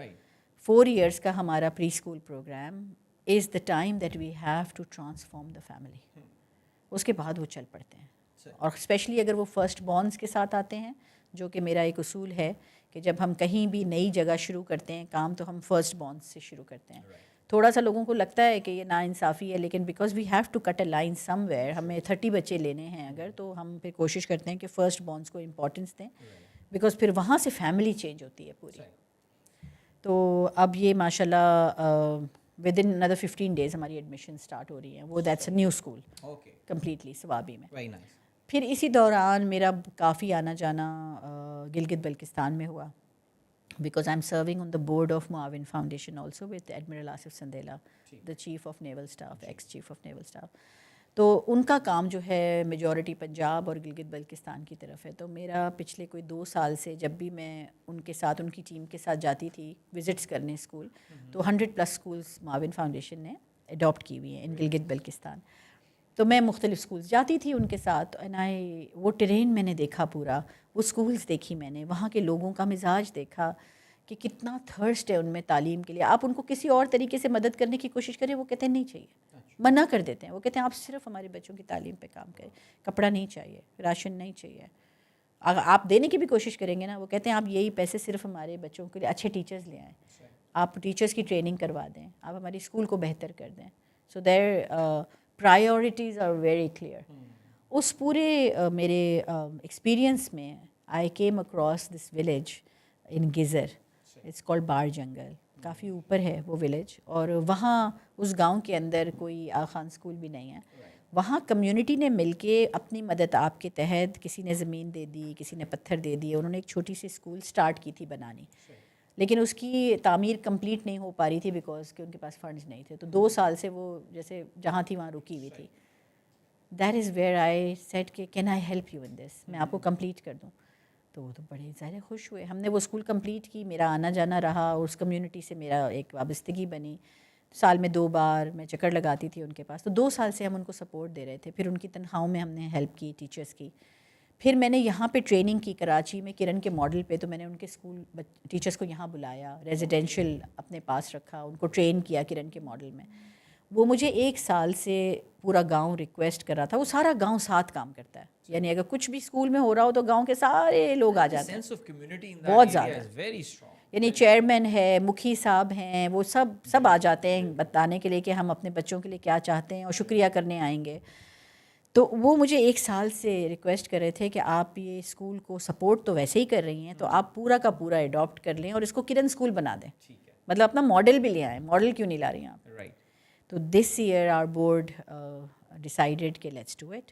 Speaker 1: 4 years کا ہمارا preschool programme is the time that we have to transform the family. اس کے بعد وہ چل پڑتے ہیں. اور اسپیشلی اگر وہ فرسٹ بورنس کے ساتھ آتے ہیں, جو کہ میرا ایک اصول ہے کہ جب ہم کہیں بھی نئی جگہ شروع کرتے ہیں کام تو ہم فرسٹ بورنس سے شروع کرتے ہیں. تھوڑا سا لوگوں کو لگتا ہے کہ یہ ناانصافی ہے, لیکن because we have to cut a line somewhere, ہمیں 30 بچے لینے ہیں اگر, تو ہم پھر کوشش کرتے ہیں کہ فرسٹ بورنس کو امپورٹنس دیں, بیکاز پھر وہاں سے فیملی چینج ہوتی ہے پوری. تو اب یہ ماشاء اللہ ود ان another 15 days ہماری ایڈمیشن اسٹارٹ ہو رہی ہیں. وہ that's a new school completely Swabi میں. پھر اسی دوران میرا کافی آنا جانا گلگت بلتستان میں ہوا, because I am serving on the board of Moawin foundation also with admiral Asif Sandila, the chief of naval staff, ex chief of naval staff. تو ان کا کام جو ہے میجورٹی پنجاب اور گلگت بلتستان کی طرف ہے. تو میرا پچھلے کوئی 2 سال سے جب بھی میں ان کے ساتھ ان کی ٹیم کے ساتھ جاتی تھی وزٹس کرنے اسکول, تو 100+ اسکولس معاون فاؤنڈیشن نے اڈاپٹ کی ہوئی ہیں ان گلگت بلتستان. تو میں مختلف اسکولس جاتی تھی ان کے ساتھ, وہ ٹرین میں نے دیکھا پورا, وہ اسکولس دیکھی میں نے, وہاں کے لوگوں کا مزاج دیکھا کہ کتنا تھرسٹ ہے ان میں تعلیم کے لیے. آپ ان کو کسی اور طریقے سے مدد کرنے کی کوشش کریں, وہ کہتے ہیں نہیں چاہیے, منع کر دیتے ہیں. وہ کہتے ہیں آپ صرف ہمارے بچوں کی تعلیم پہ کام کریں, کپڑا نہیں چاہیے, راشن نہیں چاہیے. اگر آپ دینے کی بھی کوشش کریں گے نا, وہ کہتے ہیں آپ یہی پیسے صرف ہمارے بچوں کے لیے اچھے ٹیچرز لے آئیں, آپ ٹیچرز کی ٹریننگ کروا دیں, آپ ہماری اسکول کو بہتر کر دیں. سو دیر priorities are very clear. اس پورے میرے ایکسپیرئنس میں I came across this village in Gazar, it's called بار جنگل. کافی اوپر ہے وہ ولیج, اور وہاں اس گاؤں کے اندر کوئی خان اسکول بھی نہیں ہے. وہاں کمیونٹی نے مل کے اپنی مدد آپ کے تحت, کسی نے زمین دے دی, کسی نے پتھر دے دیے, انہوں نے ایک چھوٹی سی اسکول اسٹارٹ کی تھی بنانی, لیکن اس کی تعمیر کمپلیٹ نہیں ہو پا رہی تھی بیکاز کہ ان کے پاس فنڈز نہیں تھے. تو 2 سال سے وہ جیسے جہاں تھی وہاں رکی ہوئی تھی. That is where I said کہ can I help you in this, میں آپ کو کمپلیٹ کر دوں. تو وہ تو بڑے ظاہر خوش ہوئے. ہم نے وہ اسکول کمپلیٹ کی, میرا آنا جانا رہا, اور اس کمیونٹی سے میرا ایک وابستگی بنی. سال میں 2 بار میں چکر لگاتی تھی ان کے پاس. تو 2 سال سے ہم ان کو سپورٹ دے رہے تھے. پھر ان کی تنخواہوں میں ہم نے ہیلپ کی ٹیچرس کی. پھر میں نے یہاں پہ ٹریننگ کی کراچی میں کرن کے ماڈل پہ, تو میں نے ان کے اسکول ٹیچرس کو یہاں بلایا, ریزیڈینشیل اپنے پاس رکھا, ان کو ٹرین کیا کرن کے ماڈل میں. وہ مجھے 1 سال سے پورا گاؤں ریکویسٹ کر رہا تھا. وہ سارا گاؤں ساتھ کام کرتا ہے, یعنی اگر کچھ بھی اسکول میں ہو رہا ہو تو گاؤں کے سارے لوگ آ جاتے ہیں, بہت زیادہ. یعنی چیئرمین ہے, مکھی صاحب ہیں, وہ سب آ جاتے ہیں بتانے کے لیے کہ ہم اپنے بچوں کے لیے کیا چاہتے ہیں اور شکریہ کرنے آئیں گے. تو وہ مجھے 1 سال سے ریکویسٹ کر رہے تھے کہ آپ یہ اسکول کو سپورٹ تو ویسے ہی کر رہی ہیں, تو آپ پورا کا پورا اڈاپٹ کر لیں اور اس کو کرن اسکول بنا دیں, مطلب اپنا ماڈل بھی لے آئیں. ماڈل کیوں نہیں لا رہی ہیں آپ؟ تو this year our board decided کہ لیٹس ڈو اٹ.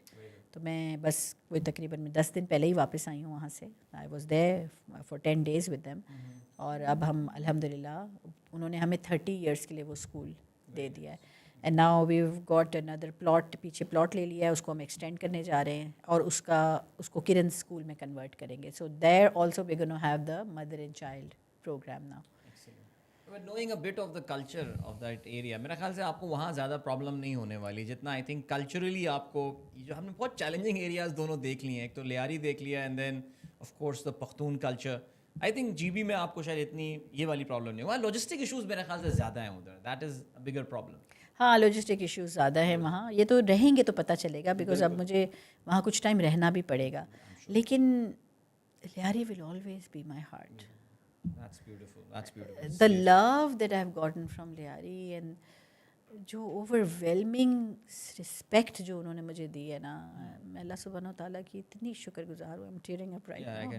Speaker 1: تو میں بس کوئی تقریباً 10 دن پہلے ہی واپس آئی ہوں وہاں سے. I was there for 10 days with them, اور اب ہم الحمد للہ انہوں نے ہمیں 30 years کے لیے وہ اسکول دے دیا ہے. And now we've got another plot, پیچھے پلاٹ لے لیا ہے, اس کو ہم ایکسٹینڈ کرنے جا رہے ہیں, اور اس کو کرن اسکول میں کنورٹ کریں گے. So there also we gonna have the mother and child programme now.
Speaker 2: Knowing a bit of the culture of that area, میرا خیال سے آپ کو وہاں زیادہ پرابلم نہیں ہونے والی جتنا آئی تھنک کلچرلی آپ کو. جو ہم نے بہت چیلنجنگ ایریاز دونوں دیکھ لیے ہیں, ایک تو لیاری دیکھ لیا, and then of course the Pakhtun culture. I think G B میں آپ کو شاید اتنی یہ والی پرابلم نہیں ہوا. لاجسٹک ایشوز میرے خیال سے زیادہ ہیں ادھر, that is a bigger problem.
Speaker 1: ہاں لوجسٹک ایشوز زیادہ ہیں وہاں. یہ تو رہیں گے تو پتہ چلے گا بیکاز اب مجھے وہاں کچھ ٹائم رہنا بھی پڑے گا. لیکن Lyari will always be my heart. The love that I have gotten from Lyari and جو اوور ویلمنگ رسپیکٹ جو انہوں نے مجھے دی ہے نا, میں اللہ سبحانہ و تعالیٰ کی اتنی شکر گزار ہوں. Tearing up right now.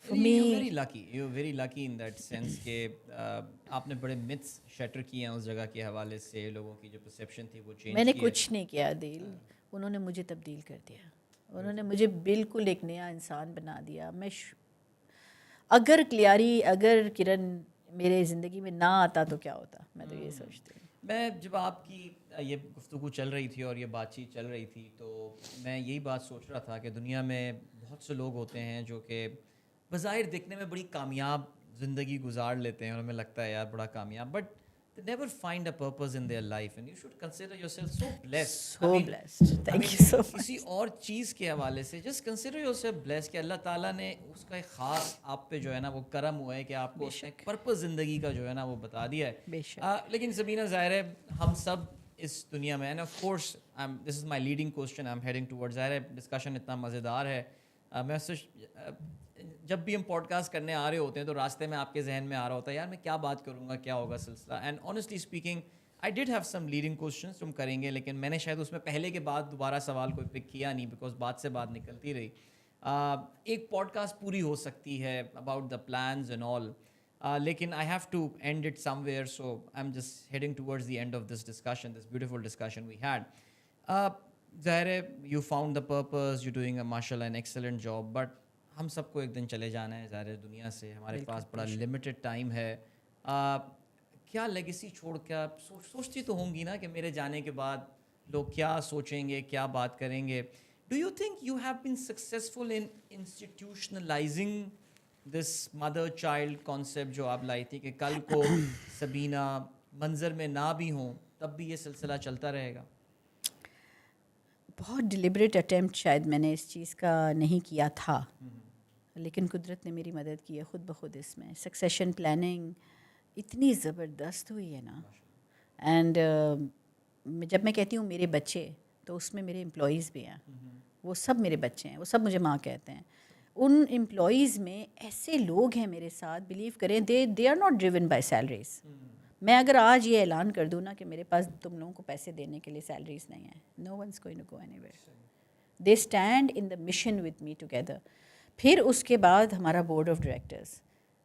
Speaker 2: You're very lucky in that sense کہ آپ نے بڑے myths shatter کیے ہیں اس جگہ کے حوالے سے, لوگوں کی جو perception تھی وہ change کی.
Speaker 1: میں نے کچھ نہیں کیا دل, انہوں نے مجھے تبدیل کر دیا. انہوں نے مجھے بالکل ایک نیا انسان بنا دیا. میں اگر کرن میرے زندگی میں نہ آتا تو کیا ہوتا, میں تو یہ سوچتی ہوں.
Speaker 2: میں جب آپ کی یہ گفتگو چل رہی تھی اور یہ بات چیت چل رہی تھی تو میں یہی بات سوچ رہا تھا کہ دنیا میں بہت سے لوگ ہوتے ہیں جو کہ بظاہر دیکھنے میں بڑی کامیاب زندگی گزار لیتے ہیں اور ہمیں لگتا ہے یار بڑا کامیاب, but they never find a purpose in their life and you should consider yourself so blessed.
Speaker 1: Blessed. Thank you so much.
Speaker 2: کسی اور چیز کے حوالے سے just consider yourself blessed کہ اللہ تعالیٰ نے اس کا ایک خاص آپ پہ جو ہے نا وہ کرم ہوا ہے کہ آپ کو اس کا ایک پرپز زندگی کا جو ہے نا وہ بتا دیا ہے. لیکن سبینہ ظاہر ہے ہم سب اس دنیا میں, and of course this is my leading question I'm heading towards, ظاہر ہے ڈسکشن اتنا مزیدار ہے. میں جب بھی ہم پوڈ کاسٹ کرنے آ رہے ہوتے ہیں تو راستے میں آپ کے ذہن میں آ رہا ہوتا ہے یار میں کیا بات کروں گا, کیا ہوگا سلسلہ. And honestly speaking I did have some leading questions تم کریں گے, لیکن میں نے شاید اس میں پہلے کے بعد دوبارہ سوال کوئی پک کیا نہیں بیکاز بات سے بات نکلتی رہی. ایک پوڈ کاسٹ پوری ہو سکتی ہے about the plans and all, لیکن I have to end it somewhere, so I am just heading towards the end of this discussion, this beautiful discussion we had. ظاہر ہے you found the purpose, you doing a ماشاء اللہ an excellent job, but ہم سب کو ایک دن چلے جانا ہے ظاہر دنیا سے, ہمارے پاس بڑا لمیٹڈ ٹائم ہے. کیا لیگیسی چھوڑ کے آپ سوچتی تو ہوں گی نا کہ میرے جانے کے بعد لوگ کیا سوچیں گے, کیا بات کریں گے. Do you think you have been successful in institutionalising this mother child concept جو آپ لائی تھی کہ کل کو سبینہ منظر میں نہ بھی ہوں تب بھی یہ سلسلہ چلتا رہے گا؟
Speaker 1: بہت ڈیلیبریٹ اٹیمپٹ شاید میں نے اس چیز کا نہیں کیا تھا, لیکن قدرت نے میری مدد کی ہے خود بخود اس میں. سکسیشن پلاننگ اتنی زبردست ہوئی ہے نا. اینڈ جب میں کہتی ہوں میرے بچے تو اس میں میرے امپلائیز بھی ہیں, وہ سب میرے بچے ہیں, وہ سب مجھے ماں کہتے ہیں. ان امپلائیز میں ایسے لوگ ہیں میرے ساتھ, بلیو کریں they are not driven by salaries. میں اگر آج یہ اعلان کر دوں نا کہ میرے پاس تم لوگوں کو پیسے دینے کے لیے سیلریز نہیں ہیں, no one's going to go anywhere. They stand in the mission with me together. پھر اس کے بعد ہمارا board of directors,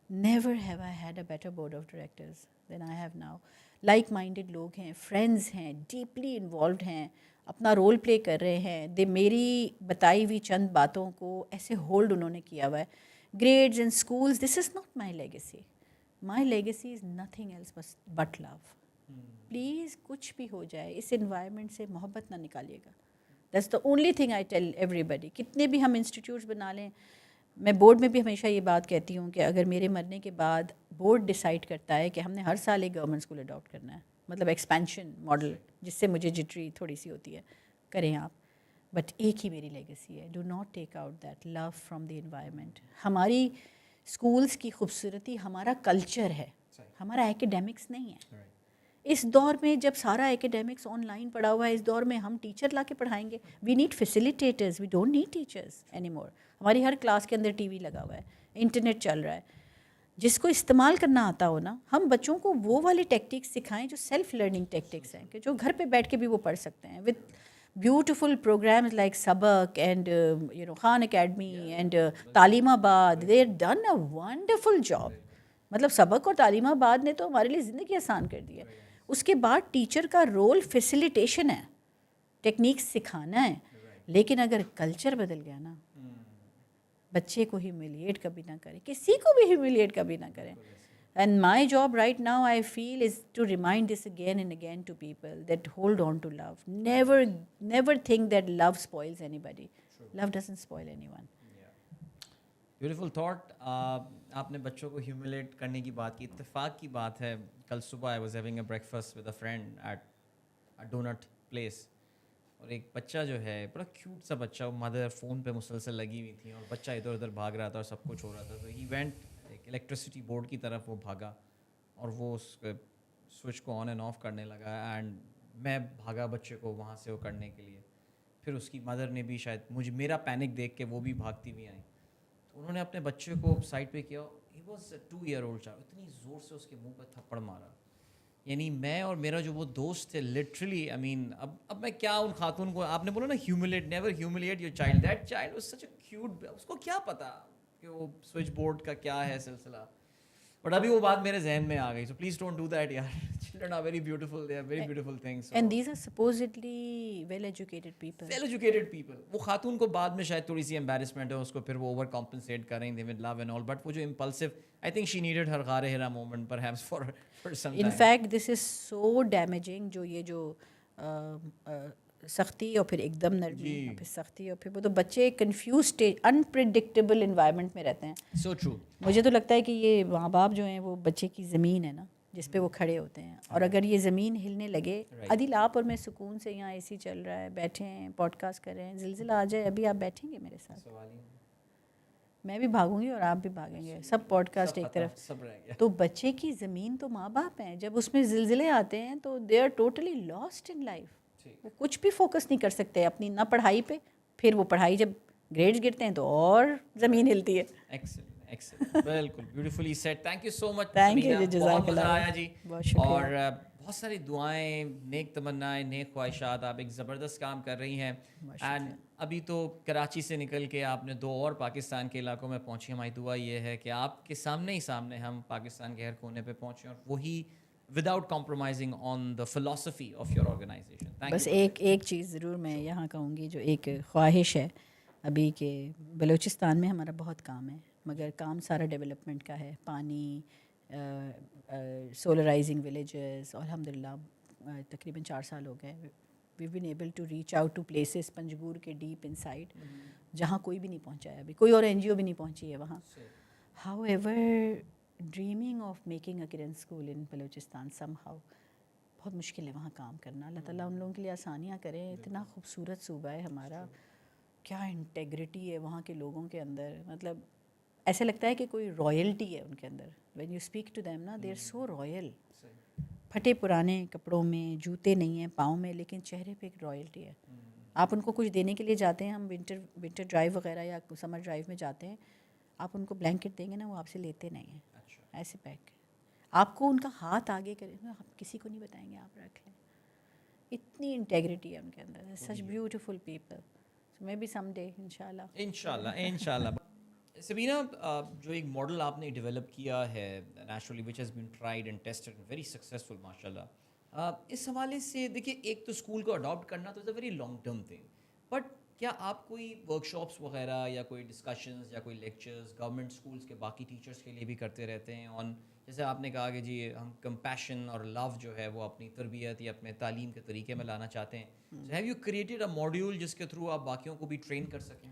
Speaker 1: never have I had a better board of directors than I have now. Like minded لوگ ہیں, friends ہیں, deeply involved ہیں, اپنا رول پلے کر رہے ہیں. میری بتائی ہوئی چند باتوں کو ایسے ہولڈ انہوں نے کیا ہوا ہے. Grades and schools, this is not my legacy. My legacy is nothing else but love. Please کچھ بھی ہو جائے اس انوائرمنٹ سے محبت نہ نکالیے گا. That's the only thing I tell everybody. کتنے بھی ہم انسٹیٹیوٹس بنا لیں, میں بورڈ میں بھی ہمیشہ یہ بات کہتی ہوں کہ اگر میرے مرنے کے بعد بورڈ ڈیسائیڈ کرتا ہے کہ ہم نے ہر سال ایک گورنمنٹ اسکول اڈاپٹ کرنا ہے, مطلب ایکسپینشن ماڈل, جس سے مجھے جٹری تھوڑی سی ہوتی ہے, کریں آپ. بٹ ایک ہی میری لیگیسی ہے, do not take out that love from the environment. ہماری اسکولس کی خوبصورتی ہمارا کلچر ہے, ہمارا ایکیڈیمکس نہیں ہے. اس دور میں جب سارا ایکیڈیمکس آن لائن پڑھا ہوا ہے, اس دور میں ہم ٹیچر لا کے پڑھائیں گے؟ We need facilitators, we don't need teachers any more. ہماری ہر کلاس کے اندر ٹی وی لگا ہوا ہے, انٹرنیٹ چل رہا ہے. جس کو استعمال کرنا آتا ہو نا, ہم بچوں کو وہ والی ٹیکٹکس سکھائیں جو سیلف لرننگ ٹیکٹکس ہیں, کہ جو گھر پہ بیٹھ کے بھی وہ پڑھ سکتے ہیں, وتھ بیوٹیفل پروگرامز لائک سبق اینڈ خان اکیڈمی اینڈ تعلیم آباد. دے ڈن اے ونڈرفل جاب. مطلب سبق اور تعلیم آباد نے تو ہمارے لیے زندگی آسان کر دی ہے. اس کے بعد ٹیچر کا رول فیسیلیٹیشن ہے, ٹیکنیکس سکھانا ہے. لیکن اگر کلچر بدل گیا نا, بچے کو ہیوملیٹ کبھی نہ کریں, کسی کو بھی ہیوملیٹ کبھی نہ کریں. And my job right now I feel is to remind this again and again to people that hold on to love. Never think that love spoils anybody. Love doesn't spoil anyone.
Speaker 2: Beautiful thought. آپ نے بچوں کو humiliate کرنے کی بات کی, اتفاق کی بات ہے, کل صبح I was having a breakfast with a friend at a donut place, اور ایک بچہ جو ہے بڑا کیوٹ سا بچہ, وہ مدر فون پہ مسلسل لگی ہوئی تھی اور بچہ ادھر ادھر بھاگ رہا تھا اور سب کچھ ہو رہا تھا. تو ہی وینٹ ایک الیکٹریسٹی بورڈ کی طرف وہ بھاگا اور وہ اس سوئچ کو آن اینڈ آف کرنے لگا اینڈ میں بھاگا بچے کو وہاں سے وہ کرنے کے لیے. پھر اس کی مدر نے بھی شاید میرا پینک دیکھ کے وہ بھی بھاگتی ہوئی آئیں, تو انہوں نے اپنے بچے کو سائڈ پہ کیا. He was 2 year old child, اتنی زور سے اس کے منہ پہ تھپڑ مارا. یعنی میں اور میرا جو وہ دوست تھے لٹرلی آئی مین اب میں کیا ان خاتون کو, آپ نے بولا نا humiliate, never humiliate your child, that child was such a cute, اس کو کیا پتا کہ وہ سوئچ بورڈ کا کیا ہے سلسلہ. بٹ ابھی وہ بات میرے ذہن میں آ گئی. So please don't do that یار. Children are very beautiful, they are very beautiful things.
Speaker 1: And these are supposedly well educated people.
Speaker 2: Well educated people. وہ خاتون کو بعد میں شاید تھوڑی سی امبیرسمنٹ ہے, اس کو پھر وہ اوور کمپنسیٹ کریں دے with love and all, but وہ جو impulsive, I think she needed her غار ہرا moment perhaps for some time.
Speaker 1: In fact this is so damaging, جو یہ جو سختی اور پھر ایک دم نرمی اور پھر سختی اور پھر وہ تو بچے کنفیوز اسٹیج, انپریڈکٹیبل انوائرمنٹ میں رہتے ہیں.
Speaker 2: So true.
Speaker 1: مجھے تو لگتا ہے کہ یہ ماں باپ جو ہیں وہ بچے کی زمین ہے نا جس پہ وہ کھڑے ہوتے ہیں, اور اگر یہ زمین ہلنے لگے, عدیل آپ اور میں سکون سے یہاں اے سی چل رہا ہے, بیٹھے ہیں پوڈ کاسٹ کر رہے ہیں, زلزلہ آ جائے ابھی آپ بیٹھیں گے میرے ساتھ, میں بھی بھاگوں گی اور آپ بھی بھاگیں گے, سب پوڈ کاسٹ ایک طرف. تو بچے کی زمین تو ماں باپ ہیں, جب اس میں زلزلے آتے ہیں تو they are totally lost in life. وہ کچھ بھی فوکس نہیں کر سکتے اپنی نہ پڑھائی پہ, پھر وہ پڑھائی جب گریڈز گرتے ہیں تو اور زمین ہلتی ہے.
Speaker 2: بالکل beautifully said. Thank you so much.
Speaker 1: Thank you جی, جزاک اللہ.
Speaker 2: آیا جی,
Speaker 1: بہت شکریہ.
Speaker 2: اور بہت ساری دعائیں, نیک تمنائیں, نیک خواہشات. آپ ایک زبردست کام کر رہی ہیں. اینڈ ابھی تو کراچی سے نکل کے آپ نے 2 اور پاکستان کے علاقوں میں پہنچی. ہماری دعا یہ ہے کہ آپ کے سامنے ہی سامنے ہم پاکستان کے ہر کونے پہ پہنچیں, اور وہی without compromising on the philosophy of your organisation.
Speaker 1: بس ایک چیز ضرور میں یہاں کہوں گی, جو ایک خواہش ہے ابھی کہ بلوچستان میں ہمارا بہت کام ہے, مگر کام سارا ڈیولپمنٹ کا ہے. پانی, سولرائزنگ ولیجز, اور الحمد للہ تقریباً 4 سال ہو گئے we've been able to reach out to places Panjgur کے ڈیپ ان سائڈ جہاں کوئی بھی نہیں پہنچا ہے ابھی, کوئی اور این جی او بھی نہیں پہنچی ہے وہاں. However dreaming of making a Kiran school in Balochistan somehow, بہت مشکل ہے وہاں کام کرنا. اللہ تعالیٰ ان لوگوں کے لیے آسانیاں کریں. اتنا خوبصورت صوبہ ہے ہمارا, کیا انٹیگریٹی ہے وہاں کے لوگوں کے اندر, مطلب ایسے لگتا ہے کہ کوئی رائلٹی ہے ان کے اندر. When you speak to them نا, دے آر سو رائل. پھٹے پرانے کپڑوں میں, جوتے نہیں ہیں پاؤں میں, لیکن چہرے پہ ایک رائلٹی ہے. آپ ان کو کچھ دینے کے لیے جاتے ہیں, ہم ونٹر ڈرائیو وغیرہ یا سمر ڈرائیو میں جاتے ہیں, آپ ان کو بلینکٹ دیں گے نا, وہ آپ سے لیتے نہیں ہیں, ایسے پیک. آپ کو ان کا ہاتھ آگے کریں گے, آپ کسی کو نہیں بتائیں گے, آپ رکھ لیں. اتنی انٹیگریٹی ہے ان کے اندر. Such beautiful people. Maybe someday انشاءاللہ.
Speaker 2: سبینہ, جو ایک ماڈل آپ نے ڈیولپ کیا ہے naturally which has been tried and tested and very successful ماشاء اللہ, اس حوالے سے دیکھیے, ایک تو اسکول کو اڈاپٹ کرنا تو is a very long term thing, but کیا آپ کوئی ورک شاپس وغیرہ یا کوئی ڈسکشنز یا کوئی لیکچرز گورنمنٹ اسکولس کے باقی ٹیچرس کے لیے بھی کرتے رہتے ہیں آن, جیسے آپ نے کہا کہ جی ہم کمپیشن اور لو جو ہے وہ اپنی تربیت یا اپنے تعلیم کے طریقے میں لانا چاہتے ہیں, so have you created a module جس کے تھرو آپ باقیوں کو بھی ٹرین کر سکیں؟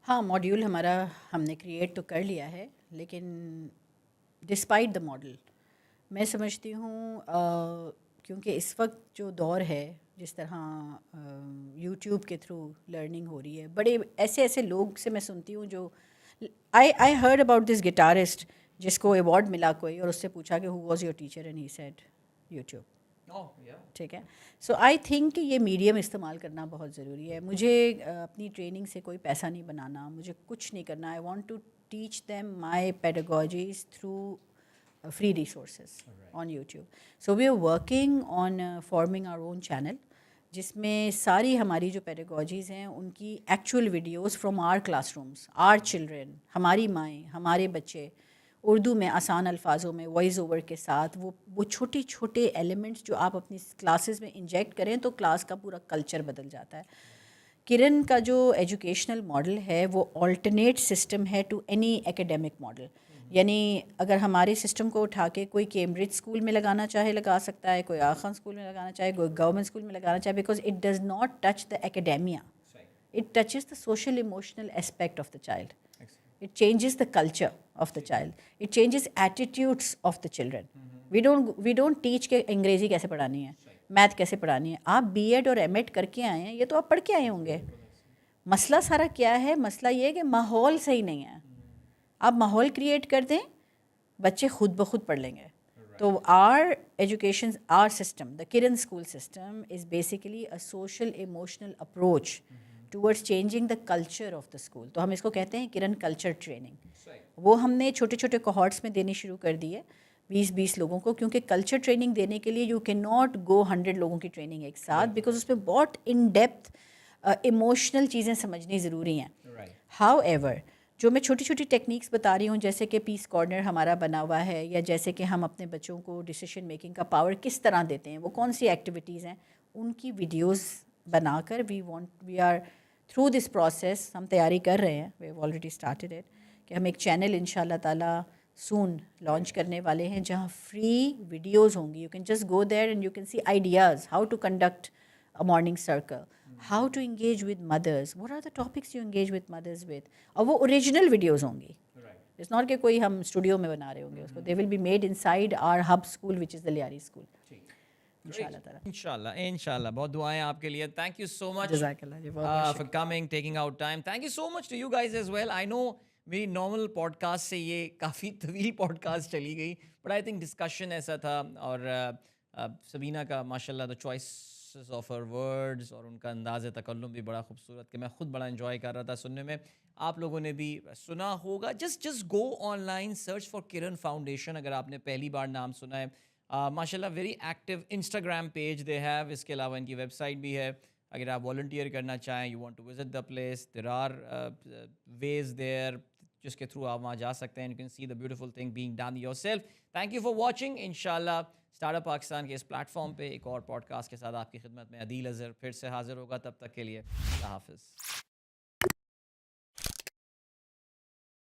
Speaker 1: ہاں, ماڈیول ہمارا ہم نے کریٹ تو کر لیا ہے, لیکن ڈسپائٹ دا ماڈل میں سمجھتی ہوں کیونکہ اس وقت جو دور ہے, جس طرح یوٹیوب کے تھرو لرننگ ہو رہی ہے, بڑے ایسے لوگ سے میں سنتی ہوں جو I heard about this guitarist جس کو ایوارڈ ملا کوئی, اور اس سے پوچھا کہ who was your teacher and he said YouTube. ٹھیک ہے. سو آئی تھنک کہ یہ میڈیم استعمال کرنا بہت ضروری ہے. مجھے اپنی ٹریننگ سے کوئی پیسہ نہیں بنانا, مجھے کچھ نہیں کرنا. I want to teach them my pedagogies through free resources on YouTube. So we are working on forming our own channel جس میں ساری ہماری جو پیڈاگوجیز ہیں ان کی actual videos from our classrooms, our children, ہماری مائیں, ہمارے بچے, اردو میں آسان الفاظوں میں وائس اوور کے ساتھ وہ چھوٹے ایلیمنٹس جو آپ اپنی کلاسز میں انجیکٹ کریں تو کلاس کا پورا کلچر بدل جاتا ہے. کرن کا جو ایجوکیشنل ماڈل ہے وہ آلٹرنیٹ سسٹم ہے ٹو اینی ایکیڈیمک ماڈل. یعنی اگر ہمارے سسٹم کو اٹھا کے کوئی کیمبرج اسکول میں لگانا چاہے لگا سکتا ہے, کوئی آخان اسکول میں لگانا چاہے, کوئی گورنمنٹ اسکول میں لگانا چاہے, because it does not touch the academia, it touches the social emotional aspect of the child, it changes the culture of the child, it changes attitudes of the children. We don't teach کہ انگریزی کیسے پڑھانی ہے, math کیسے پڑھانی ہے. آپ be add اور M Ed کر کے آئے ہیں, یہ تو آپ پڑھ کے آئے ہوں گے. مسئلہ سارا کیا ہے؟ مسئلہ یہ ہے کہ ماحول صحیح نہیں ہے. آپ ماحول کریٹ کر دیں, بچے خود بخود پڑھ لیں گے. تو our system, the Kiran school system, is basically a social emotional approach towards changing the culture of the school. تو ہم اس کو کہتے ہیں کرن کلچر ٹریننگ. وہ ہم نے چھوٹے چھوٹے کوہارٹس میں دینی شروع کر دی ہے, 20 لوگوں کو, کیونکہ کلچر ٹریننگ دینے کے لیے یو کین ناٹ گو 100 لوگوں کی ٹریننگ ایک ساتھ, بیکاز اس میں بہت ان ڈیپتھ ایموشنل چیزیں سمجھنی ضروری ہیں. ہاؤ ایور جو میں چھوٹی چھوٹی ٹیکنیکس بتا رہی ہوں, جیسے کہ پیس کارنر ہمارا بنا ہوا ہے, یا جیسے کہ ہم اپنے بچوں کو ڈیسیشن میکنگ کا پاور کس طرح دیتے ہیں, وہ کون سی ایکٹیویٹیز ہیں, ان کی ویڈیوز بنا کر we are through this process, ہم تیاری کر رہے ہیں, we have already started it, کہ ہم ایک چینل ان شاء اللہ تعالیٰ سون لانچ کرنے والے ہیں جہاں فری ویڈیوز ہوں گی. You can just go there and you can see ideas how to conduct a morning circle, how to engage with mothers, what are the topics you engage with mothers with, اور وہ original videos ہوں گی. It's not کہ کوئی ہم studio میں بنا رہے ہوں گے اس کو, they will be made inside our hub school which is the Lyari school.
Speaker 2: انشاءاللہ بہت دعائیں آپ کے لیے. تھینک یو سو مچ
Speaker 1: جزاک اللہ
Speaker 2: for coming, taking out time. Thank you so much to you guys as well. I know میری normal pod cost سے یہ کافی طویل پوڈ کاسٹ چلی گئی, بٹ آئی تھنک ڈسکشن ایسا تھا, اور سبینہ کا ماشاء اللہ دا چوائسز آف ہر ورڈز اور ان کا انداز تکلم بھی بڑا خوبصورت, کہ میں خود بڑا انجوائے کر رہا تھا سننے میں. آپ لوگوں نے بھی سنا ہوگا. Just go online, search for Kiran foundation اگر آپ نے پہلی بار نام سنا ہے. ماشاء اللہ very active Instagram page they have, اس کے علاوہ ان کی ویب سائٹ بھی ہے. اگر آپ والنٹیئر کرنا چاہیں, you want to visit the place, there are ways there جس کے تھرو آپ وہاں جا سکتے ہیں. You can see the beautiful thing being done yourself. Thank you for watching. ان شاء اللہ اسٹارٹ اپ پاکستان کے اس پلیٹ فارم پہ ایک اور پوڈ کاسٹ کے ساتھ آپ کی خدمت میں عدیل اظہر پھر سے حاضر ہوگا. تب تک کے لیے اللہ حافظ.